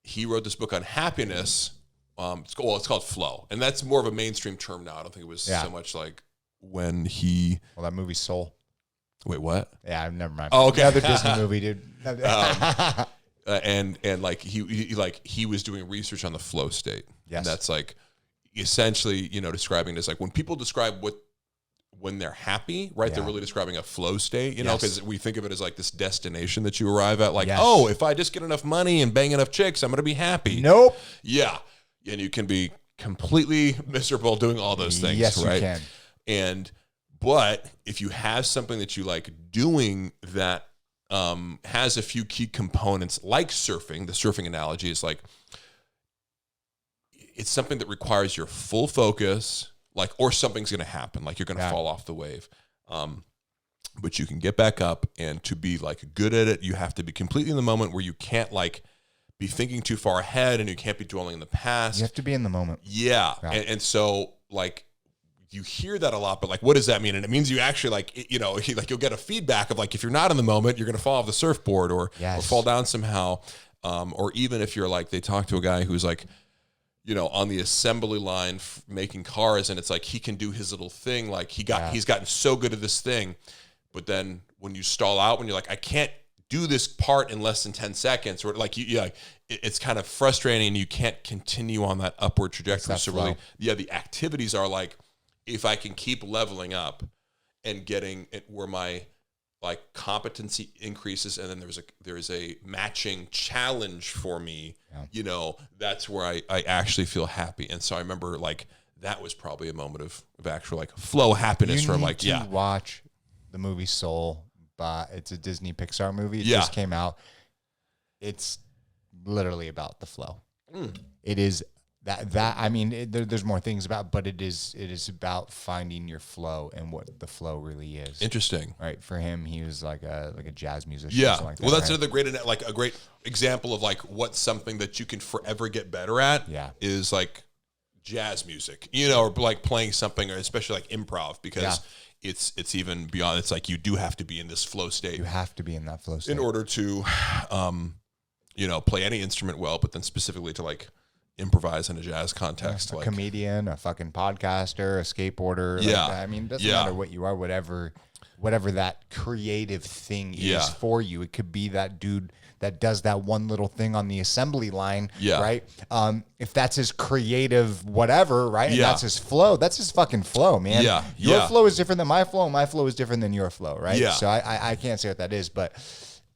he wrote this book on happiness. It's called Flow, and that's more of a mainstream term now. I don't think it was so much like when he. Well, that movie Soul. Wait, what? Yeah, never mind. Oh, okay. Another Disney movie, dude. And like he was doing research on the flow state. Yes. And that's like essentially, describing this, like when people describe when they're happy, right? They're really describing a flow state, because we think of it as like this destination that you arrive at, like, oh, if I just get enough money and bang enough chicks, I'm going to be happy. Nope. Yeah. And you can be completely miserable doing all those things. Yes, right? You can. But if you have something that you like doing that has a few key components, like surfing, the surfing analogy is like, it's something that requires your full focus, like, or something's going to happen, like you're going to fall off the wave. But you can get back up, and to be like good at it, you have to be completely in the moment where you can't like be thinking too far ahead and you can't be dwelling in the past. You have to be in the moment. Yeah. And so like, you hear that a lot, but like, what does that mean? And it means you actually like, you'll get a feedback of like, if you're not in the moment, you're going to fall off the surfboard or fall down somehow. Or even if you're like, they talk to a guy who's like, on the assembly line making cars, and it's like, he can do his little thing. Like he's gotten so good at this thing, but then when you stall out, when you're like, I can't do this part in less than 10 seconds, or like, it's kind of frustrating and you can't continue on that upward trajectory. So really, the activities are like, if I can keep leveling up and getting it where my like competency increases, and then there's a matching challenge for me, that's where I actually feel happy. And so I remember like that was probably a moment of actual like flow happiness where I'm like, watch the movie Soul, but it's a Disney Pixar movie. It just came out. It's literally about the flow. It is that I mean, there's more things about, but it is about finding your flow and what the flow really is. Interesting, right? For him, he was like a jazz musician. Yeah, or something like that, well, that's another great example of like what's something that you can forever get better at. Yeah, is like jazz music, or like playing something, or especially like improv, because it's even beyond. It's like you do have to be in this flow state. You have to be in that flow state in order to, play any instrument well, but then specifically to like improvise in a jazz context. A like comedian, a fucking podcaster, a skateboarder. Yeah. Like, I mean, it doesn't matter what you are, whatever that creative thing is for you. It could be that dude that does that one little thing on the assembly line, right? If that's his creative whatever, right? And that's his flow. That's his fucking flow, man. Yeah. Your flow is different than my flow, and my flow is different than your flow, right? Yeah. So I can't say what that is, but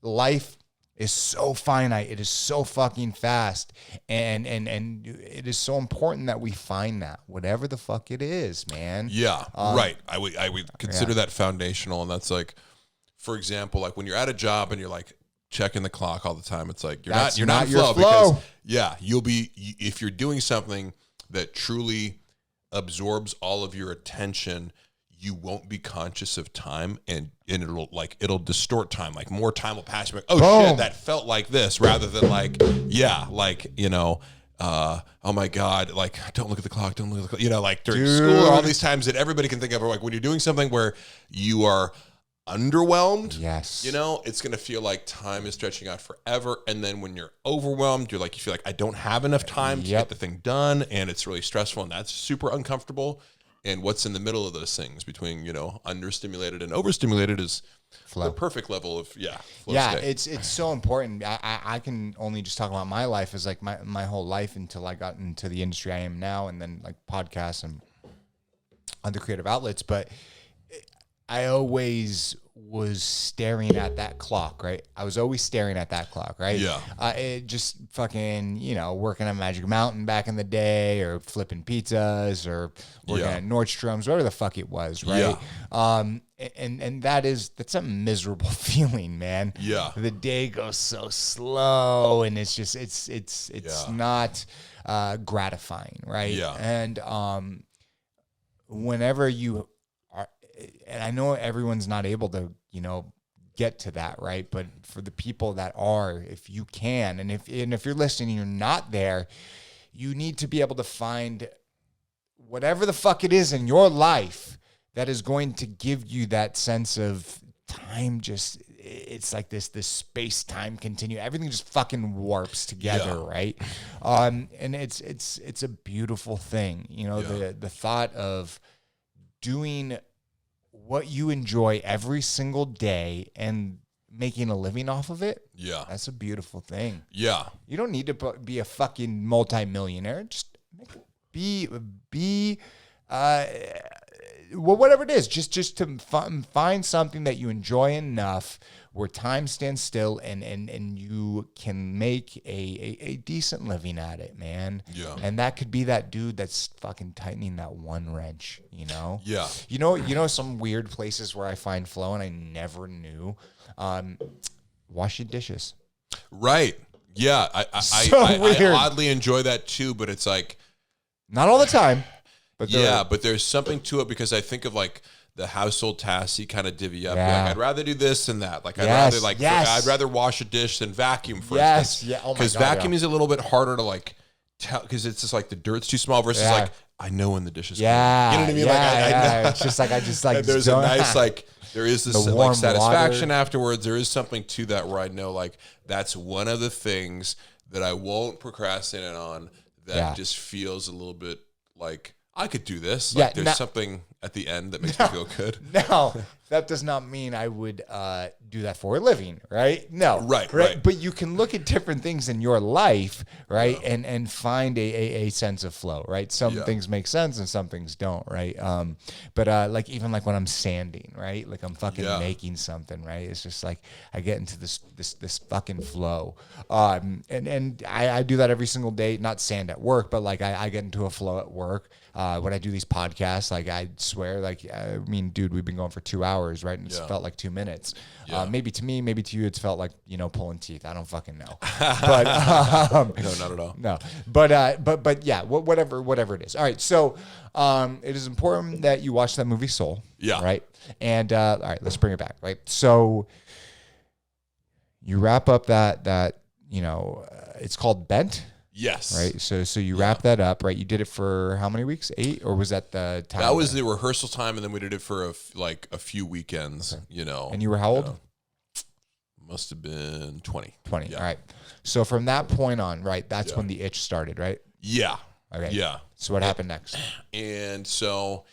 life is so finite. It is so fucking fast. And it is so important that we find that, whatever the fuck it is, man. Yeah, right. I would consider that foundational. And that's like, for example, like when you're at a job and you're like checking the clock all the time, it's like, you're not in flow. Because you'll be, if you're doing something that truly absorbs all of your attention, you won't be conscious of time, and it'll distort time. Like more time will pass. You're like, oh shit, that felt like this, rather than like, oh my God, like don't look at the clock, don't look at the clock. Like during school, or all these times that everybody can think of, or like when you're doing something where you are underwhelmed, yes, you know, it's going to feel like time is stretching out forever. And then when you're overwhelmed, you feel like I don't have enough time to get the thing done. And it's really stressful, and that's super uncomfortable. And what's in the middle of those things between, understimulated and overstimulated is flow. The perfect level of, flow state. It's so important. I can only just talk about my life as like my whole life until I got into the industry I am now, and then like podcasts and other creative outlets. But I always was staring at that clock, right? I was always staring at that clock, right? Yeah. It just fucking, working on Magic Mountain back in the day, or flipping pizzas, or working at Nordstrom's, whatever the fuck it was, right? Yeah. And that's a miserable feeling, man. Yeah. The day goes so slow, and it's just, it's not gratifying, right? Yeah. And whenever you are, and I know everyone's not able to, get to that, right? But for the people that are, if you can, and if you're listening and you're not there, you need to be able to find whatever the fuck it is in your life that is going to give you that sense of time. Just, it's like this space-time continuum. Everything just fucking warps together, right? And it's a beautiful thing, the thought of doing what you enjoy every single day and making a living off of it. Yeah. That's a beautiful thing. Yeah. You don't need to be a fucking multimillionaire. Just be whatever it is, just to find something that you enjoy enough where time stands still, and you can make a decent living at it, man. Yeah. And that could be that dude that's fucking tightening that one wrench, Yeah. Some weird places where I find flow and I never knew. Washing dishes. Right. Yeah. I oddly enjoy that too, but it's like, not all the time. But but there's something to it, because I think of like the household tasks you kind of divvy up. Yeah. Like, I'd rather do this than that. Like I'd rather wash a dish than vacuum, for instance. Yeah. Oh my God. Because vacuum is a little bit harder to like tell, because it's just like the dirt's too small versus like I know when the dish is clean. You know what I mean? I know. It's just like I just like. There's a nice like. There is this like satisfaction water afterwards. There is something to that where I know like that's one of the things that I won't procrastinate on. That just feels a little bit like I could do this. Like there's something at the end that makes me feel good. No, that does not mean I would do that for a living, right? No. Right. But you can look at different things in your life, right? Yeah. And find a sense of flow, right? Some things make sense and some things don't, right? But like even like when I'm sanding, right? Like I'm fucking making something, right? It's just like I get into this fucking flow. And I do that every single day, not sand at work, but like I get into a flow at work. When I do these podcasts, like I swear, like, I mean, dude, we've been going for 2 hours, right? And it's felt like 2 minutes. Maybe to me, maybe to you, it's felt like, pulling teeth. I don't fucking know. But no, not at all. No, but yeah, whatever it is. All right. So, it is important that you watch that movie Soul. Yeah. Right. And, all right, let's bring it back. Right. So you wrap up that, it's called Bent. Yes. Right. So you wrap that up, right? You did it for how many weeks? 8, or was that the time? That was the rehearsal time, and then we did it for a few weekends. Okay. And you were how old? Must have been 20. 20. Yeah. All right. So from that point on, right? That's when the itch started, right? Yeah. Okay. Yeah. So what happened next? And so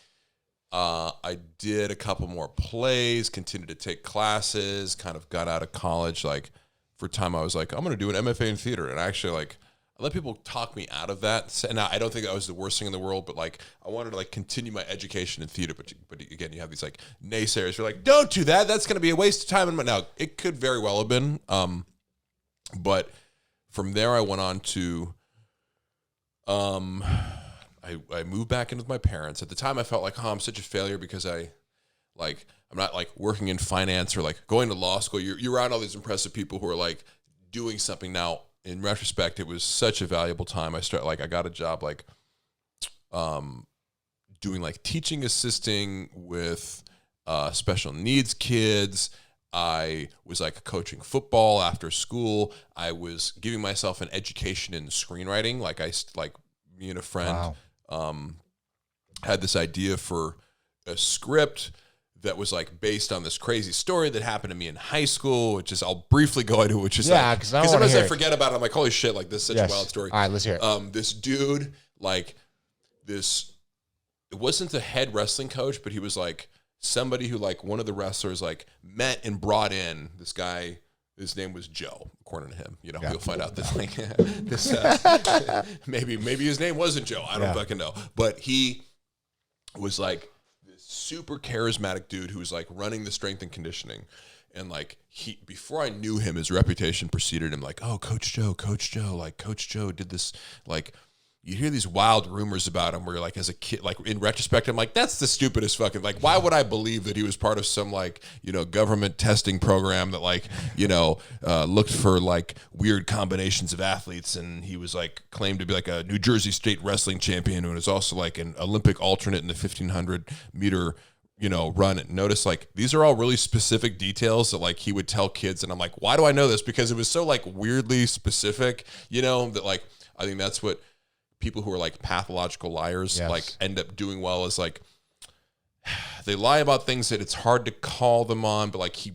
I did a couple more plays, continued to take classes, kind of got out of college. Like for a time, I was like, I'm going to do an MFA in theater, and actually like. I let people talk me out of that. And I don't think that was the worst thing in the world, but like I wanted to like continue my education in theater. But again, you have these like naysayers who are like, don't do that. That's going to be a waste of time. And now it could very well have been. But from there, I went on to, I moved back in with my parents. At the time, I felt like, I'm such a failure because I'm not like working in finance or like going to law school. You're around all these impressive people who are like doing something now. In retrospect, it was such a valuable time. I got a job like doing like teaching assisting with special needs kids. I was like coaching football after school. I was giving myself an education in screenwriting. Me and a friend had this idea for a script that was like based on this crazy story that happened to me in high school, which is I'll briefly go into, which is because sometimes I forget about it. I'm like, holy shit, like this is such a wild story. All right, let's hear it. This dude, like this, it wasn't the head wrestling coach, but he was like somebody who like one of the wrestlers like met and brought in this guy. His name was Joe, according to him. You know, you'll find out this like this maybe his name wasn't Joe. I don't fucking know. But he was like this super charismatic dude who was like running the strength and conditioning. And like before I knew him, his reputation preceded him. Like, oh, Coach Joe. Like Coach Joe did this. Like, you hear these wild rumors about him where you're like, as a kid, like in retrospect, I'm like, that's the stupidest fucking, like, why would I believe that he was part of some like, you know, government testing program that like, you know, looked for like weird combinations of athletes. And he was like claimed to be like a New Jersey state wrestling champion and was also like an Olympic alternate in the 1500 meter, you know, run. And notice like, these are all really specific details that like he would tell kids. And I'm like, why do I know this? Because it was so like weirdly specific, you know, that like, I think that's what people who are like pathological liars like end up doing well is like they lie about things that it's hard to call them on, but like he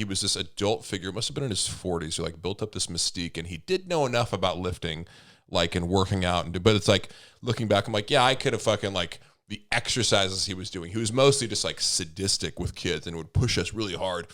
was this adult figure, must have been in his 40s, who like built up this mystique, and he did know enough about lifting like and working out but it's like looking back I'm like, yeah, I could have fucking like the exercises he was doing. He was mostly just like sadistic with kids and would push us really hard.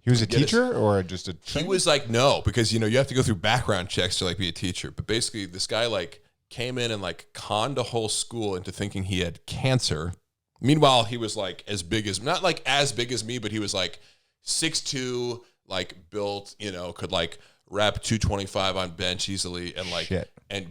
He was a teacher or just a trainer? He was like, no, because, you know, you have to go through background checks to like be a teacher. But basically this guy like came in and like conned a whole school into thinking he had cancer. Meanwhile, he was like as big as, not like as big as me, but he was like 6'2", like built, you know, could like rep 225 on bench easily. And like,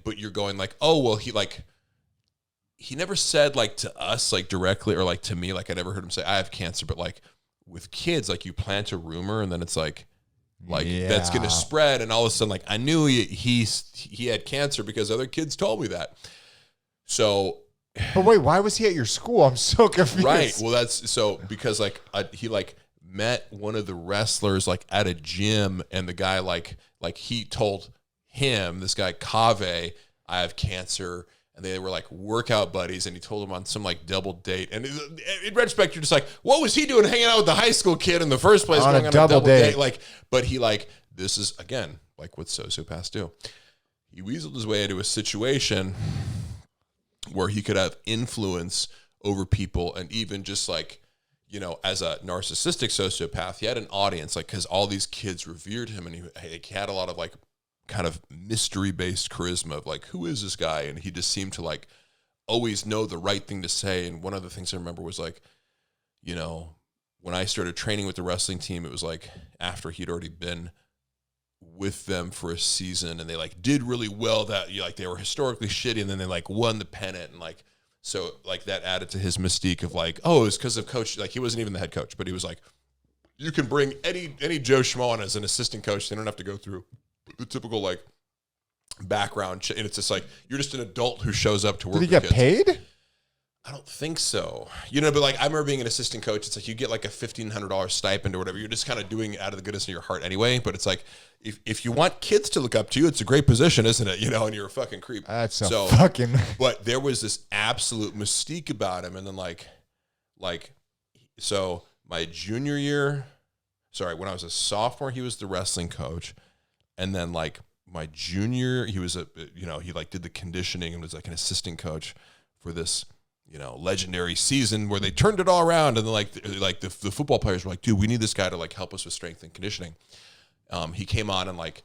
but you're going like, oh, well, he never said like to us, like directly or like to me, like I never heard him say I have cancer, but like, with kids, like you plant a rumor and then it's like that's going to spread. And all of a sudden, like I knew he had cancer because other kids told me that. So, but wait, why was he at your school? I'm so confused. Right. Well, that's so because like he like met one of the wrestlers like at a gym, and the guy like he told him, this guy Kave, I have cancer. And they were like workout buddies, and he told him on some like double date. And in retrospect, you're just like, what was he doing hanging out with the high school kid in the first place? On a double date. Like, but he like, this is again, like what sociopaths do. He weaseled his way into a situation where he could have influence over people. And even just like, you know, as a narcissistic sociopath, he had an audience, like, cause all these kids revered him, and he had a lot of like, kind of mystery-based charisma of like, who is this guy? And he just seemed to like always know the right thing to say. And one of the things I remember was like, you know, when I started training with the wrestling team, it was like after he'd already been with them for a season, and they like did really well, that like they were historically shitty, and then they like won the pennant, and like so like that added to his mystique of like, oh, it's because of coach. Like he wasn't even the head coach, but he was like, you can bring any Joe Schmo on as an assistant coach. They don't have to go through the typical like background, and it's just like you're just an adult who shows up to work. Did he get paid? I don't think so. You know, but like I remember being an assistant coach. It's like you get like a $1,500 stipend or whatever. You're just kind of doing it out of the goodness of your heart anyway. But it's like if you want kids to look up to you, it's a great position, isn't it? You know, and you're a fucking creep. That's so fucking. But there was this absolute mystique about him, and then like so my junior year, when I was a sophomore, he was the wrestling coach. And then like my junior, he was he like did the conditioning and was like an assistant coach for this, you know, legendary season where they turned it all around. And then like the football players were like, dude, we need this guy to like help us with strength and conditioning. He came on and like,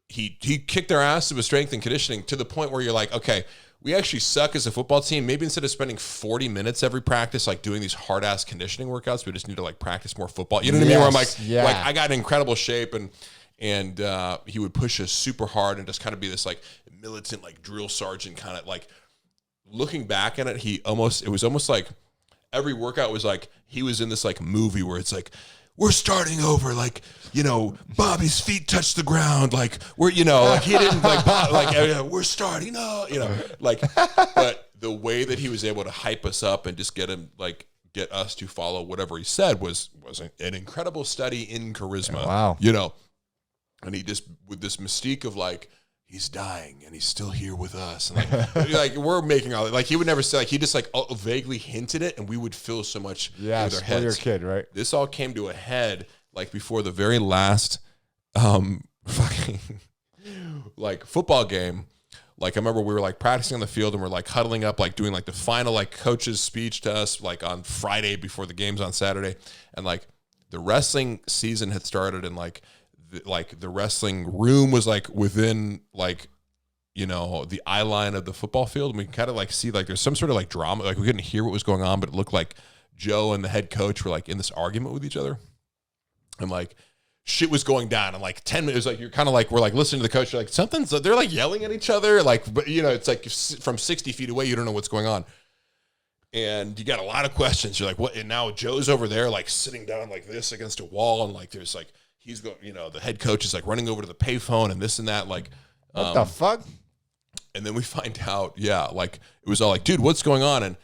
he kicked their ass with strength and conditioning to the point where you're like, okay, we actually suck as a football team. Maybe instead of spending 40 minutes every practice, like doing these hard ass conditioning workouts, we just need to like practice more football. You know what I mean? Where I'm like, like I got in incredible shape, and he would push us super hard and just kind of be this like militant, like drill sergeant kind of like. Looking back at it, it was almost like every workout was like he was in this like movie where it's like, we're starting over, like, you know, Bobby's feet touch the ground, like we're, you know, like he didn't like we're starting, you know, like, but the way that he was able to hype us up and just get us to follow whatever he said was an incredible study in charisma. Wow. You know. And he just, with this mystique of like, he's dying and he's still here with us. And like we're making all like he would never say like he just like vaguely hinted it and we would feel so much with our heads. Your kid, right? This all came to a head like before the very last fucking like football game. Like I remember we were like practicing on the field and we're like huddling up, like doing like the final like coach's speech to us like on Friday before the game's on Saturday. And like the wrestling season had started and like the wrestling room was like within like, you know, the eye line of the football field. And we kind of like see like there's some sort of like drama. Like we couldn't hear what was going on, but it looked like Joe and the head coach were like in this argument with each other. And like shit was going down. And like 10 minutes, like you're kind of like, we're like listening to the coach. You're like they're like yelling at each other. Like, but you know, it's like from 60 feet away, you don't know what's going on. And you got a lot of questions. You're like, what? And now Joe's over there, like sitting down like this against a wall. And like, there's like, he's going, you know, the head coach is like running over to the payphone and this and that. Like, what the fuck? And then we find out, like it was all like, dude, what's going on? And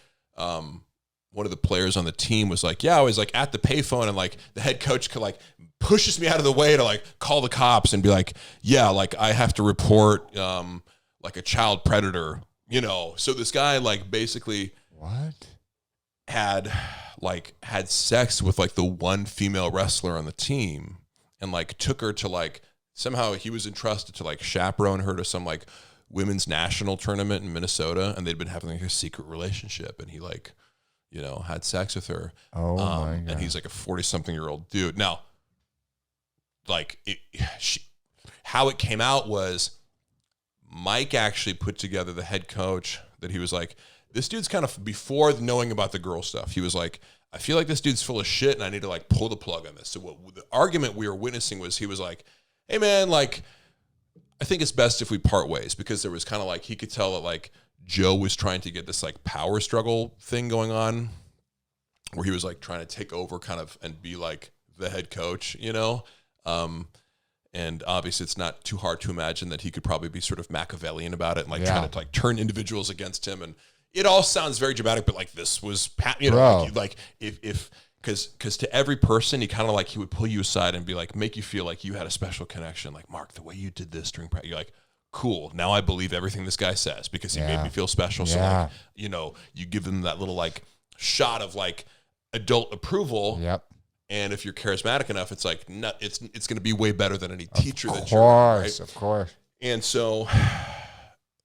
one of the players on the team was like, I was like at the payphone and like the head coach could like pushes me out of the way to like call the cops and be like, like I have to report like a child predator, you know. So this guy like basically had sex with like the one female wrestler on the team and like took her to like somehow he was entrusted to like chaperone her to some like women's national tournament in Minnesota, and they'd been having like a secret relationship, and he like, you know, had sex with her. Oh my God. And he's like a 40-something-year-old dude. Now, like how it came out was Mike actually put together the head coach that he was like, this dude's kind of, before knowing about the girl stuff, he was like, I feel like this dude's full of shit and I need to like pull the plug on this. So what the argument we were witnessing was he was like, hey man, like, I think it's best if we part ways, because there was kind of like, he could tell that like Joe was trying to get this like power struggle thing going on where he was like trying to take over kind of and be like the head coach, you know? And obviously it's not too hard to imagine that he could probably be sort of Machiavellian about it and like trying to like turn individuals against him. And it all sounds very dramatic, but like this was, you know, like if because to every person, he kind of like, he would pull you aside and be like, make you feel like you had a special connection. Like, Mark, the way you did this during practice, you're like, cool. Now I believe everything this guy says because he made me feel special. So like, you know, you give them that little like shot of like adult approval. Yep. And if you're charismatic enough, it's like, it's going to be way better than any teacher that you're right? Of course. And so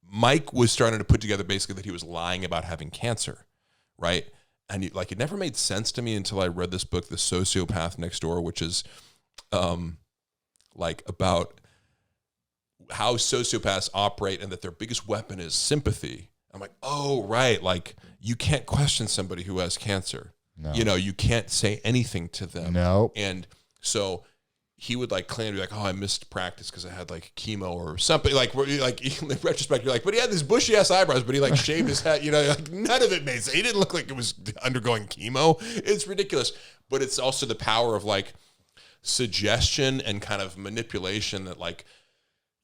Mike was starting to put together basically that he was lying about having cancer, right? And it never made sense to me until I read this book, The Sociopath Next Door, which is like about how sociopaths operate and that their biggest weapon is sympathy. I'm like, oh, right. Like, you can't question somebody who has cancer. No. You know, you can't say anything to them. No. And so he would like claim to be like, oh, I missed practice because I had like chemo or something. Like in retrospect, you're like, but he had these bushy ass eyebrows, but he like shaved his head. You know, like none of it made sense. He didn't look like it was undergoing chemo. It's ridiculous. But it's also the power of like suggestion and kind of manipulation that like,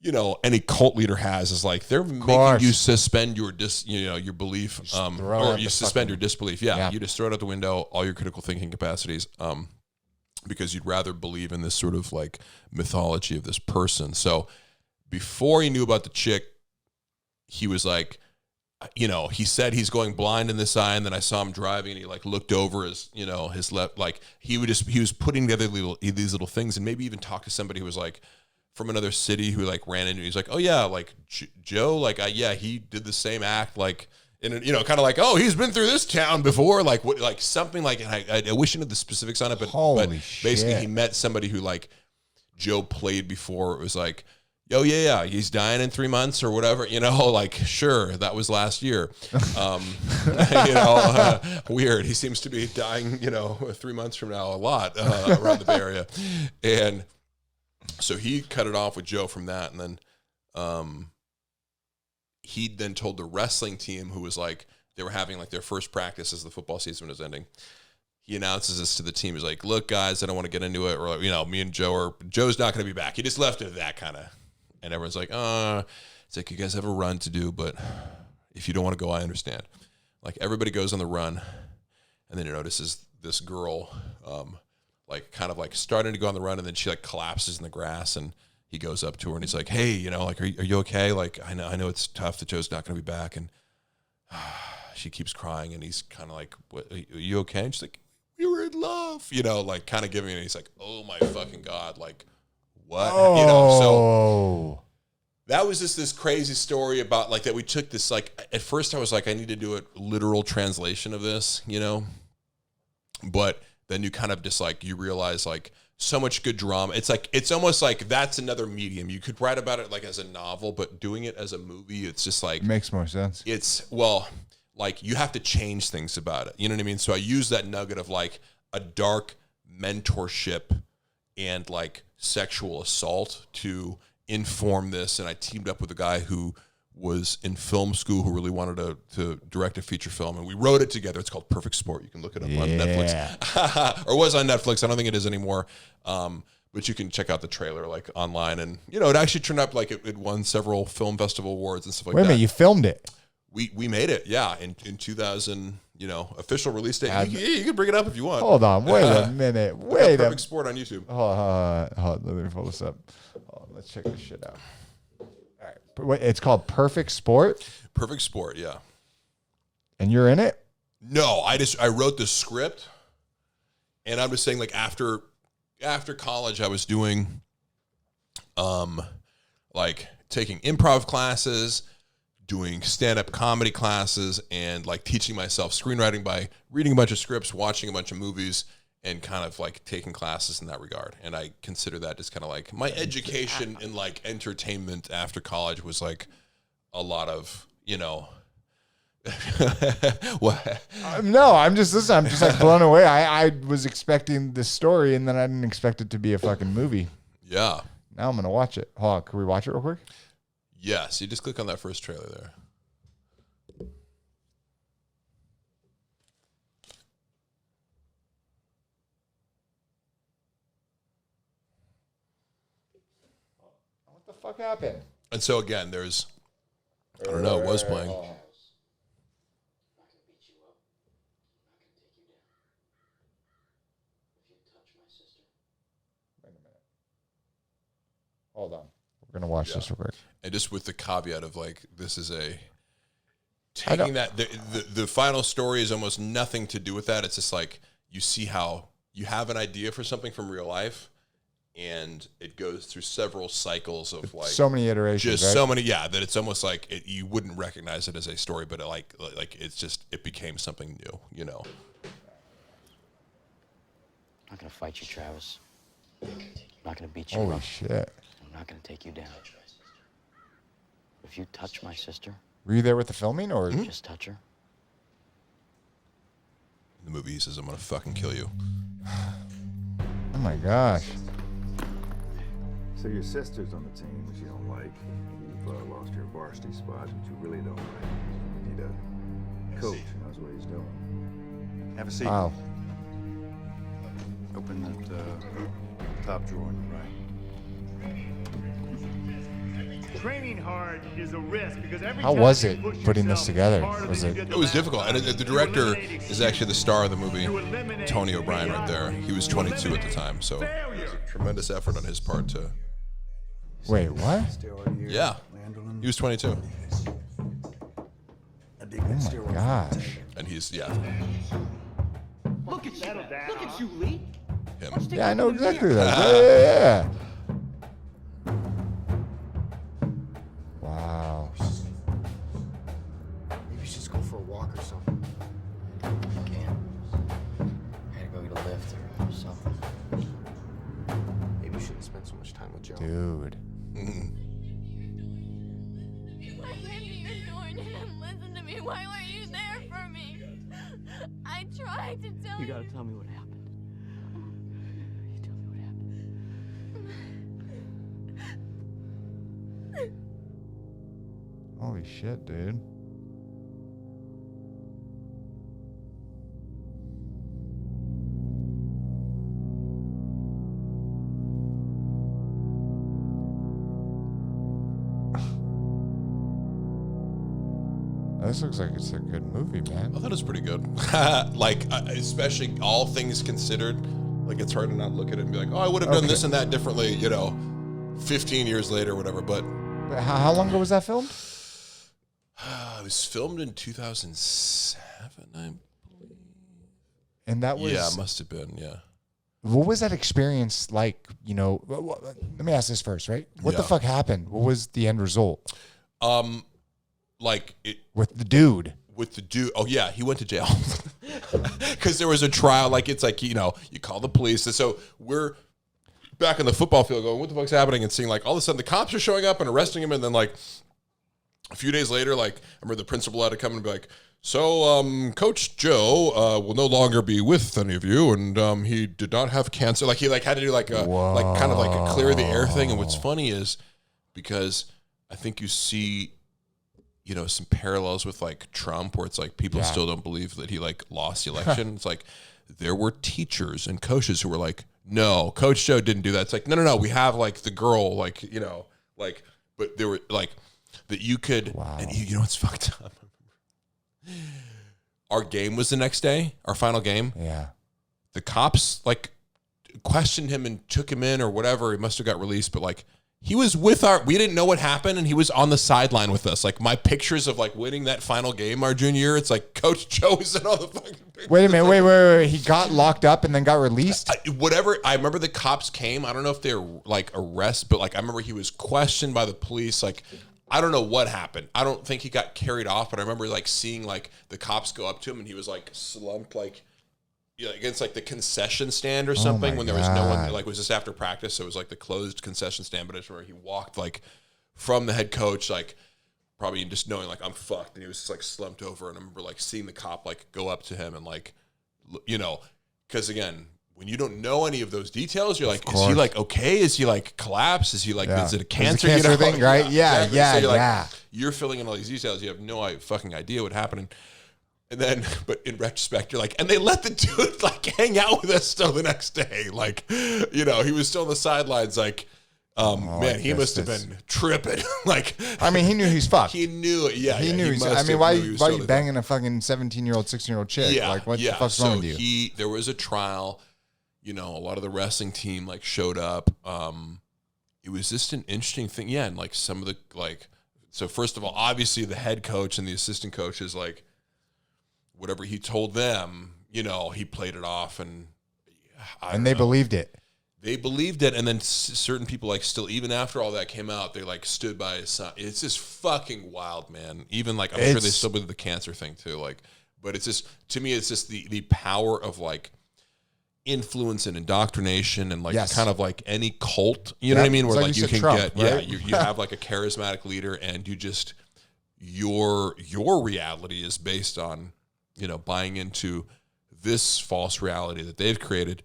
you know, any cult leader has, is like they're making you suspend your your belief, or you suspend your disbelief. Yeah, you just throw it out the window, all your critical thinking capacities, because you'd rather believe in this sort of like mythology of this person. So before he knew about the chick, he was like, you know, he said he's going blind in this eye, and then I saw him driving, and he like looked over his, you know, his left, like he was putting together these little things, and maybe even talk to somebody who was like from another city who like ran into, he's like, oh yeah, like Joe, like he did the same act, like in a, you know, kind of like, oh, he's been through this town before, like what, like something like, and I wish I knew the specifics on it, but basically he met somebody who like Joe played before. It was like, oh yeah, he's dying in 3 months or whatever, you know, like sure, that was last year, you know, weird. He seems to be dying, you know, 3 months from now a lot around the Bay Area, and so he cut it off with Joe from that, and then he then told the wrestling team, who was like, they were having like their first practice as the football season was ending. He announces this to the team. He's like, look, guys, I don't want to get into it, or you know, me and Joe Joe's not going to be back. He just left it at that kind of, and everyone's like, it's like, you guys have a run to do, but if you don't want to go, I understand. Like everybody goes on the run, and then he notices this girl, like kind of like starting to go on the run, and then she like collapses in the grass, and he goes up to her and he's like, hey, you know, like, are you okay? Like, I know it's tough that Joe's not going to be back. And she keeps crying and he's kind of like, what, are you okay? And she's like, we were in love, you know, like kind of giving it. He's like, oh my fucking God. Like what, you know? So that was just this crazy story about like that. We took this, like, at first I was like, I need to do a literal translation of this, you know, but then you kind of just like, you realize like so much good drama. It's like, it's almost like that's another medium. You could write about it like as a novel, but doing it as a movie, it's just like, makes more sense. It's, well, like you have to change things about it. You know what I mean? So I use that nugget of like a dark mentorship and like sexual assault to inform this. And I teamed up with a guy who was in film school who really wanted to direct a feature film. And we wrote it together. It's called Perfect Sport. You can look it up on Netflix. Or was on Netflix. I don't think it is anymore. But you can check out the trailer like online. And, you know, it actually turned up like it won several film festival awards and stuff like that. Wait a minute, you filmed it? We made it, yeah, in 2000, you know, official release date. You can bring it up if you want. Hold on, wait a minute. Perfect Sport on YouTube. Hold on, let me pull this up. Let's check this shit out. All right, wait, it's called Perfect Sport? Perfect Sport, yeah. And you're in it? No, I wrote the script, and I'm just saying, like, after college, I was doing, like, taking improv classes, doing stand-up comedy classes, and like teaching myself screenwriting by reading a bunch of scripts, watching a bunch of movies, and kind of like taking classes in that regard. And I consider that just kind of like my education in like entertainment after college was like a lot of, you know. What? No, I'm just like blown away. I was expecting this story, and then I didn't expect it to be a fucking movie. Yeah. Now I'm gonna watch it. Hold on, can we watch it real quick? Yes, you just click on that first trailer there. What the fuck happened? And so again, there's, I don't know, it was playing. Hold on. We're going to watch this real quick. And just with the caveat of like, this is taking that, the final story is almost nothing to do with that. It's just like, you see how you have an idea for something from real life, and it goes through several cycles of like. So many iterations, just so many, yeah, that it's almost like you wouldn't recognize it as a story, but it's just, it became something new, you know. I'm not going to fight you, Travis. I'm not going to beat you Holy up. shit. I'm not going to take you down. If you touch my sister... Were you there with the filming, or...? Just touch her. In the movie, he says, I'm going to fucking kill you. Oh, my gosh. So your sister's on the team, which you don't like. You've lost your varsity spot, which you really don't like. You need a coach who knows what he's doing. Have a seat. Wow. Open that top drawer on the right. Training hard is a risk because every How time was you it push putting this yourself together? harder Was than it- you did It was last difficult. time, And the you director eliminate is actually the star of the movie, You eliminate Tony O'Brien, right there. He was 22 at the time, so failure. it was a tremendous effort on his part to. Wait, what? Yeah, he was 22, Oh, my gosh. and he's Look at you. Look at you, Lee. him. Yeah, I know exactly that. Yeah. Wow. Maybe you should just go for a walk or something. I can't. I gotta go get a lift or something. Maybe you shouldn't spend so much time with Joe. Dude. Why couldn't you join in and listen to me? Why weren't you there for me? I tried to tell you. You gotta tell me what happened. You tell me what happened. Holy shit, dude. This looks like it's a good movie, man. I thought it was pretty good. Like, especially all things considered, like it's hard to not look at it and be like, oh, I would have done this and that differently, you know. 15 years later or whatever. But how long ago was that filmed? it was filmed in 2007, I believe. And that was... Yeah, it must have been, yeah. What was that experience like? You know, let me ask this first, right? What the fuck happened? What was the end result? Like it with the dude. Oh yeah, he went to jail because there was a trial. Like it's like, you know, you call the police, and so we're back in the football field going, what the fuck's happening? And seeing like all of a sudden the cops are showing up and arresting him, and then like a few days later, like I remember the principal had to come and be like, so Coach Joe will no longer be with any of you, and he did not have cancer. Like he like had to do like a like kind of like a clear the air thing. And what's funny is because I think you see, you know, some parallels with like Trump, where it's like people still don't believe that he like lost the election. It's like there were teachers and coaches who were like, no, Coach Joe didn't do that. It's like, no, we have like the girl, like, you know, like, but there were like that you could, and you know, it's fucked up. Our game was the next day, our final game. Yeah. The cops like questioned him and took him in or whatever. He must have got released, but like, he was with we didn't know what happened, and he was on the sideline with us. Like my pictures of like winning that final game our junior year, it's like Coach Joe was in all the fucking pictures. Wait a minute, wait. He got locked up and then got released? I remember the cops came. I don't know if they were like arrest, but like I remember he was questioned by the police. Like I don't know what happened. I don't think he got carried off, but I remember like seeing like the cops go up to him and he was like slumped like, yeah, against like the concession stand or something when there was no one. Like it was just after practice, so it was like the closed concession stand. But I just remember he walked like from the head coach, like probably just knowing like I'm fucked, and he was just like slumped over. And I remember like seeing the cop like go up to him and like, you know, because again, when you don't know any of those details, you're like, is he like okay? Is he like collapsed? Is he like, is it a cancer? It's a cancer thing, right? Yeah, exactly. So you're you're filling in all these details. You have no fucking idea what happened. And then, but in retrospect, you're like, and they let the dude like hang out with us still the next day. Like, you know, he was still on the sidelines. Like, man, he must have been tripping. Like, I mean, he knew he's fucked. He knew it. Yeah, he knew. I mean, why are you banging a fucking 17-year-old, 16-year-old chick? Yeah, like, what the fuck's wrong with you? There was a trial. You know, a lot of the wrestling team like showed up. It was just an interesting thing. Yeah, and like some of the like, so first of all, obviously the head coach and the assistant coaches like. Whatever he told them, you know, he played it off, and they believed it. They believed it, and then certain people, like, still, even after all that came out, they like stood by his side. It's just fucking wild, man. Even like, I'm sure they still believe the cancer thing too. Like, but it's just, to me, it's just the power of like influence and indoctrination, and like kind of like any cult. You know what I mean? Where like you can Trump, get, right? you have like a charismatic leader, and you just your reality is based on, you know, buying into this false reality that they've created.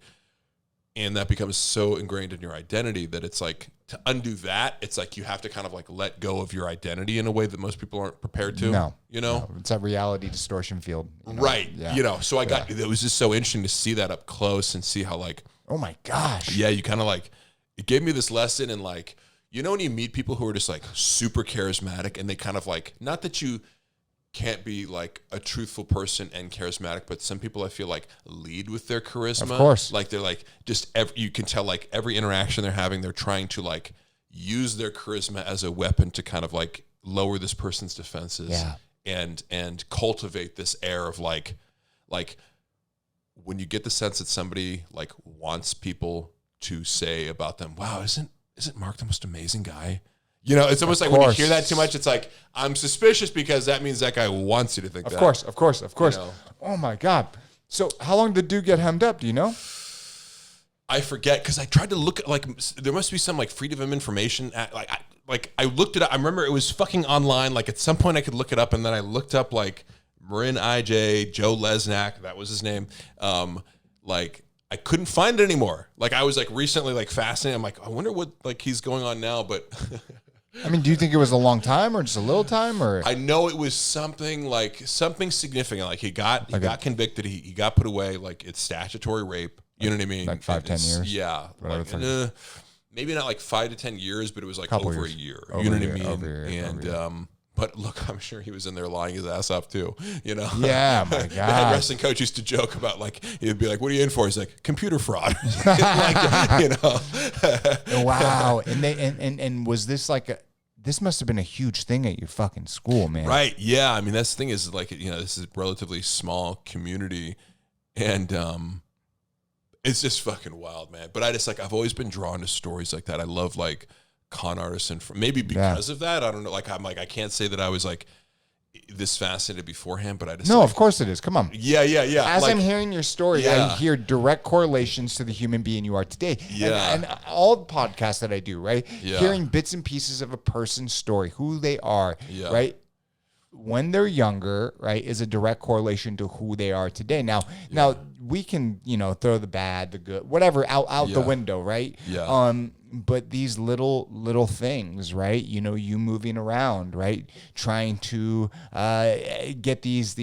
And that becomes so ingrained in your identity that it's like, to undo that, it's like you have to kind of like let go of your identity in a way that most people aren't prepared to. No. You know? No, it's a reality distortion field. You know? Right. Yeah. You know, so it was just so interesting to see that up close and see how like, oh my gosh. Yeah, you kind of like, it gave me this lesson in like, you know, when you meet people who are just like super charismatic, and they kind of like, not that you can't be like a truthful person and charismatic, but some people I feel like lead with their charisma. Of course. Like they're like you can tell like every interaction they're having, they're trying to like use their charisma as a weapon to kind of like lower this person's defenses and cultivate this air of like when you get the sense that somebody like wants people to say about them, wow, isn't Mark the most amazing guy? You know, it's almost like when you hear that too much, it's like, I'm suspicious because that means that guy wants you to think that. Of course. You know? Oh, my God. So how long did dude get hemmed up? Do you know? I forget, because I tried to look at, like, there must be some, like, freedom of information. I looked it up. I remember it was fucking online. Like, at some point I could look it up, and then I looked up, like, Marin IJ, Joe Lesnack, that was his name. Like, I couldn't find it anymore. Like, I was, like, recently, like, fascinated. I'm like, I wonder what, like, he's going on now, but... I mean, do you think it was a long time or just a little time, or? I know it was something significant. Like he got convicted. He got put away. Like it's statutory rape. You know what I mean? Like 5-10 years. Yeah. Like, maybe not like 5 to 10 years, but it was like over a year. You know what I mean? But look, I'm sure he was in there lying his ass off too. You know? Yeah, my God. That wrestling coach used to joke about like he'd be like, "What are you in for?" He's like, "Computer fraud." Like, you know. Wow. And was this like a? This must have been a huge thing at your fucking school, man. Right? Yeah. I mean, that's the thing is like this is a relatively small community, and it's just fucking wild, man. But I've always been drawn to stories like that. I love like con artists, and maybe because of that, I don't know. Like I can't say that I was like this fascinated beforehand, but I just of course it is. Come on. Yeah. As I'm hearing your story, I hear direct correlations to the human being you are today. Yeah. And all the podcasts that I do, right? Yeah. Hearing bits and pieces of a person's story, who they are, Yeah. right? When they're younger, right, is a direct correlation to who they are today. Now we can, throw the bad, the good, whatever out the window, right? Yeah. But these little things, right? You moving around, right? Trying to get these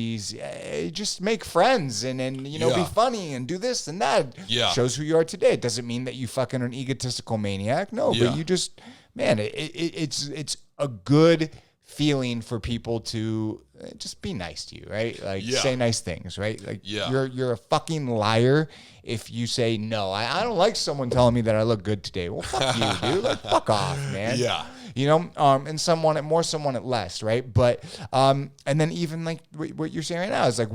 just make friends and be funny and do this and that. Yeah. Shows who you are today. It doesn't mean that you fucking are an egotistical maniac. No, but you just, man, it's a good feeling for people to just be nice to you, right? Like say nice things, right? Like you're a fucking liar if you say no. I don't like someone telling me that I look good today. Well, fuck you, dude. Like fuck off, man. Yeah. And some want it more, some want it less, right? But and then even like what you're saying right now is like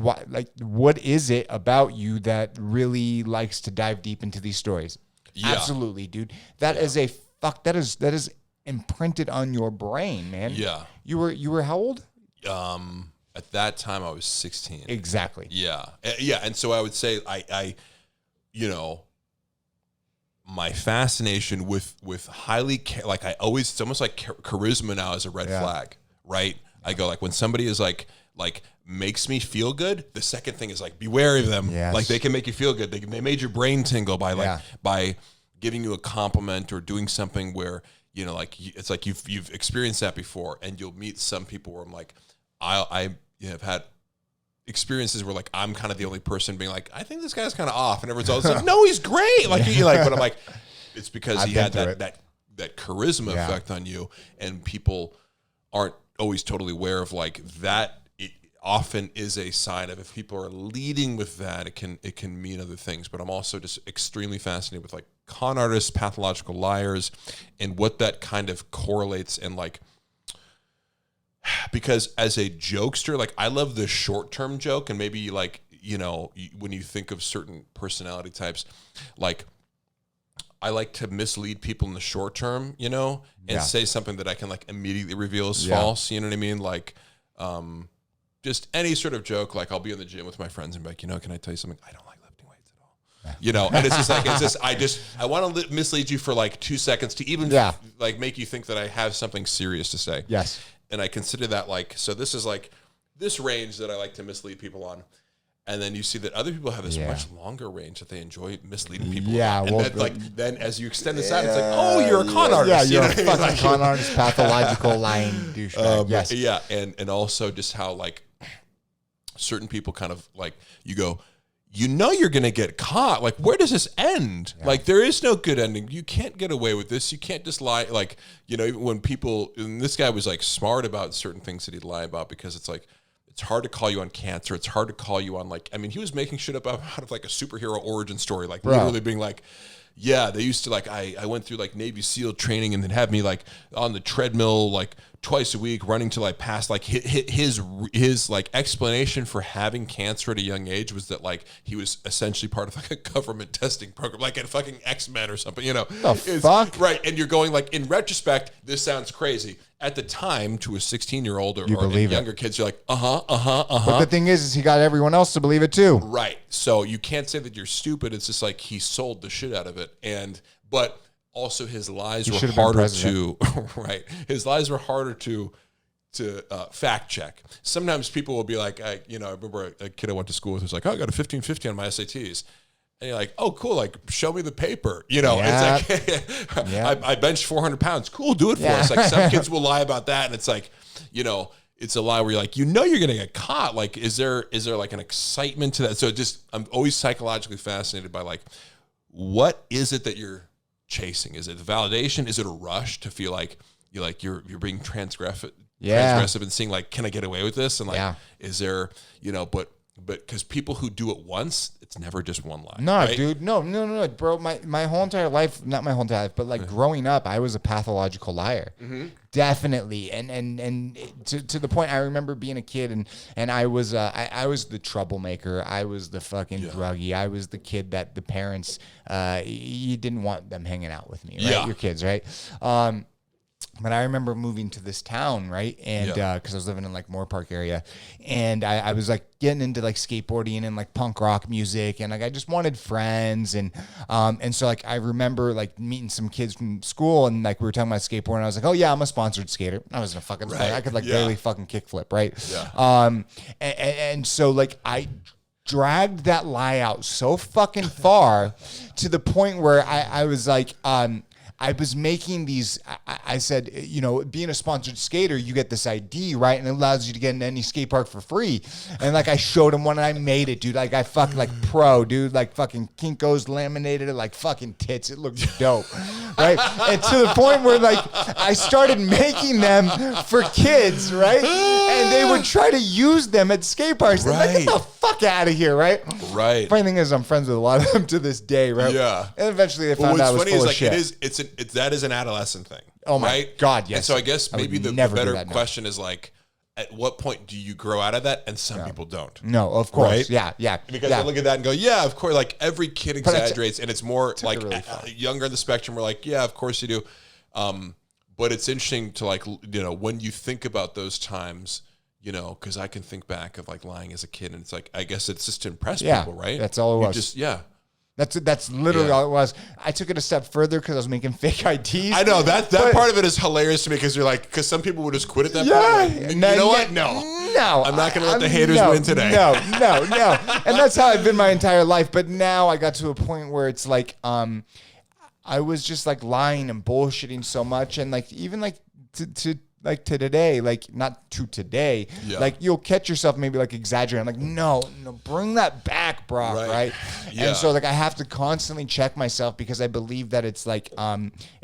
what is it about you that really likes to dive deep into these stories? Yeah. Absolutely, dude. That is imprinted on your brain, man. Yeah. You were how old? At that time I was 16. Exactly. Yeah. Yeah. And so I would say I my fascination with highly like I always, it's almost like charisma now is a red flag, right? I go like when somebody is like makes me feel good, the second thing is like be wary of them. Yes. Like they can make you feel good. They made your brain tingle by by giving you a compliment or doing something where it's like you've experienced that before, and you'll meet some people where I'm like, I have had experiences where like I'm kind of the only person being like, I think this guy's kind of off, and everyone's always like, no, he's great. Like but I'm like, it's because he had that charisma effect on you, and people aren't always totally aware of like that. It often is a sign of if people are leading with that, it can mean other things. But I'm also just extremely fascinated with like con artists, pathological liars, and what that kind of correlates and like, because as a jokester, like I love the short-term joke, and maybe like, when you think of certain personality types, like I like to mislead people in the short term, and say something that I can like immediately reveal as false. You know what I mean? Like, just any sort of joke. Like I'll be in the gym with my friends and be like, can I tell you something? I don't like lifting weights at all. And it's just like, I want to mislead you for like 2 seconds to even like make you think that I have something serious to say. Yes. And I consider that like, so this is like this range that I like to mislead people on. And then you see that other people have this much longer range that they enjoy misleading people. Yeah, on. And then as you extend this out, it's like, oh, you're a con artist. Yeah, you're a fucking con artist, pathological, lying douchebag. Yes. Yeah, and also just how like certain people kind of like, you go, you're going to get caught. Like, where does this end? Yeah. Like, there is no good ending. You can't get away with this. You can't just lie. Like, when people, and this guy was like smart about certain things that he'd lie about, because it's like, it's hard to call you on cancer. It's hard to call you on like, I mean, he was making shit up out of like a superhero origin story, like literally being like, yeah, they used to like, I went through like Navy SEAL training, and then have me like on the treadmill like twice a week running till I passed. Like his like explanation for having cancer at a young age was that like he was essentially part of like a government testing program, like a fucking X-Men or something, Fuck? Right. And you're going like, in retrospect, this sounds crazy. At the time, to a 16-year-old or younger kids, you're like, But the thing is he got everyone else to believe it too. Right. So you can't say that you're stupid. It's just like he sold the shit out of it. But also his lies were harder to, right. His lies were harder to fact check. Sometimes people will be like, I remember a kid I went to school with was like, I got a 1550 on my SATs. And you're like, oh, cool. Like, show me the paper. It's like, I benched 400 pounds. Cool. Do it for us. Like, some kids will lie about that. And it's like, it's a lie where you're like, you're going to get caught. Like, is there like an excitement to that? So I'm always psychologically fascinated by like, what is it that you're chasing? Is it validation? Is it a rush to feel like you're being transgressive transgressive and seeing like, can I get away with this? And like, is there, but because people who do it once, it's never just one lie. No, right? dude. No, bro. My whole entire life, not my whole entire life, but like growing up, I was a pathological liar. Definitely. And to the point, I remember being a kid and I was the troublemaker. I was the fucking druggie. I was the kid that the parents, you didn't want them hanging out with me, right? Yeah. Your kids, right? But I remember moving to this town, right? And because I was living in like Moore Park area, and I was like getting into like skateboarding and like punk rock music, and like I just wanted friends, and so like I remember like meeting some kids from school, and like we were talking about skateboarding. And I was like, oh yeah, I'm a sponsored skater. I wasn't a fucking skater. I could like barely fucking kickflip, right? Yeah. And so like I dragged that lie out so fucking far to the point where I was like, I was making these, I said, being a sponsored skater, you get this ID, right? And it allows you to get into any skate park for free. And like I showed him one and I made it, dude. Like I fucking like pro, dude. Like fucking Kinko's laminated it like fucking tits. It looked dope, right? And to the point where like I started making them for kids, right? And they would try to use them at skate parks. Right. Like, get the fuck out of here, right? Right. Funny thing is, I'm friends with a lot of them to this day, right? Yeah. And eventually they found out I was full of shit. That is an adolescent thing. Oh my right? God, yes. And so I guess maybe the better question is like, at what point do you grow out of that? And some people don't. No, of course. Right? Yeah. Because I look at that and go, yeah, of course. Like every kid exaggerates, and it's more like really younger in the spectrum. We're like, yeah, of course you do. But it's interesting to like, when you think about those times, because I can think back of like lying as a kid, and it's like, I guess it's just to impress people, right? That's all it was. That's literally all it was. I took it a step further because I was making fake IDs. I know that part of it is hilarious to me because you're like, because some people would just quit at that point. Like, you know what? No, I'm not going to let the haters win today. No. And that's how I've been my entire life. But now I got to a point where it's like, I was just like lying and bullshitting so much, and like even like to today, like not to today, like you'll catch yourself maybe like exaggerating. I'm like, no, bring that back, Brock, right? Yeah. And so like I have to constantly check myself because I believe that it's like in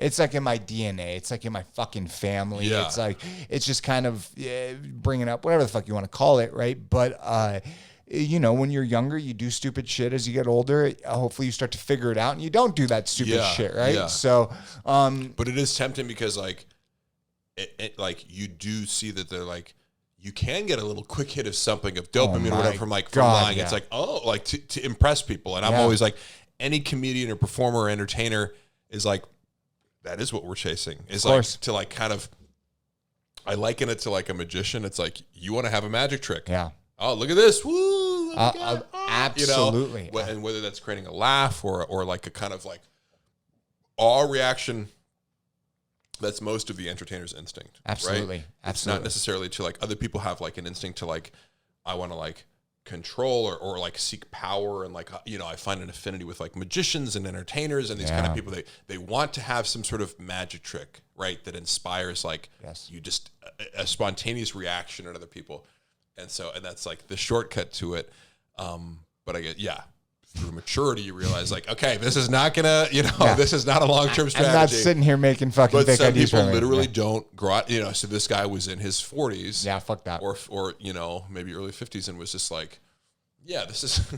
my DNA, it's like in my fucking family. Yeah. It's like it's just kind of bringing up whatever the fuck you want to call it, right? But when you're younger, you do stupid shit. As you get older, hopefully you start to figure it out and you don't do that stupid shit, right? Yeah. So, but it is tempting because like. It like you do see that they're like you can get a little quick hit of something of dopamine or whatever from lying. Yeah. It's like like to impress people, and I'm always like any comedian or performer or entertainer is like that is what we're chasing. Is like to like kind of I liken it to like a magician. It's like you want to have a magic trick. Yeah. Oh, look at this! Woo! Absolutely. And whether that's creating a laugh or like a kind of like awe reaction. That's most of the entertainer's instinct. Absolutely. Right? Absolutely. It's not necessarily to like other people have like an instinct to like, I want to like control or like seek power. And like, I find an affinity with like magicians and entertainers and these kind of people. They want to have some sort of magic trick, right? That inspires like you just a spontaneous reaction in other people. And that's like the shortcut to it. But I get, through maturity, you realize like, okay, this is not gonna, this is not a long-term strategy. I'm not sitting here making fucking fake some IDs. People literally don't grow out, so this guy was in his 40s. Yeah, fuck that. Or maybe early 50s and was just like, this is.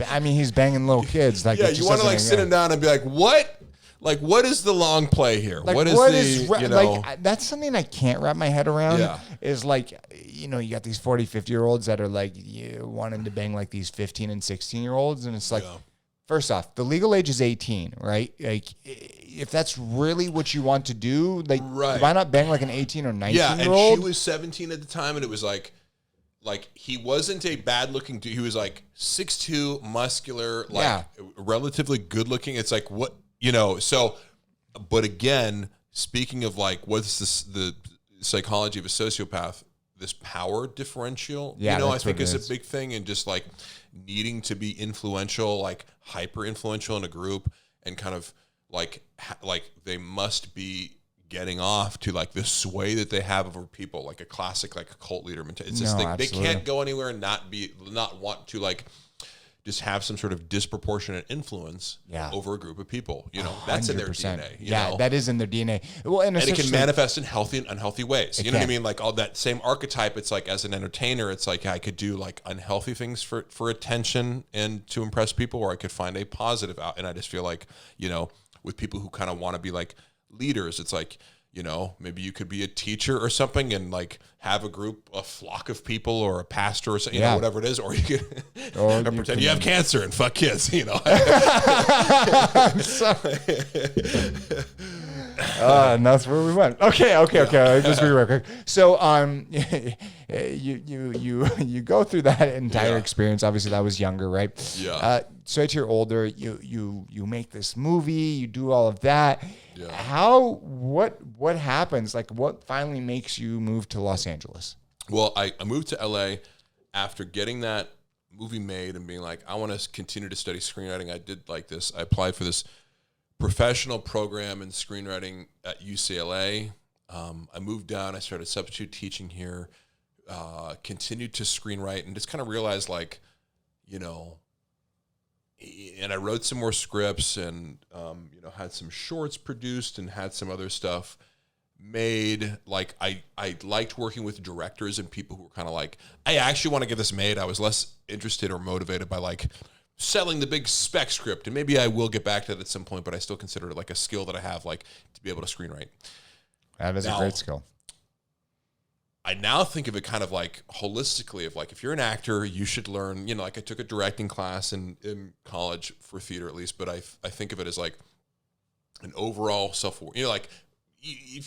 I mean, he's banging little kids. Like, you want to like sit him down and be like, what? Like, what is the long play here? Like, what is like, that's something I can't wrap my head around. Yeah. Is like, you got these 40, 50-year-olds that are like wanting to bang like these 15 and 16-year-olds. And it's like, first off, the legal age is 18, right? Like, if that's really what you want to do, like, why not bang like an 18 or 19-year-old? Yeah, and she was 17 at the time, and it was like he wasn't a bad-looking dude. He was like 6'2", muscular, like relatively good-looking. It's like, what, so, but again, speaking of like, what's this, the psychology of a sociopath, this power differential, I think is a big thing, and just like needing to be influential, like hyper influential in a group, and kind of like they must be getting off to like the sway that they have over people, like a classic, like a cult leader mentality. It's just they can't go anywhere and not want to like just have some sort of disproportionate influence over a group of people. You know, that's in their DNA. You know? That is in their DNA. Well, and it can manifest in healthy and unhealthy ways. You know what I mean? Like all that same archetype. It's like as an entertainer, it's like I could do like unhealthy things for attention and to impress people, or I could find a positive out. And I just feel like, you know, with people who kind of want to be like leaders, it's like, you know, maybe you could be a teacher or something and like have a group, a flock of people, or a pastor or something, you know, whatever it is, or you could or pretend you have cancer and fuck kids, you know. I'm sorry. And that's where we went. Okay. Just real quick. So, you go through that entire experience. Obviously, that was younger, right? Yeah. So as you're older, you make this movie, you do all of that. Yeah. What happens? Like, what finally makes you move to Los Angeles? Well, I moved to LA after getting that movie made and being like, I want to continue to study screenwriting. I did like this. I applied for this professional program in screenwriting at UCLA. I moved down. I started substitute teaching here, continued to screenwrite, and just kind of realized, like, you know, and I wrote some more scripts and, you know, had some shorts produced and had some other stuff made. Like, I liked working with directors and people who were kind of like, I actually want to get this made. I was less interested or motivated by like selling the big spec script. And maybe I will get back to that at some point, but I still consider it like a skill that I have, like to be able to screenwrite. That is a great skill. I now think of it kind of like holistically of like, if you're an actor, you should learn, you know, like I took a directing class in college for theater at least, but I think of it as like an overall you know, like,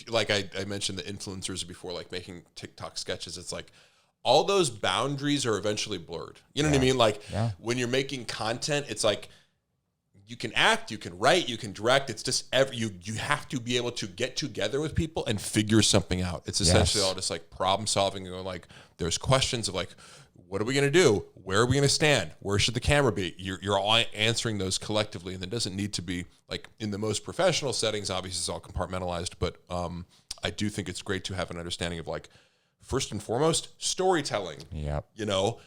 like I mentioned the influencers before, like making TikTok sketches. It's like all those boundaries are eventually blurred. You know what I mean? Like when you're making content, it's like, you can act, you can write, you can direct. It's just you have to be able to get together with people and figure something out. It's essentially all just like problem solving. You know, like there's questions of like, what are we going to do? Where are we going to stand? Where should the camera be? You're all answering those collectively, and it doesn't need to be like in the most professional settings. Obviously, it's all compartmentalized, but I do think it's great to have an understanding of like first and foremost storytelling. Yep. You know.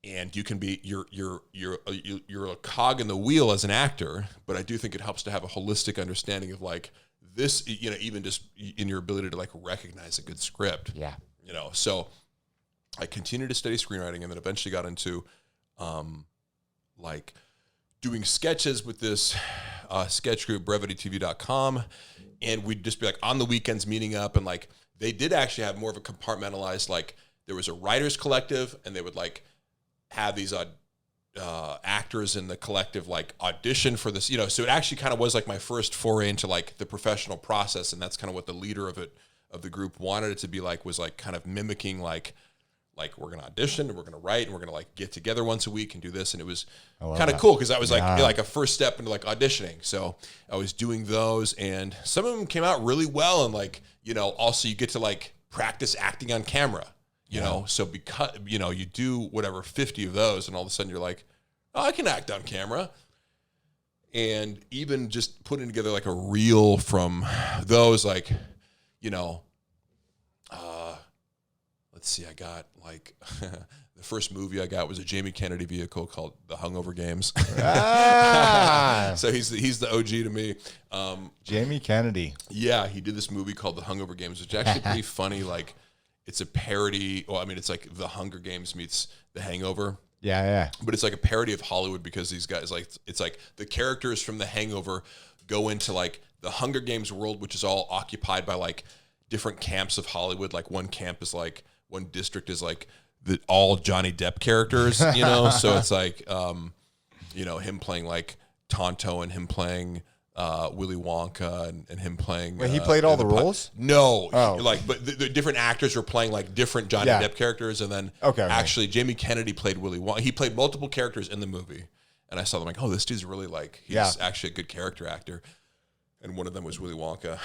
And you can be you're a cog in the wheel as an actor, but I do think it helps to have a holistic understanding of like this, you know, even just in your ability to like recognize a good script. Yeah. You know, so I continued to study screenwriting and then eventually got into like doing sketches with this sketch group, brevitytv.com, and we'd just be like on the weekends meeting up, and like they did actually have more of a compartmentalized, like there was a writers collective and they would like have these actors in the collective like audition for this, you know, so it actually kind of was like my first foray into like the professional process, and that's kind of what the leader of the group wanted it to be like, was like kind of mimicking like we're gonna audition and we're gonna write and we're gonna like get together once a week and do this, and it was kind of cool because that was like a first step into like auditioning. So I was doing those, and some of them came out really well, and like, you know, also you get to like practice acting on camera. You know, so because, you know, you do whatever, 50 of those, and all of a sudden you're like, oh, I can act on camera. And even just putting together like a reel from those, like, you know, let's see, I got like the first movie I got was a Jamie Kennedy vehicle called The Hungover Games. So he's the OG to me. Jamie Kennedy. Yeah, he did this movie called The Hungover Games, which is actually pretty funny. Like, it's a parody. Well, I mean, it's like The Hunger Games meets The Hangover. Yeah. But it's like a parody of Hollywood because these guys, like, it's like the characters from The Hangover go into like the Hunger Games world, which is all occupied by like different camps of Hollywood. Like one camp is like, one district is like all Johnny Depp characters, you know? So it's like, you know, him playing like Tonto and him playing Willy Wonka and him playing. Wait, he played all the roles? No, like, but the different actors were playing like different Johnny Depp characters, and then actually Jamie Kennedy played Willy Wonka. He played multiple characters in the movie, and I saw them like, oh, this dude's really like he's actually a good character actor. And one of them was Willy Wonka.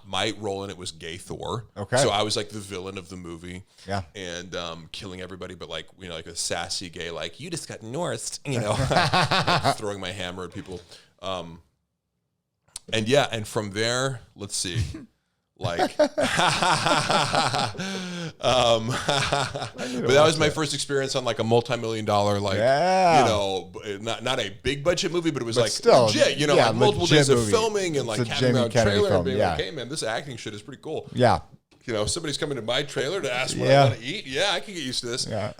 My role in it was Gay Thor. Okay, so I was like the villain of the movie. Yeah, and killing everybody, but like, you know, like a sassy gay, like, you just got North, you know, like throwing my hammer at people. And yeah, and from there, let's see, Like, but that was my first experience on like a multi-million-dollar, like, not a big budget movie, but it was like still legit, like multiple days of filming and like having around trailer and being like, hey man, this acting shit is pretty cool. Yeah. Somebody's coming to my trailer to ask what I want to eat. Yeah, I can get used to this. Yeah.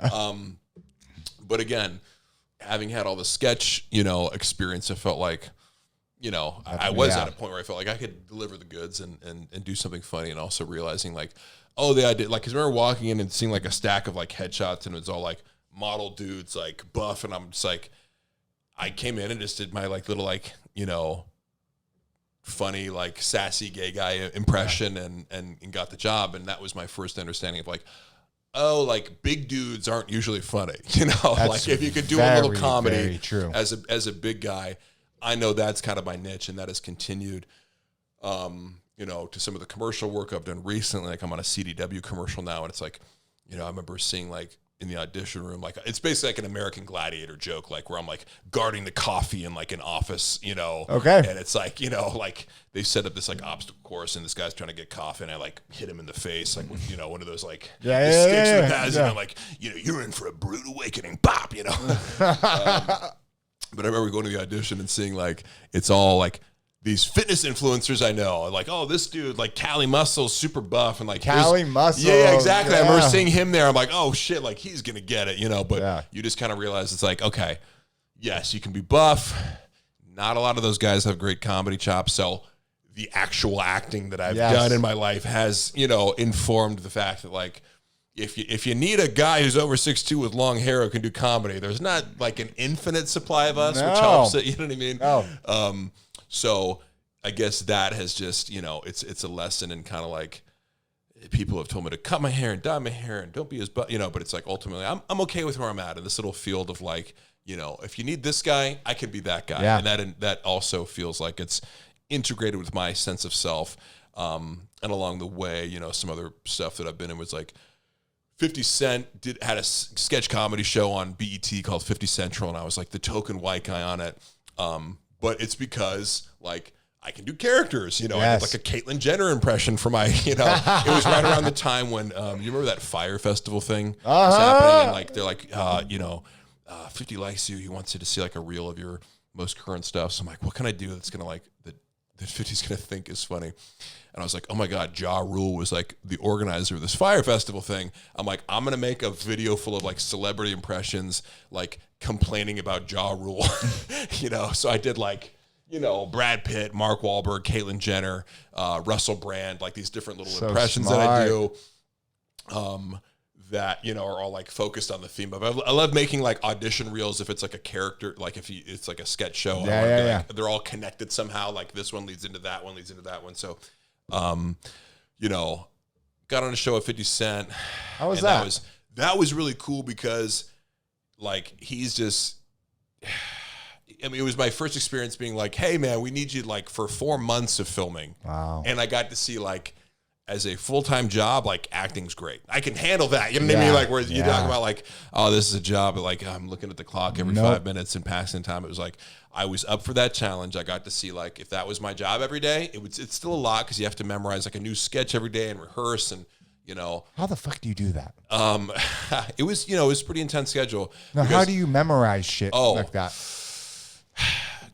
But again, having had all the sketch, experience, I felt like, I was at a point where I felt like I could deliver the goods and do something funny, and also realizing like, the idea, like, because I remember walking in and seeing like a stack of like headshots, and it's all like model dudes, like buff, and I'm just like, I came in and just did my like little like, funny like sassy gay guy impression and got the job, and that was my first understanding of like, like big dudes aren't usually funny, like if you could do a little comedy as a big guy. I know that's kind of my niche, and that has continued, to some of the commercial work I've done recently. Like I'm on a CDW commercial now, and it's like, I remember seeing like in the audition room, like it's basically like an American Gladiator joke, like where I'm like guarding the coffee in like an office, Okay. And it's like, like they set up this like obstacle course, and this guy's trying to get coffee, and I like hit him in the face, like with, one of those like sticks with pads, and I'm like, you're in for a brude awakening, bop, But I remember going to the audition and seeing like it's all like these fitness influencers I know, like, this dude like Cali Muscles, super buff, and like Cali Muscles. Yeah, exactly. I remember seeing him there. I'm like, oh shit, like he's gonna get it, But you just kind of realize it's like, okay, yes, you can be buff. Not a lot of those guys have great comedy chops, so the actual acting that I've done in my life has, informed the fact that like, if you need a guy who's over 6'2" with long hair who can do comedy, there's not like an infinite supply of us, which helps it. You know what I mean? No. So I guess that has just, it's a lesson in kind of like, people have told me to cut my hair and dye my hair and don't be as, but it's like ultimately I'm okay with where I'm at in this little field of like, if you need this guy, I can be that guy. Yeah. And that also feels like it's integrated with my sense of self. And along the way, some other stuff that I've been in was like, 50 Cent had a sketch comedy show on BET called 50 Central, and I was like the token white guy on it. But it's because like I can do characters, I did like a Caitlyn Jenner impression for my, it was right around the time when you remember that Fire Festival thing was happening, and like they're like 50 likes you, he wants you to see like a reel of your most current stuff. So I'm like, what can I do that's gonna like that 50's gonna think is funny? And I was like, oh my God, Ja Rule was like the organizer of this Fire Festival thing. I'm like, I'm going to make a video full of like celebrity impressions, like complaining about Ja Rule, So I did like, Brad Pitt, Mark Wahlberg, Caitlyn Jenner, Russell Brand, like these different little impressions that I do that, are all like focused on the theme of it. I love making like audition reels if it's like a character, like it's like a sketch show. Like, they're all connected somehow. Like this one leads into that one, leads into that one. So, got on a show at 50 Cent. How was that? That was really cool because like, he's just, it was my first experience being like, hey man, we need you like for 4 months of filming. Wow. And I got to see like, as a full-time job, like acting's great. I can handle that. You know what I mean? Like where you talk about like, oh, this is a job, but like I'm looking at the clock every 5 minutes and passing time. It was like, I was up for that challenge. I got to see like, if that was my job every day, it's still a lot because you have to memorize like a new sketch every day and rehearse and, How the fuck do you do that? It was, it was a pretty intense schedule. Now, how do you memorize shit like that?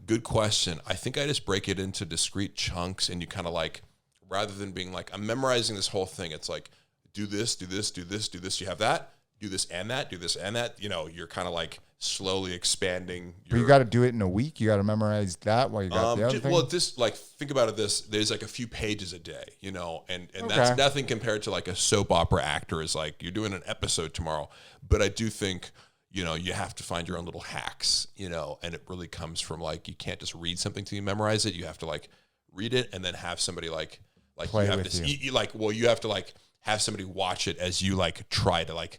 Good question. I think I just break it into discrete chunks and you kind of like, rather than being like, I'm memorizing this whole thing, it's like, do this, do this, do this, do this. You have that, do this and that, do this and that. You're kind of like slowly expanding. But you got to do it in a week. You got to memorize that while you got the other thing. Well, just like, think about it there's like a few pages a day, and that's nothing compared to like a soap opera actor is like, you're doing an episode tomorrow. But I do think, you have to find your own little hacks, and it really comes from like, you can't just read something till you memorize it. You have to like read it and then have somebody like play you have with to you. You have to like have somebody watch it as you like try to like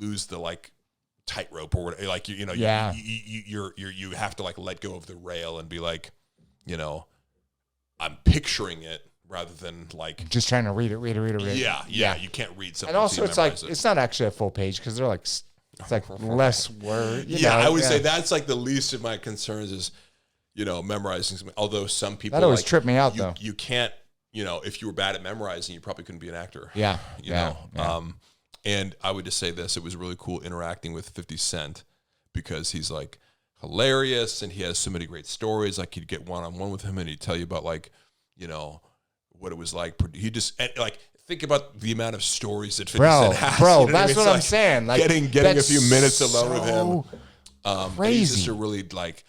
lose the like tightrope or whatever. Like you have to like let go of the rail and be like, I'm picturing it rather than like just trying to read it. Yeah. You can't read something. And also, it's like it's not actually a full page because they're like it's like less word. I would say that's like the least of my concerns is memorizing something. Although some people that always trip me out though. You can't you know, if you were bad at memorizing, you probably couldn't be an actor. Yeah. You know? And I would just say this, it was really cool interacting with 50 Cent because he's like hilarious and he has so many great stories. Like you'd get one-on-one with him and he'd tell you about like, you know, what it was like. He just like, think about the amount of stories that 50 Cent has. Bro, you know that's what I'm like saying. Like getting a few minutes alone with him. Crazy. He's just a really like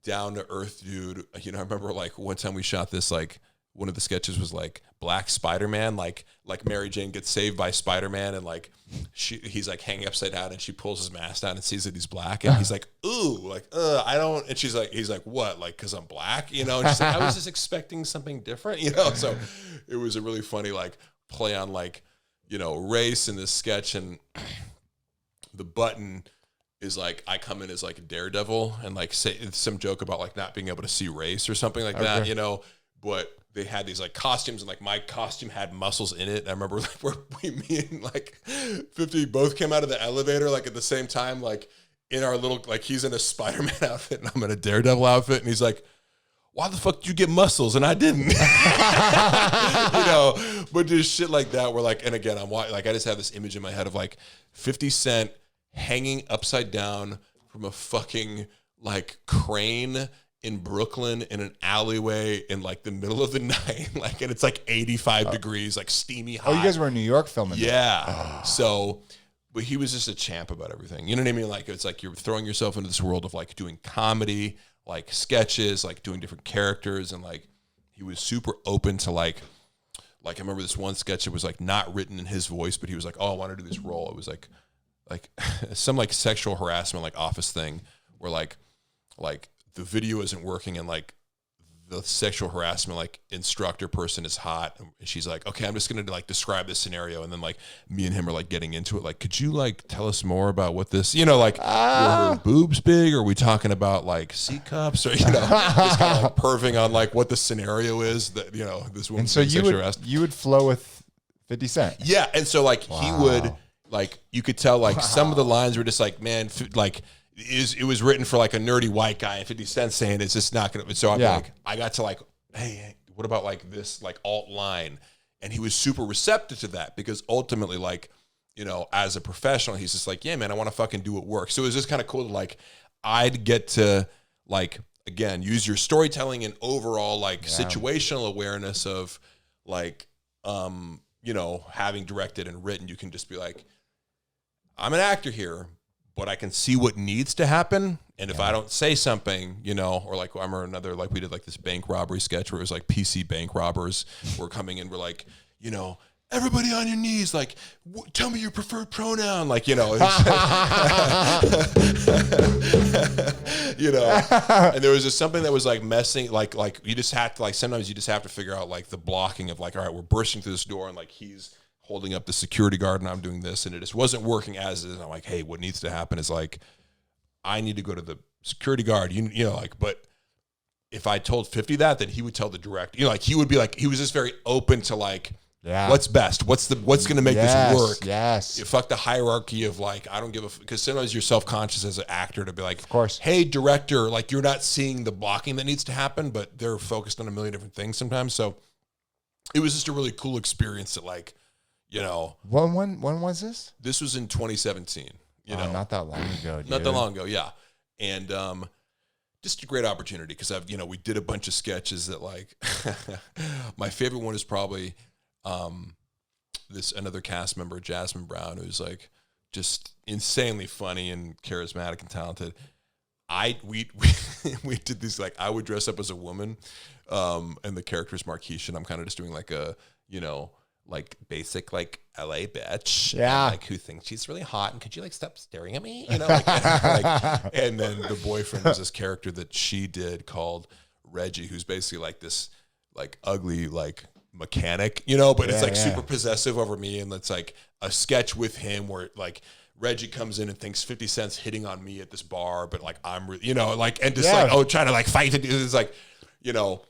down to earth dude. You know, I remember like one time we shot this, like one of the sketches was like Black Spider-Man, like Mary Jane gets saved by Spider-Man and like he's like hanging upside down and she pulls his mask down and sees that he's black and he's like, ooh, like, I don't, and he's like, what? Like, cause I'm black, you know? And she's like, I was just expecting something different, you know? So it was a really funny, like play on like, you know, race in this sketch. And the button is like, I come in as like a daredevil and like say some joke about like not being able to see race or something like that, you know? But they had these like costumes and like my costume had muscles in it. And I remember like me and like 50 both came out of the elevator like at the same time, like in our little, like he's in a Spider-Man outfit and I'm in a Daredevil outfit. And he's like, why the fuck did you get muscles? And I didn't, you know, but just shit like that where like, and again, I'm like, I just have this image in my head of like 50 Cent hanging upside down from a fucking like crane in Brooklyn in an alleyway in like the middle of the night, like, and it's like 85 degrees, like steamy hot. Oh, you guys were in New York filming? Yeah. So, but he was just a champ about everything. You know what I mean? Like, it's like you're throwing yourself into this world of like doing comedy, like sketches, like doing different characters. And like, he was super open to like I remember this one sketch that was like not written in his voice, but he was like, oh, I want to do this role. It was like some like sexual harassment, like office thing where like the video isn't working and like the sexual harassment like instructor person is hot and she's like, okay, I'm just gonna like describe this scenario, and then like me and him are like getting into it, like, could you like tell us more about what this, you know, like were her boobs big, or are we talking about like C cups, or, you know, just kind of like perving on like what the scenario is that, you know, this woman. And so you would flow with 50 Cent. Yeah. And so like he would like, you could tell like some of the lines were just like, man, like it was written for like a nerdy white guy, and 50 Cent saying it's just not gonna. So I'm like, I got to like, hey, what about like this like alt line? And he was super receptive to that because ultimately, like, you know, as a professional, he's just like, yeah, man, I want to fucking do what works. So it was just kind of cool to like, I'd get to like, again, use your storytelling and overall like situational awareness of like, you know, having directed and written, you can just be like, I'm an actor here, but I can see what needs to happen. And if I don't say something, you know, or like I remember another, like we did like this bank robbery sketch where it was like PC bank robbers were coming in, we're like, you know, everybody on your knees, like, tell me your preferred pronoun, like, you know, you know, and there was just something that was like messing, like you just have to, like, sometimes you just have to figure out like the blocking of like, all right, we're bursting through this door and like he's holding up the security guard and I'm doing this, and it just wasn't working as is. And I'm like, hey, what needs to happen is like, I need to go to the security guard, you know, like, but if I told 50 that, then he would tell the director, you know, like he would be like, he was just very open to like, what's best, what's going to make this work. Yes. You fuck the hierarchy of like, I don't give a, because sometimes you're self-conscious as an actor to be like, of course, hey director, like you're not seeing the blocking that needs to happen, but they're focused on a million different things sometimes. So it was just a really cool experience that like, you know, when was this? This was in 2017. You know, not that long ago. Dude. Not that long ago, yeah. And just a great opportunity because I've, you know, we did a bunch of sketches that like, my favorite one is probably this another cast member, Jasmine Brown, who's like just insanely funny and charismatic and talented. We did this, like I would dress up as a woman, and the character is Marquisha, and I'm kind of just doing like a, you know, like basic like LA bitch, and, like who thinks she's really hot, and could you like stop staring at me, you know, like, and then the boyfriend was this character that she did called Reggie, who's basically like this like ugly like mechanic, you know, but it's like super possessive over me, and it's like a sketch with him where like Reggie comes in and thinks 50 Cent's hitting on me at this bar, but like I'm really, you know, like, and just like, oh, trying to like fight it. It's like, you know,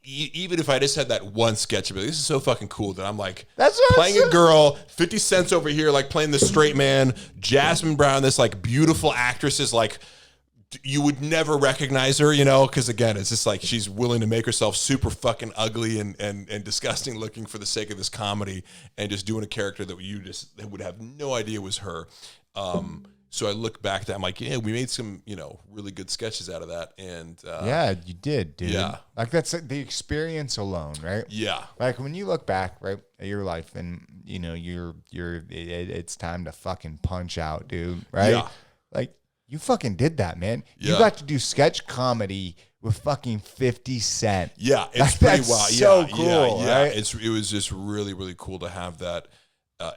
even if I just had that one sketch, I'd be like, this is so fucking cool that I'm like, that's playing a girl, 50 Cent's over here, like playing the straight man, Jasmine Brown, this like beautiful actress is like you would never recognize her, you know, because again, it's just like she's willing to make herself super fucking ugly and disgusting looking for the sake of this comedy, and just doing a character that you just would have no idea was her. So I look back at that, I'm like, yeah, we made some, you know, really good sketches out of that. And yeah, you did, dude. Yeah. Like that's the experience alone, right? Yeah. Like when you look back, right, at your life and, you know, it's time to fucking punch out, dude, right? Yeah. Like you fucking did that, man. Yeah. You got to do sketch comedy with fucking 50 Cent. Yeah, it's like, pretty that's wild. So Yeah, cool, yeah. right? It was just really, really cool to have that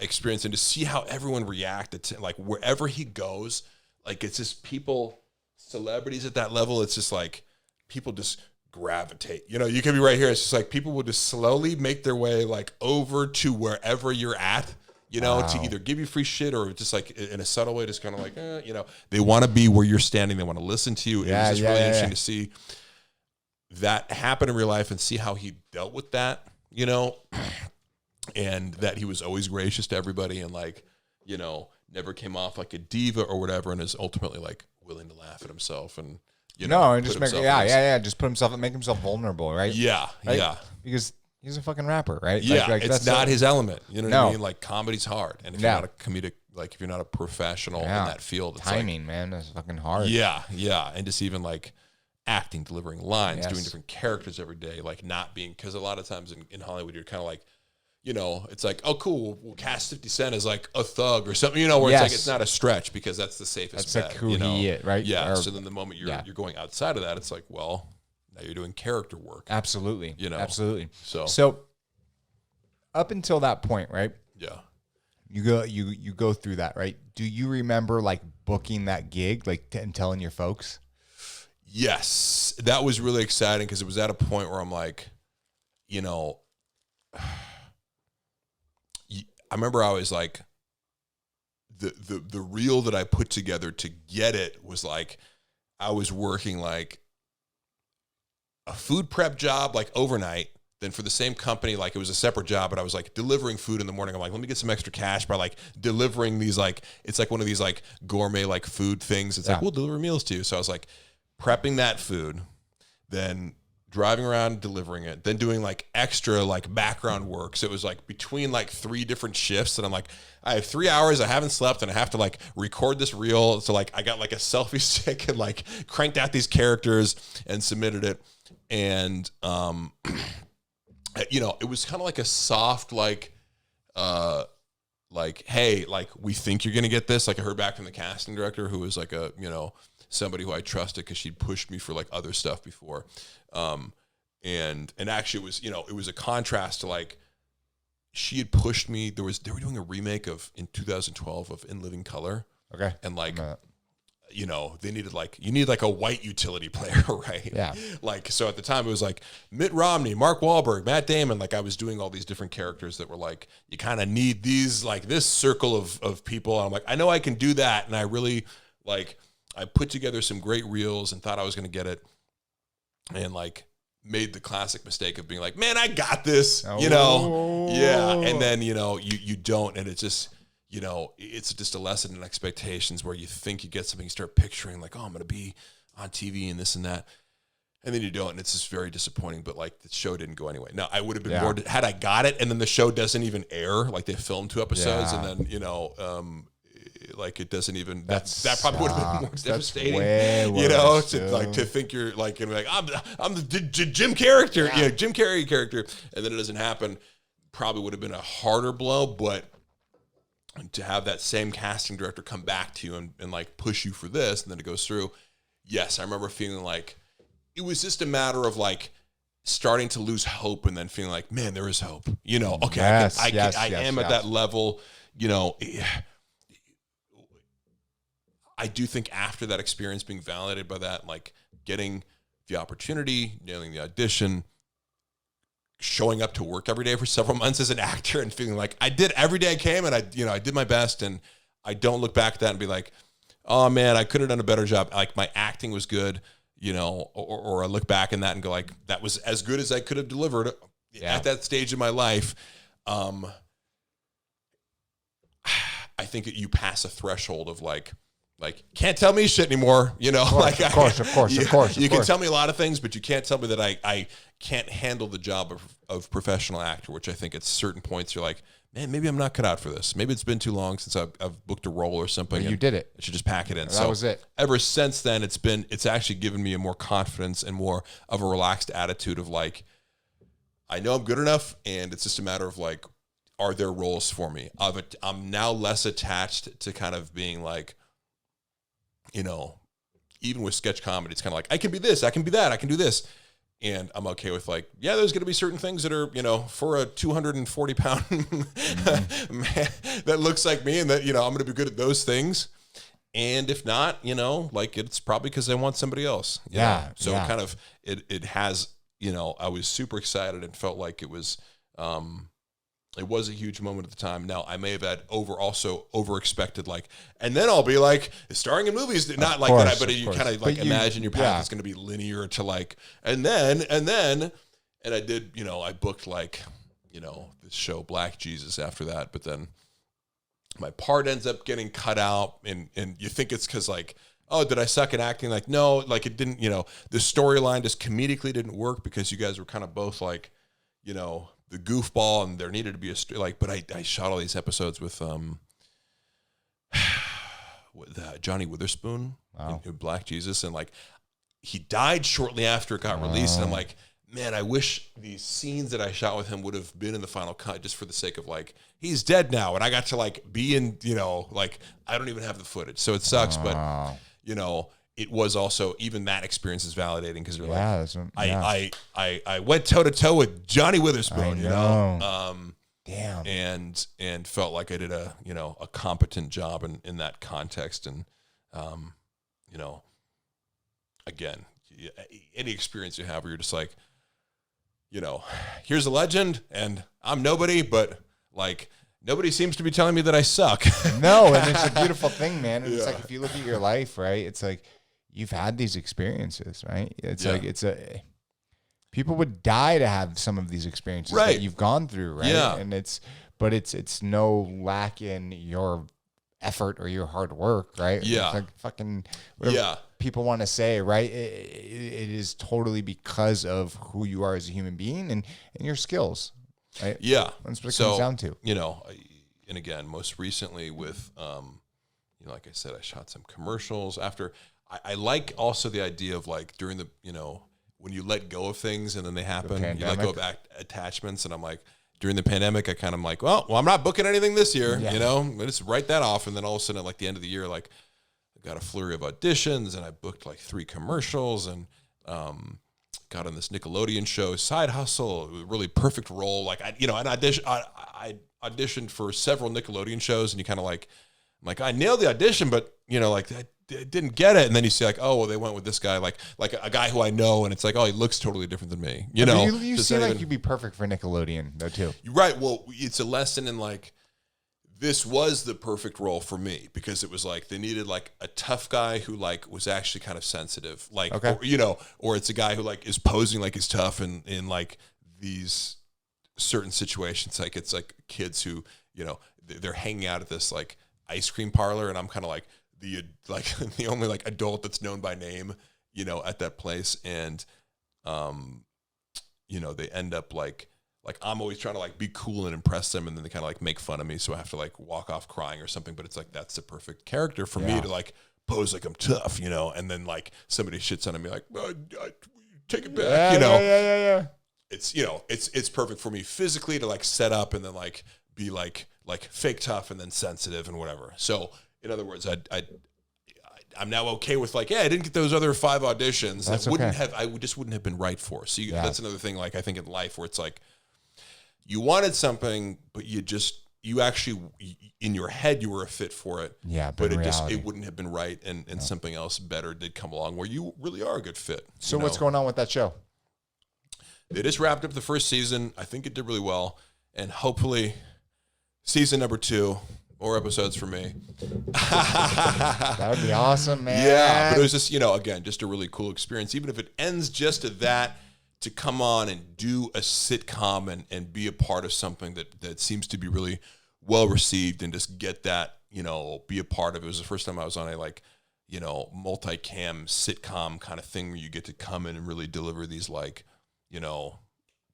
experience and to see how everyone reacted to, like, wherever he goes. Like, it's just people, celebrities at that level. It's just like people just gravitate. You know, you can be right here. It's just like people will just slowly make their way like over to wherever you're at. You know, to either give you free shit or just like in a subtle way, just kind of like, you know, they want to be where you're standing. They want to listen to you. It was just really interesting to see that happen in real life and see how he dealt with that, you know, and that he was always gracious to everybody and like, you know, never came off like a diva or whatever, and is ultimately like willing to laugh at himself and, you know, and just make just put himself, make himself vulnerable, right? Yeah, right? yeah. Because he's a fucking rapper, right? Yeah, like it's not his element. You know what I mean? Like comedy's hard, and if No. you're not a comedic, like if you're not a professional in that field, it's timing, man, that's fucking hard. Yeah, yeah, and just even like acting, delivering lines, Yes. doing different characters every day, like not being, because a lot of times in Hollywood, you're kind of like, you know, it's like, oh, cool, we'll cast 50 Cent as like a thug or something, you know, where it's like, it's not a stretch because that's the safest bet. That's like who you know? he is, right? Yeah, Or- so then the moment you're going outside of that, it's like, well, now you're doing character work. Absolutely. You know? Absolutely. So up until that point, right? yeah. You go through that, right? Do you remember like booking that gig, like and telling your folks? Yes, that was really exciting because it was at a point where I'm like, you know, I remember I was like, the reel that I put together to get it was like, I was working like a food prep job like overnight. Then for the same company, like it was a separate job, but I was like delivering food in the morning. I'm like, let me get some extra cash by like delivering these, like, it's like one of these like gourmet like food things. It's like, we'll deliver meals to you. So I was like prepping that food, then driving around, delivering it, then doing like extra like background work. So it was like between like 3 different shifts. And I'm like, I have 3 hours, I haven't slept, and I have to like record this reel. So like I got like a selfie stick and like cranked out these characters and submitted it. And, you know, it was kind of like a soft, like, hey, like, we think you're going to get this. Like I heard back from the casting director, who was like a, you know, somebody who I trusted because she'd pushed me for like other stuff before. And actually it was, you know, it was a contrast to like, she had pushed me. They were doing a remake in 2012 of In Living Color. Okay. And like, you know, they needed like, you need like a white utility player, right? Yeah. Like, so at the time it was like Mitt Romney, Mark Wahlberg, Matt Damon. Like I was doing all these different characters that were like, you kind of need these, like this circle of people. And I'm like, I know I can do that. And I really like, I put together some great reels and thought I was going to get it. And like made the classic mistake of being like, man, I got this, you know? Yeah. And then, you know, you don't. And it's just, you know, it's just a lesson in expectations where you think you get something, you start picturing like, oh, I'm going to be on TV and this and that. And then you don't. And it's just very disappointing. But like the show didn't go anyway. Now, I would have been more, had I got it and then the show doesn't even air, like they filmed 2 episodes and then, you know, like it doesn't even, that probably would have been more devastating, you know, to think you're like, and like, I'm the Jim character, Jim Carrey character. And then it doesn't happen. Probably would have been a harder blow, but to have that same casting director come back to you and like push you for this, and then it goes through. Yes, I remember feeling like it was just a matter of like starting to lose hope, and then feeling like, man, there is hope. You know, okay, I am at that level. You know, I do think after that experience, being validated by that, like getting the opportunity, nailing the audition, showing up to work every day for several months as an actor and feeling like I did every day I came and I did my best, and I don't look back at that and be like, oh man, I could have done a better job. Like my acting was good, you know, or I look back in that and go like, that was as good as I could have delivered at that stage of my life. I think that you pass a threshold of like like, can't tell me shit anymore, you know. Of course. You can tell me a lot of things, but you can't tell me that I can't handle the job of professional actor, which I think at certain points you're like, man, maybe I'm not cut out for this. Maybe it's been too long since I've booked a role or something. But you did it. I should just pack it in. That was it. Ever since then, it's actually given me a more confidence and more of a relaxed attitude of like, I know I'm good enough, and it's just a matter of like, are there roles for me? I'm now less attached to kind of being like, you know, even with sketch comedy, it's kind of like, I can be this, I can be that, I can do this. And I'm okay with like, yeah, there's going to be certain things that are, you know, for a 240-pound man that looks like me, and that, you know, I'm going to be good at those things. And if not, you know, like, it's probably because I want somebody else. You know? So kind of, it has, you know, I was super excited and felt like it was a huge moment at the time. Now, I may have had over expected, like, and then I'll be like starring in movies, not like that, but you kind of like imagine your path is going to be linear to like, and then I did, you know, I booked like, you know, this show Black Jesus after that, but then my part ends up getting cut out, and you think it's because like, oh, did I suck at acting? Like, no, like it didn't, you know, the storyline just comedically didn't work because you guys were kind of both like, you know, the goofball, and there needed to be but I shot all these episodes with Johnny Witherspoon in Black Jesus, and like he died shortly after it got released, and I'm like, man, I wish these scenes that I shot with him would have been in the final cut, just for the sake of like, he's dead now, and I got to like be in, you know, like I don't even have the footage, so it sucks, but you know, it was also, even that experience is validating because you're I went toe to toe with Johnny Witherspoon, you know, damn, and felt like I did a competent job in that context, and you know, again, any experience you have where you're just like, you know, here's a legend and I'm nobody, but like, nobody seems to be telling me that I suck. No, and it's a beautiful thing, man. And it's like, if you look at your life, right, it's like, you've had these experiences, right? It's like, people would die to have some of these experiences that you've gone through, right? Yeah. And it's no lack in your effort or your hard work, right? Yeah. It's like fucking whatever people want to say, right? It is totally because of who you are as a human being and your skills, right? Yeah. That's what it comes down to. You know, and again, most recently with, you know, like I said, I shot some commercials after. I like also the idea of like during the, you know, when you let go of things and then they happen, you let go of attachments. And I'm like, during the pandemic, I kind of like, well, I'm not booking anything this year, you know, I just write that off. And then all of a sudden at like the end of the year, like I got a flurry of auditions and I booked like 3 commercials and got on this Nickelodeon show, Side Hustle, really perfect role. Like I auditioned for several Nickelodeon shows, and you kind of like, I'm like, I nailed the audition, but you know, like I didn't get it. And then you see like, oh, well, they went with this guy, like a guy who I know, and it's like, oh, he looks totally different than me. You know, you seem like you'd be perfect for Nickelodeon though too. You're right. Well, it's a lesson in like, this was the perfect role for me because it was like they needed like a tough guy who like was actually kind of sensitive, like, or, you know, or it's a guy who like is posing like he's tough in like these certain situations. Like it's like kids who, you know, they're hanging out at this like ice cream parlor, and I'm kind of like the only like adult that's known by name, you know, at that place, and you know, they end up like I'm always trying to like be cool and impress them, and then they kind of like make fun of me, so I have to like walk off crying or something. But it's like that's the perfect character for me to like pose like I'm tough, you know, and then like somebody shits on me like, take it back, you know. Yeah. It's, you know, it's perfect for me physically to like set up and then like be like fake tough and then sensitive and whatever. So in other words, I'm now okay with like, yeah, I didn't get those other 5 auditions. I just wouldn't have been right for. So that's another thing, like I think in life where it's like you wanted something, but you actually in your head you were a fit for it. Yeah, but it wouldn't have been right, and something else better did come along where you really are a good fit. So what's going on with that show? They just wrapped up the first season. I think it did really well, and hopefully season number 2. More episodes for me. That would be awesome, man. Yeah, but it was just, you know, again, just a really cool experience. Even if it ends just at that, to come on and do a sitcom and be a part of something that seems to be really well received, and just get that, you know, be a part of. It was the first time I was on a like, you know, multicam sitcom kind of thing where you get to come in and really deliver these like, you know,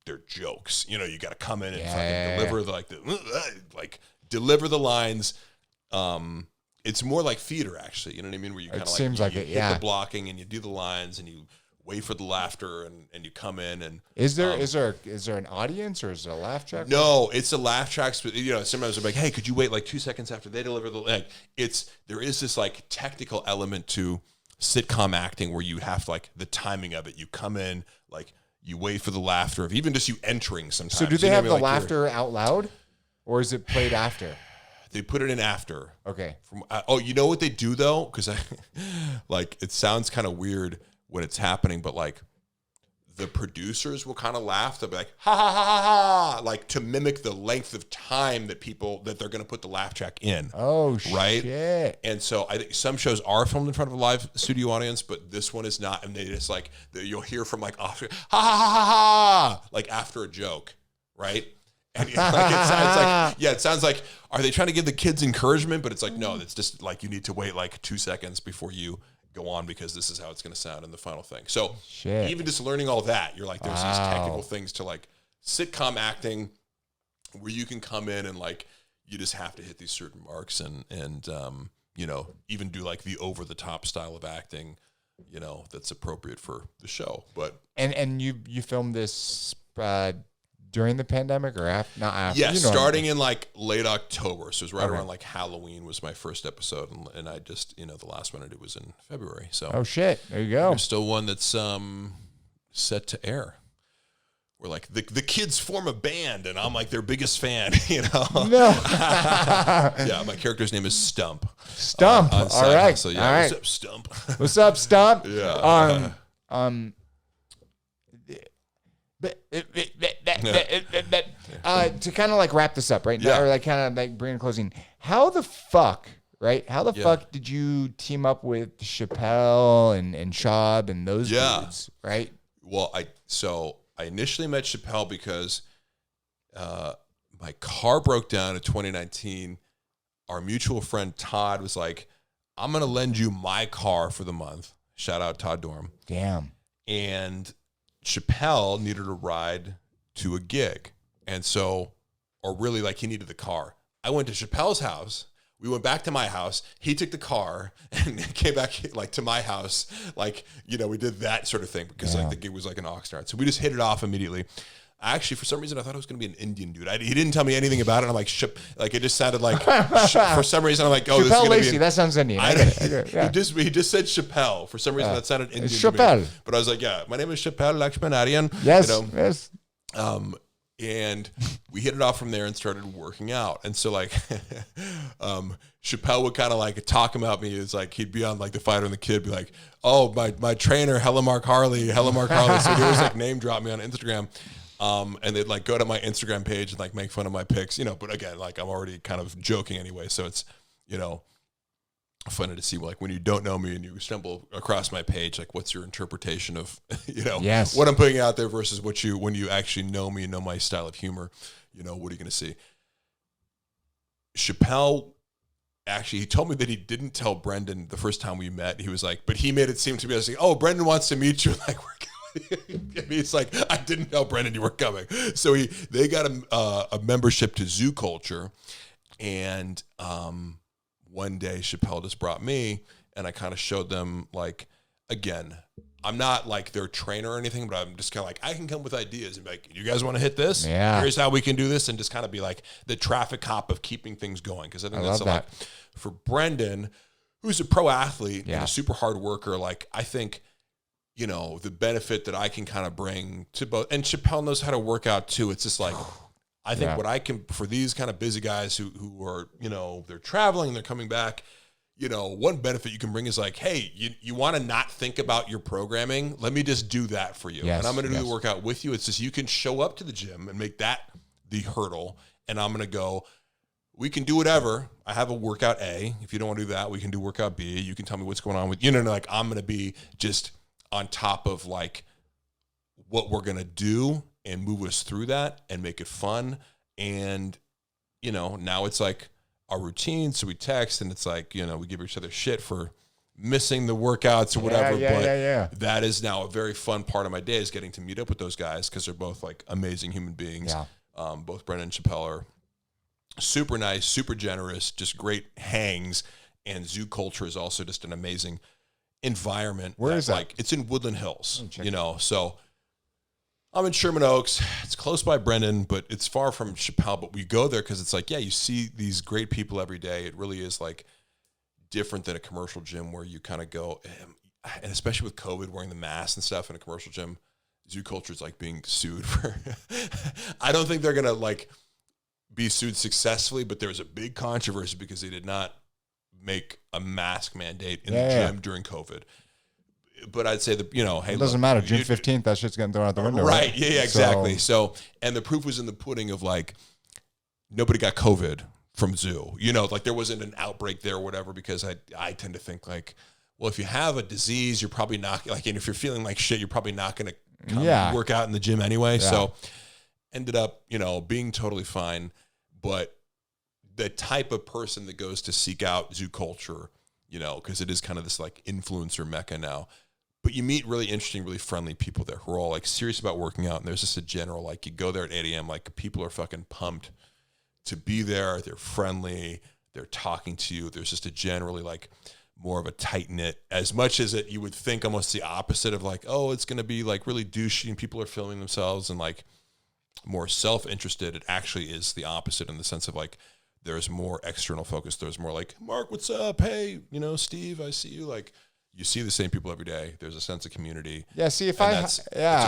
they're jokes. You know, you got to come in and fucking deliver deliver the lines. It's more like theater, actually. You know what I mean? Where you kind of like, you hit the blocking and you do the lines and you wait for the laughter and you come in and is there an audience or is there a laugh track? No, it's a laugh track. You know, sometimes I'm like, hey, could you wait like 2 seconds after they deliver the like? There is this like technical element to sitcom acting where you have like the timing of it. You come in like you wait for the laughter of even just you entering sometimes. So do they have the laughter out loud, or is it played after? They put it in after. Okay. You know what they do though? Because like it sounds kind of weird when it's happening, but like the producers will kind of laugh. They'll be like, ha ha ha ha ha, like to mimic the length of time that they're going to put the laugh track in. Oh, right? Shit. And so I think some shows are filmed in front of a live studio audience, but this one is not. And they just like, you'll hear from like, off, ha ha ha ha ha, like after a joke, right? And like, it sounds like, are they trying to give the kids encouragement? But it's like, no, it's just like you need to wait like 2 seconds before you go on because this is how it's going to sound in the final thing. So even just learning all that, you're like, there's these technical things to like sitcom acting where you can come in and like, you just have to hit these certain marks and you know, even do like the over the top style of acting, you know, that's appropriate for the show. But and you filmed this during the pandemic or after? Not after. Yeah, starting in like late October. So it was right around like Halloween was my first episode. And I just, you know, the last one I did was in February. So oh shit, there you go. There's still one that's set to air. Where like the kids form a band and I'm like their biggest fan, you know? No. Yeah, my character's name is Stump. Stump. All right. So yeah, all right. What's up, Stump? What's up, Stump? Yeah. To kind of like wrap this up, right? Yeah. Or like kind of like bring a closing. How the fuck, right? How the fuck did you team up with Chappelle and Schaub and those dudes, right? Well, I initially met Chappelle because my car broke down in 2019. Our mutual friend Todd was like, I'm going to lend you my car for the month. Shout out Todd Dorm. Damn. And Chappelle needed a ride to a gig. And so, or really like he needed the car. I went to Chappelle's house. We went back to my house. He took the car and came back like to my house. Like, you know, we did that sort of thing because like the gig was like an Oxnard. So we just hit it off immediately. Actually, for some reason, I thought it was going to be an Indian dude. He didn't tell me anything about it. I'm like, like it just sounded like, for some reason, I'm like, oh, Chappelle this is going to be that sounds Indian. I get it. Yeah. He just said Chappelle. For some reason, that sounded Indian. Chappelle. To me. But I was like, yeah, my name is Chappelle Lakshmanarian. Yes, you know? yes. And we hit it off from there and started working out. And so like, Chappelle would kind of like talk about me. It's like, he'd be on like The Fighter and the Kid, be like, oh, my trainer, Harley. So he was like name drop me on Instagram. And they'd like go to my Instagram page and like make fun of my pics, you know, but again, like I'm already kind of joking anyway. So it's, you know, funny to see like when you don't know me and you stumble across my page, like what's your interpretation of, you know, what I'm putting out there versus when you actually know me and know my style of humor, you know, what are you going to see? Chappelle, actually, he told me that he didn't tell Brendan the first time we met. He was like, but he made it seem to me, I was like, oh, Brendan wants to meet you. Like, I mean, it's like, I didn't tell Brendan you were coming. So they got a membership to Zoo Culture. And one day Chappelle just brought me and I kind of showed them like, again, I'm not like their trainer or anything, but I'm just kind of like, I can come with ideas and be like, you guys want to hit this? Yeah. Here's how we can do this. And just kind of be like the traffic cop of keeping things going. Cause I think that's a lot for Brendan, who's a pro athlete and a super hard worker. Like, I think, you know, the benefit that I can kind of bring to both, and Chappelle knows how to work out too. It's just like, I think what I can, for these kind of busy guys who are, you know, they're traveling, they're coming back, you know, one benefit you can bring is like, hey, you want to not think about your programming? Let me just do that for you. And I'm going to do the workout with you. It's just, you can show up to the gym and make that the hurdle. And I'm going to go, we can do whatever. I have a workout A. If you don't want to do that, we can do workout B. You can tell me what's going on with, you know, like I'm going to be just on top of like what we're going to do and move us through that and make it fun. And, you know, now it's like our routine. So we text, and it's like, you know, we give each other shit for missing the workouts or whatever. But that is now a very fun part of my day, is getting to meet up with those guys, because they're both like amazing human beings. Both Brennan and Chappelle are super nice, super generous, just great hangs. And zoo culture is also just an amazing environment. Where is that? Like, it's in Woodland Hills, you know. So I'm in Sherman Oaks. It's close by Brendan, but it's far from Chappelle. But we go there because it's like, yeah, you see these great people every day. It really is like different than a commercial gym where you kind of go, and especially with COVID, wearing the mask and stuff in a commercial gym, zoo culture is like being sued for. I don't think they're gonna like be sued successfully, but there was a big controversy because they did not make a mask mandate in the gym during COVID. But I'd say that, you know, hey, it doesn't matter. June 15th, that shit's getting thrown out the window. Right. Yeah, exactly. So, and the proof was in the pudding of like, nobody got COVID from zoo. You know, like there wasn't an outbreak there or whatever, because I tend to think like, well, if you have a disease, you're probably not like, and if you're feeling like shit, you're probably not going to come and work out in the gym anyway. So ended up, you know, being totally fine. But the type of person that goes to seek out zoo culture, you know, because it is kind of this like influencer mecca now. But you meet really interesting, really friendly people there who are all like serious about working out. And there's just a general, like, you go there at 8 a.m., like people are fucking pumped to be there. They're friendly. They're talking to you. There's just a generally like more of a tight knit, as much as it, you would think almost the opposite of like, oh, it's going to be like really douchey and people are filming themselves and like more self-interested. It actually is the opposite in the sense of like, there's more external focus. There's more like, Mark, what's up? Hey, you know, Steve, I see you. Like, you see the same people every day. There's a sense of community. Yeah. See, it's a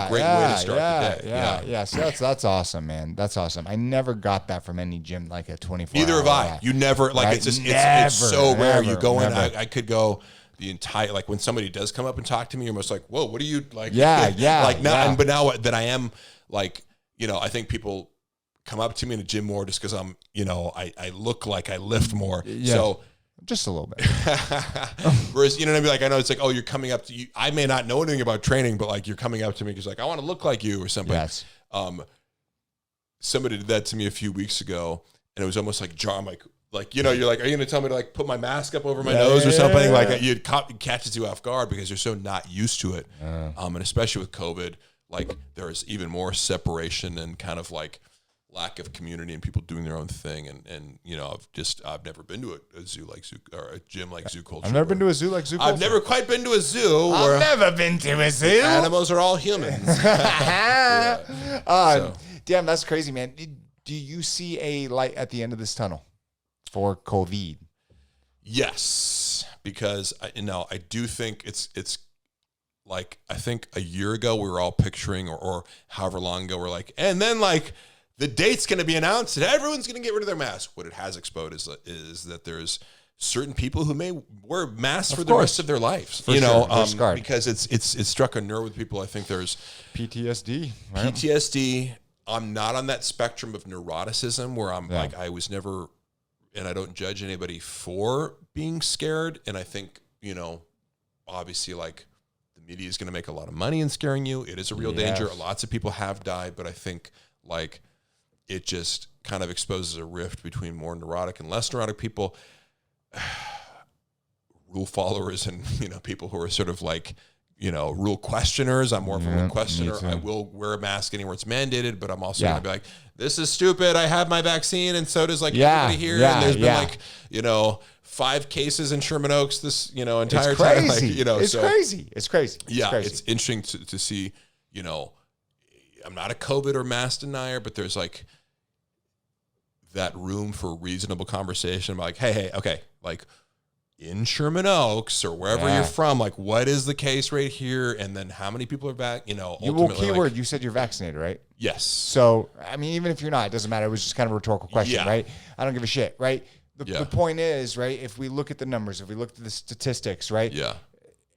great way to start the day. Yeah. So that's awesome, man. That's awesome. I never got that from any gym, like a 24. Neither have I. You never, like, right? It's just, it's so rare. You go in, I could go the entire, like when somebody does come up and talk to me, you're almost like, whoa, what are you like? Like now, but now that I am like, you know, I think people come up to me in the gym more just because I'm, you know, I look like I lift more. Yeah. So just a little bit. Whereas, you know what I mean? Like, I know it's like, oh, you're coming up to you. I may not know anything about training, but like you're coming up to me because like, I want to look like you or something. Yes. Somebody did that to me a few weeks ago, and it was almost like, I'm like, you know, you're like, are you going to tell me to like put my mask up over my nose or something? Yeah. Like it catches you off guard because you're so not used to it. And especially with COVID, like there's even more separation and kind of like lack of community and people doing their own thing. And you know, I've never been to a zoo like zoo or a gym like zoo culture. I've never been to a zoo like zoo culture. I've never quite been to a zoo. I've never been to a zoo. Animals are all humans. Damn, that's crazy, man. Do you see a light at the end of this tunnel for COVID? Yes, because I do think it's like, I think a year ago we were all picturing or however long ago we're like, and then like the date's going to be announced and everyone's going to get rid of their mask. What it has exposed is that there's certain people who may wear masks for the rest of their lives. For sure. Because it's struck a nerve with people. I think there's PTSD. Right? PTSD. I'm not on that spectrum of neuroticism where I'm like, I was never, and I don't judge anybody for being scared. And I think, you know, obviously like the media is going to make a lot of money in scaring you. It is a real danger. Lots of people have died, but I think like it just kind of exposes a rift between more neurotic and less neurotic people, rule followers, and, you know, people who are sort of like, you know, rule questioners. I'm more of a rule questioner. I will wear a mask anywhere it's mandated, but I'm also going to be like, this is stupid. I have my vaccine, and so does like everybody here. And there's been like, you know, 5 cases in Sherman Oaks this, you know, entire time. Like, you know, it's crazy. It's crazy. Yeah, it's interesting to see, you know, I'm not a COVID or mask denier, but there's like that room for reasonable conversation. Like, hey, okay, like in Sherman Oaks or wherever you're from, like what is the case right here? And then how many people are back? You know, keyword, you said you're vaccinated, right? Yes. So, I mean, even if you're not, it doesn't matter. It was just kind of a rhetorical question, right? I don't give a shit, right? The point is, right, if we look at the numbers, if we look at the statistics, right? Yeah.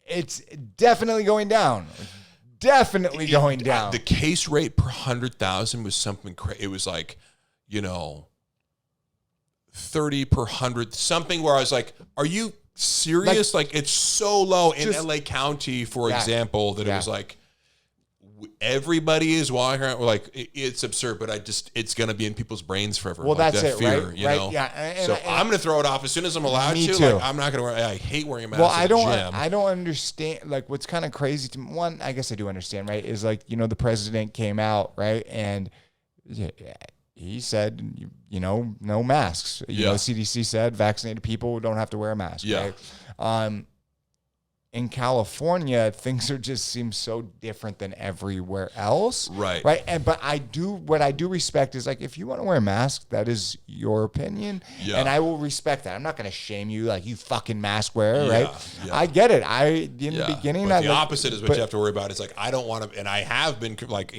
It's definitely going down. Definitely going down. The case rate per 100,000 was something crazy. It was like, you know, 30 per 100, something where I was like, are you serious? Like it's so low in LA County, for example, that it was like, everybody is walking around like it's absurd, but it's going to be in people's brains forever. Well, like that's that it, fear, right? you Right? know? Yeah. I'm going to throw it off as soon as I'm allowed Me to. too. Like, I'm not going to wear. I hate wearing a mask. Well, at the gym. I don't understand. Like, what's kind of crazy to me, one, I guess I do understand, right? Is like, the president came out, right, and he said, no masks. You know, CDC said vaccinated people don't have to wear a mask. Yeah. Right? In California, things just seem so different than everywhere else. Right. Right. But what I do respect is like, if you want to wear a mask, that is your opinion. Yeah. And I will respect that. I'm not going to shame you like you fucking mask wearer. Yeah, Right. yeah. I get it. In the beginning, but the opposite is what you have to worry about. It's like, I don't want to, and I have been like,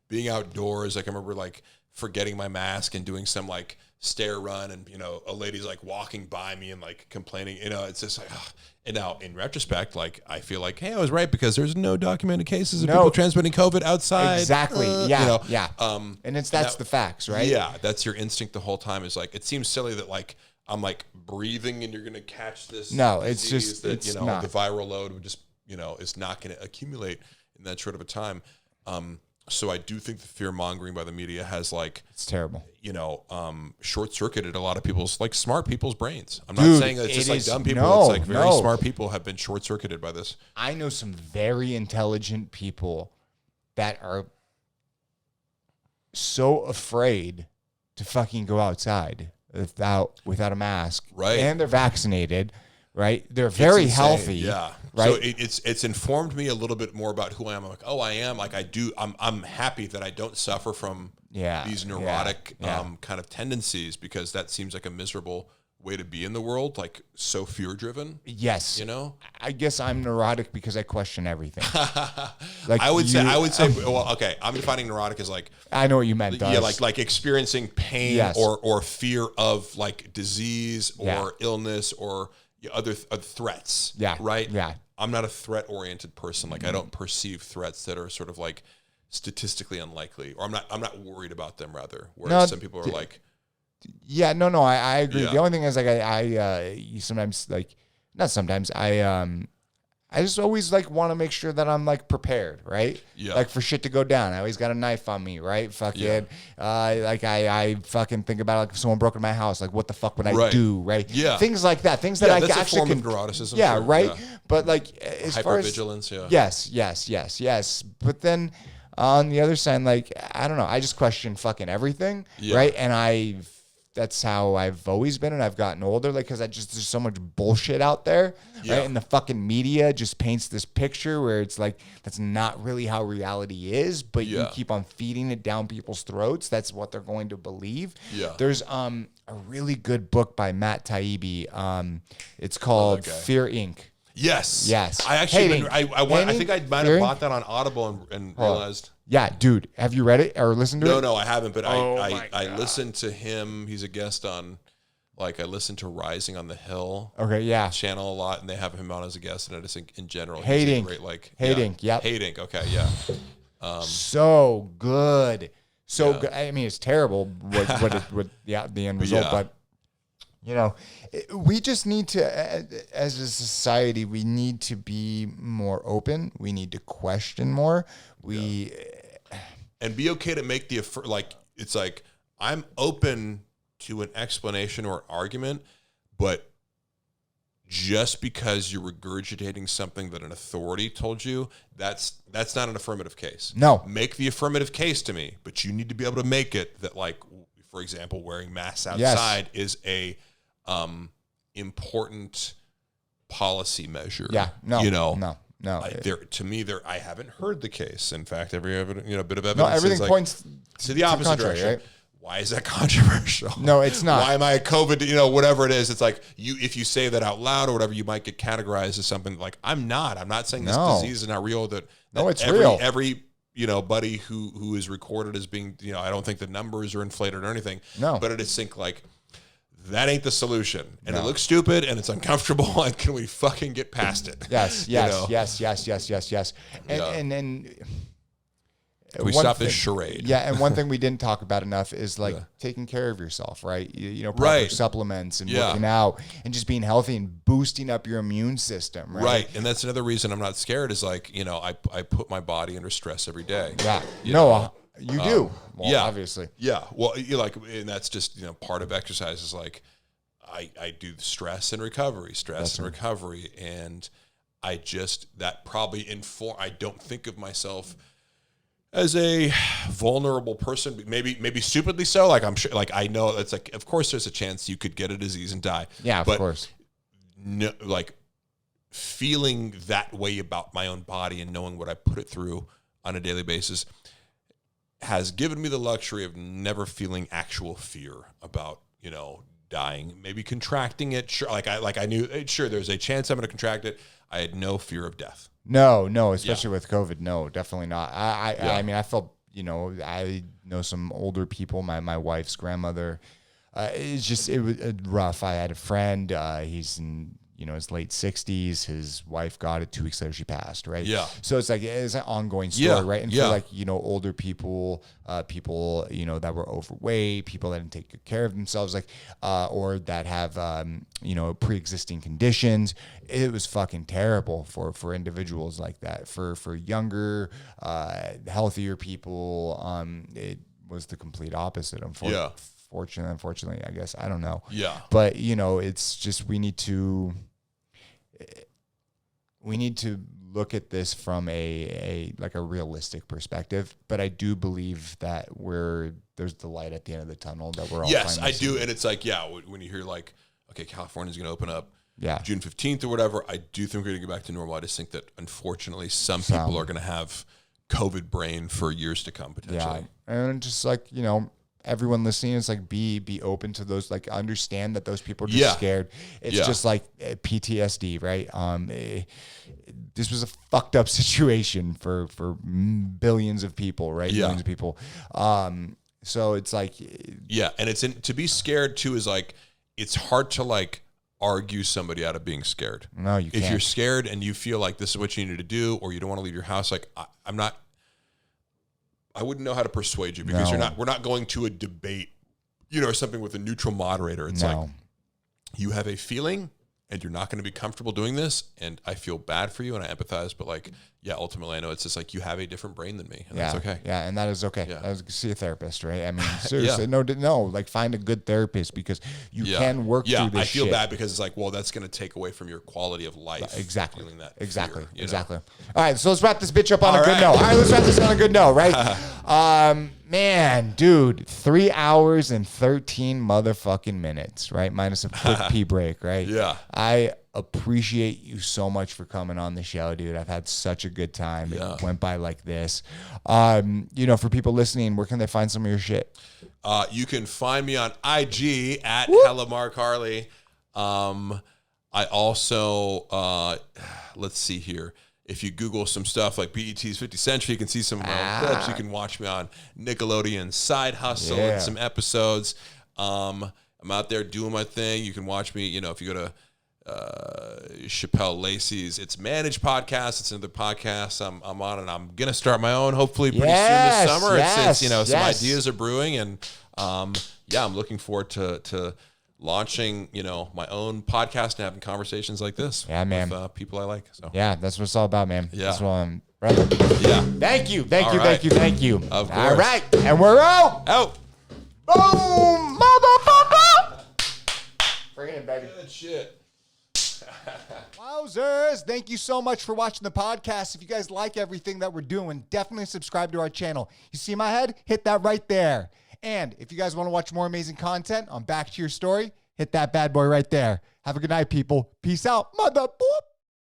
being outdoors. Like I remember like forgetting my mask and doing some like stair run, and a lady's like walking by me and like complaining. It's just like, ugh. And now in retrospect, like I feel like, hey, I was right, because there's no documented cases of people transmitting COVID outside. Exactly. Yeah. And that's the facts, right? Yeah, that's your instinct the whole time. Is like, it seems silly that like I'm like breathing and you're gonna catch this. No, it's disease just that it's not. the viral load would just is not going to accumulate in that short of a time. So I do think the fear mongering by the media has like, it's terrible. Short circuited a lot of people's, like smart people's brains. I'm not saying that it's just like dumb people. No, it's like very smart people have been short circuited by this. I know some very intelligent people that are so afraid to fucking go outside without a mask. Right. And they're vaccinated. Right. They're very healthy. Yeah. Right. So it's informed me a little bit more about who I am. I'm like, oh, I am like, I'm happy that I don't suffer from these neurotic kind of tendencies, because that seems like a miserable way to be in the world, like so fear driven. Yes. I guess I'm neurotic because I question everything. Like I would say, well, okay. I'm defining neurotic as like, I know what you meant. Yeah. Like experiencing pain or fear of like disease or illness or other threats. Yeah. Right. Yeah. I'm not a threat oriented person. Like I don't perceive threats that are sort of like statistically unlikely, or I'm not worried about them rather. Whereas some people are like, yeah, no, I agree. Yeah. The only thing is like I sometimes like, not sometimes, I just always like want to make sure that I'm like prepared, right? Yeah. Like for shit to go down. I always got a knife on me, right? Fucking, like I fucking think about like if someone broke into my house, like what the fuck would I do, right? Yeah. Things like that. Things that I that's actually a form of neuroticism. Yeah, sure. right. Yeah. But like as far as hypervigilance, yes. But then on the other side, like I don't know, I just question fucking everything, right? And that's how I've always been, and I've gotten older, like, because there's so much bullshit out there, right? And the fucking media just paints this picture where it's like, that's not really how reality is, but you keep on feeding it down people's throats. That's what they're going to believe. Yeah. There's a really good book by Matt Taibbi. It's called Fear Inc. Yes. Yes. I actually, I think I might have Inc. bought that on Audible and realized. Yeah, dude, have you read it or listened to it? No, I haven't, but I listened to him. He's a guest on, like, I listened to Rising on the Hill. Okay, yeah. Channel a lot, and they have him on as a guest, and I just think in general, Hate he's Inc. a great, like, Hate Inc. Yep. Hate Inc. Okay, yeah. So good. So good. I mean, it's terrible what the end result, but we just need to, as a society, we need to be more open. We need to question more. And be okay to make it's like, I'm open to an explanation or an argument, but just because you're regurgitating something that an authority told you, that's not an affirmative case. No. Make the affirmative case to me, but you need to be able to make it that, like, for example, wearing masks outside is a important policy measure. Yeah. No. No. I haven't heard the case. In fact, every bit of evidence. No, everything points to the opposite direction. Right? Why is that controversial? No, it's not. Why am I a COVID? Whatever it is, it's like if you say that out loud or whatever, you might get categorized as something like I'm not. I'm not saying this disease is not real. It's real. Every buddy who is recorded as being I don't think the numbers are inflated or anything. No, but I just think like, that ain't the solution, and it looks stupid, and it's uncomfortable. And can we fucking get past it? Yes. And Can we stop this charade? Yeah, and one thing we didn't talk about enough is like taking care of yourself, right? Proper supplements and working out and just being healthy and boosting up your immune system, right? Right, and that's another reation I'm not scared is like, I put my body under stress every day. Yeah, you do. Well, obviously. Yeah, well, and that's just, part of exercise is like, I do stress and recovery, and that probably I don't think of myself as a vulnerable person, maybe stupidly so. Like I'm sure, like I know it's like, of course, there's a chance you could get a disease and die. Yeah, of course. No, like feeling that way about my own body and knowing what I put it through on a daily basis has given me the luxury of never feeling actual fear about, dying, maybe contracting it. Sure, I knew, sure, there's a chance I'm going to contract it. I had no fear of death. No, especially with COVID. No, definitely not. I mean, I felt, I know some older people, my wife's grandmother. It was rough. I had a friend, he's in, his late 60s. His wife got it 2 weeks later. She passed, right? Yeah. So it's an ongoing story, right? And for older people, people, that were overweight, people that didn't take good care of themselves, or that have, pre-existing conditions. It was fucking terrible for individuals like that. For younger, healthier people, it was the complete opposite, unfortunately, I guess. I don't know. Yeah. But, it's just we need to look at this from a realistic perspective. But I do believe that there's the light at the end of the tunnel that we're all I do. And it's like, when you hear like, okay, California's going to open up June 15th or whatever, I do think we're going to get back to normal. I just think that unfortunately some people are going to have COVID brain for years to come potentially. Yeah. And just everyone listening is be open to those, understand that those people are just scared. It's just like PTSD, right? This was a fucked up situation for billions of people, right? Millions of people. So it's like, and to be scared too is like, it's hard to argue somebody out of being scared. No, you can't. If you're scared and you feel like this is what you need to do, or you don't want to leave your house, I wouldn't know how to persuade you because we're not going to a debate, or something with a neutral moderator. It's like, you have a feeling and you're not going to be comfortable doing this. And I feel bad for you and I empathize, but ultimately I know it's just like, you have a different brain than me. And that's okay. Yeah. And that is okay. Yeah. See a therapist, right? I mean, seriously, no, find a good therapist because you can work through this shit. I feel bad because it's like, well, that's going to take away from your quality of life. Exactly. Feeling that exactly. Fear, Exactly. All right. So let's wrap this bitch up on a good note. All right. Let's wrap this on a good note, right? Man, dude, 3 hours and 13 motherfucking minutes, right? Minus a quick pee break, right? Yeah. I appreciate you so much for coming on the show, dude. I've had such a good time. It went by like this. For people listening, where can they find some of your shit? You can find me on IG at Hella Mark Harley. I also, let's see here. If you Google some stuff like BET's 50 Century, you can see some of my own clips. You can watch me on Nickelodeon Side Hustle and some episodes. I'm out there doing my thing. You can watch me, if you go to Chappelle Lacey's It's Managed podcast. It's another podcast I'm on, and I'm going to start my own hopefully pretty soon this summer. It's some ideas are brewing, and I'm looking forward to launching, my own podcast and having conversations like this with people I like. So that's what it's all about, man. Yeah. That's what I'm, brother. Yeah. Thank you. Of course. All right. And we're out. Boom, motherfucker. Bring it in, baby. Good shit. Wowzers. Thank you so much for watching the podcast. If you guys like everything that we're doing, definitely subscribe to our channel. You see my head? Hit that right there. And if you guys want to watch more amazing content on Back to Your Story, hit that bad boy right there. Have a good night, people. Peace out. Mother boop.